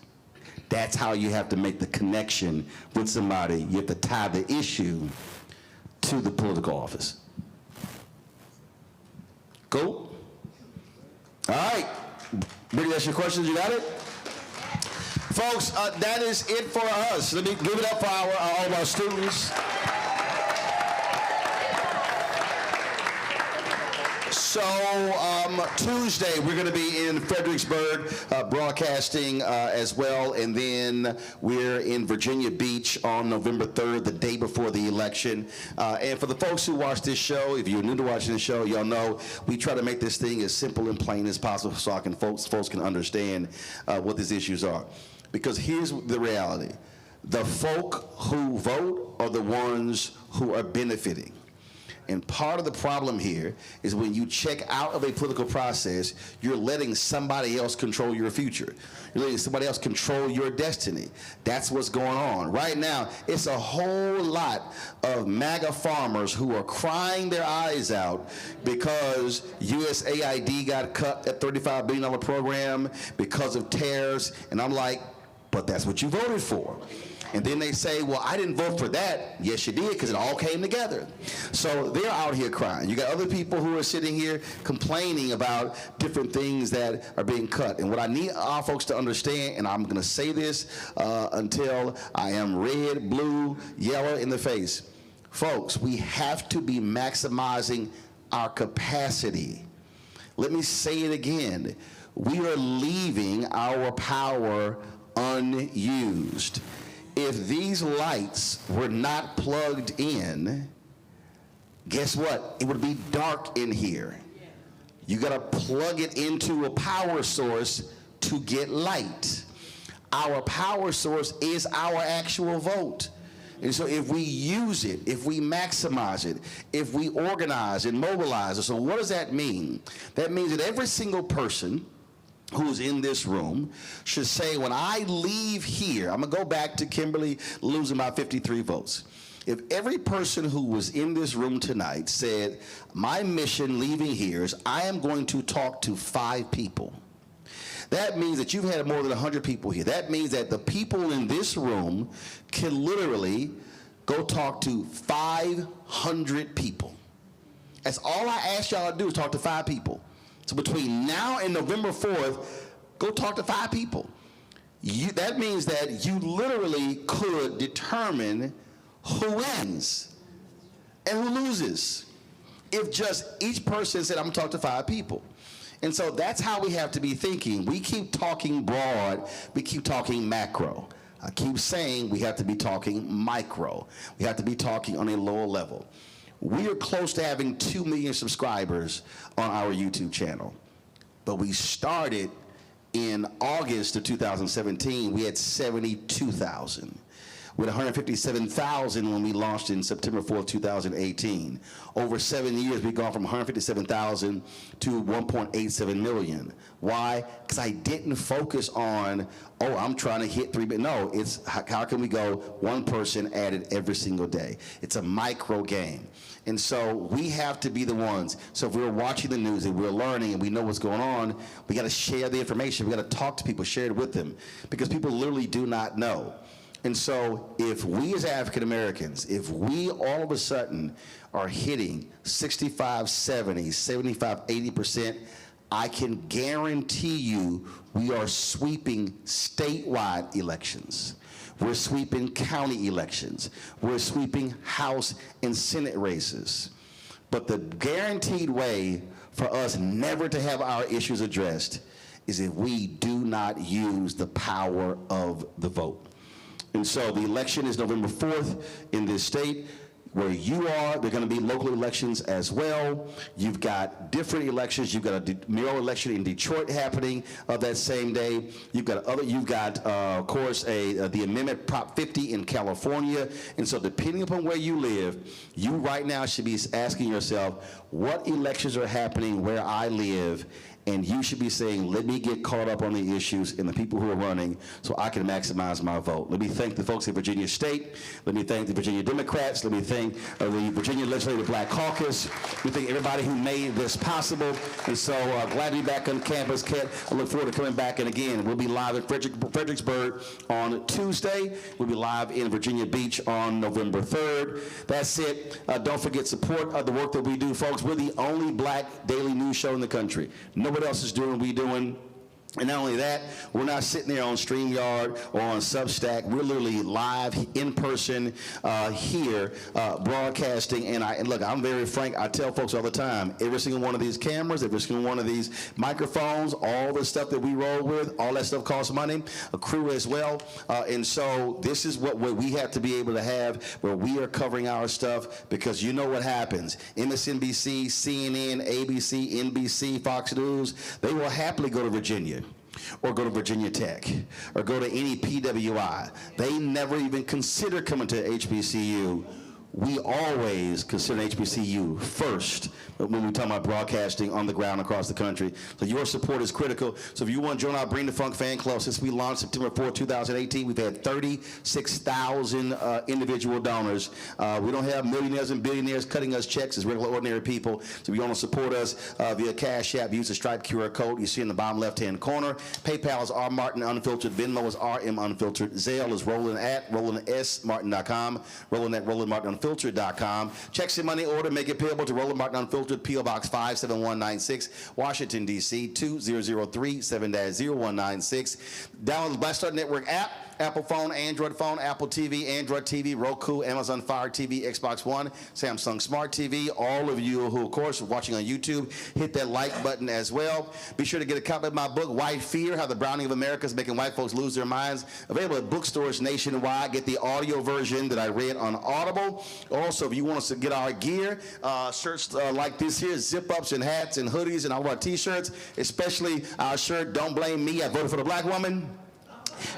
That's how you have to make the connection with somebody. You have to tie the issue to the political office. Cool? All right. Brittany, that's your questions. You got it? Folks, that is it for us. Let me give it up for all of our students. So Tuesday, we're going to be in Fredericksburg broadcasting as well, and then we're in Virginia Beach on November 3rd, the day before the election. And for the folks who watch this show, if you're new to watching the show, y'all know we try to make this thing as simple and plain as possible so folks can understand what these issues are. Because here's the reality. The folk who vote are the ones who are benefiting. And part of the problem here is when you check out of a political process, you're letting somebody else control your future. You're letting somebody else control your destiny. That's what's going on. Right now, it's a whole lot of MAGA farmers who are crying their eyes out because USAID got cut, at $35 billion program, because of tariffs. And I'm like, but that's what you voted for. And then they say, well, I didn't vote for that. Yes, you did, because it all came together. So they're out here crying. You got other people who are sitting here complaining about different things that are being cut. And what I need our folks to understand, and I'm going to say this until I am red, blue, yellow in the face. Folks, we have to be maximizing our capacity. Let me say it again. We are leaving our power unused. If these lights were not plugged in, guess what? It would be dark in here. You got to plug it into a power source to get light. Our power source is our actual vote. And so if we use it, if we maximize it, if we organize and mobilize it, so what does that mean? That means that every single person who's in this room should say, when I leave here, I'm going to go back to Kimberly losing by 53 votes. If every person who was in this room tonight said, my mission leaving here is I am going to talk to 5 people. That means that you've had more than 100 people here. That means that the people in this room can literally go talk to 500 people. That's all I ask y'all to do is talk to 5 people. So between now and November 4th, go talk to 5 people. That means that you literally could determine who wins and who loses if just each person said, I'm going to talk to 5 people. And so that's how we have to be thinking. We keep talking broad, we keep talking macro. I keep saying we have to be talking micro. We have to be talking on a lower level. We are close to having 2 million subscribers on our YouTube channel. But we started in August of 2017, we had 72,000. We had 157,000 when we launched in September 4th, 2018. Over 7 years, we've gone from 157,000 to 1.87 million. Why? Because I didn't focus on, oh, I'm trying to hit 3 million. No, it's how can we go one person added every single day? It's a micro game. And so we have to be the ones. So if we're watching the news and we're learning and we know what's going on, we got to share the information. We got to talk to people, share it with them, because people literally do not know. And so if we as African Americans, if we all of a sudden are hitting 65, 70, 75, 80%, I can guarantee you we are sweeping statewide elections. We're sweeping county elections. We're sweeping House and Senate races. But the guaranteed way for us never to have our issues addressed is if we do not use the power of the vote. And so the election is November 4th in this state. Where you are, there are going to be local elections as well. You've got different elections. You've got a mayoral election in Detroit happening that same day. You've got of course, the amendment Prop 50 in California. And so depending upon where you live, you right now should be asking yourself, what elections are happening where I live? And you should be saying, let me get caught up on the issues and the people who are running so I can maximize my vote. Let me thank the folks at Virginia State. Let me thank the Virginia Democrats. Let me thank the Virginia Legislative Black Caucus. Let me thank everybody who made this possible. And so glad to be back on campus, Kat. I look forward to coming back. And again, we'll be live in Fredericksburg on Tuesday. We'll be live in Virginia Beach on November 3rd. That's it. Don't forget, support the work that we do, folks. We're the only black daily news show in the country. Nobody else is doing what we're doing. And not only that, we're not sitting there on StreamYard or on Substack. We're literally live in person here broadcasting. And look, I'm very frank. I tell folks all the time, every single one of these cameras, every single one of these microphones, all the stuff that we roll with, all that stuff costs money, a crew as well. And so this is what we have to be able to have, where we are covering our stuff, because you know what happens. MSNBC, CNN, ABC, NBC, Fox News, they will happily go to Virginia, or go to Virginia Tech, or go to any PWI. They never even consider coming to HBCU. We always consider HBCU first when we talk about broadcasting on the ground across the country. So your support is critical. So if you want to join our Bring the Funk fan club, since we launched September 4, 2018, we've had 36,000 individual donors. We don't have millionaires and billionaires cutting us checks as regular ordinary people. So if you want to support us via Cash App, use the Stripe QR code you see in the bottom left-hand corner. PayPal is R Martin Unfiltered. Venmo is RM Unfiltered. Zelle is Roland at RolandSMartin.com. Roland at RolandMartinUnfiltered.com. Checks in money order, make it payable to Roland Martin Unfiltered, P.O. Box 57196, Washington, D.C. 20037-0196. Download the Black Star Network app, Apple phone, Android phone, Apple TV, Android TV, Roku, Amazon Fire TV, Xbox One, Samsung Smart TV. All of you who, of course, are watching on YouTube, hit that like button as well. Be sure to get a copy of my book, White Fear, How the Browning of America is Making White Folks Lose Their Minds. Available at bookstores nationwide. Get the audio version that I read on Audible. Also, if you want us to get our gear, shirts like this here, zip-ups and hats and hoodies and all of our T-shirts, especially our shirt, Don't Blame Me, I Voted for the Black Woman.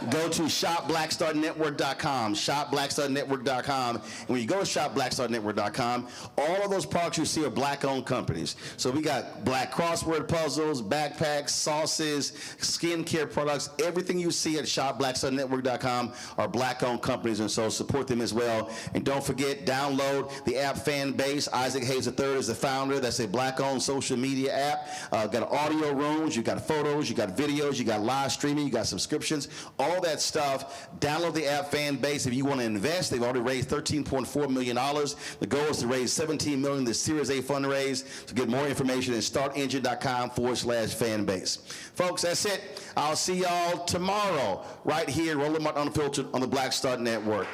Go to shopblackstarnetwork.com, shopblackstarnetwork.com. And when you go to shopblackstarnetwork.com, all of those products you see are black-owned companies. So we got black crossword puzzles, backpacks, sauces, skincare products. Everything you see at shopblackstarnetwork.com are black-owned companies, and so support them as well. And don't forget, download the app Fan Base. Isaac Hayes III is the founder. That's a black-owned social media app. Got audio rooms, you got photos, you got videos, you got live streaming, you got subscriptions. All that stuff. Download the app Fan Base if you want to invest. They've already raised $13.4 million. The goal is to raise $17 million, the Series A fundraise. To get more information at startengine.com/fanbase. Folks, that's it. I'll see y'all tomorrow right here, Roland Martin Unfiltered on the Black Star Network.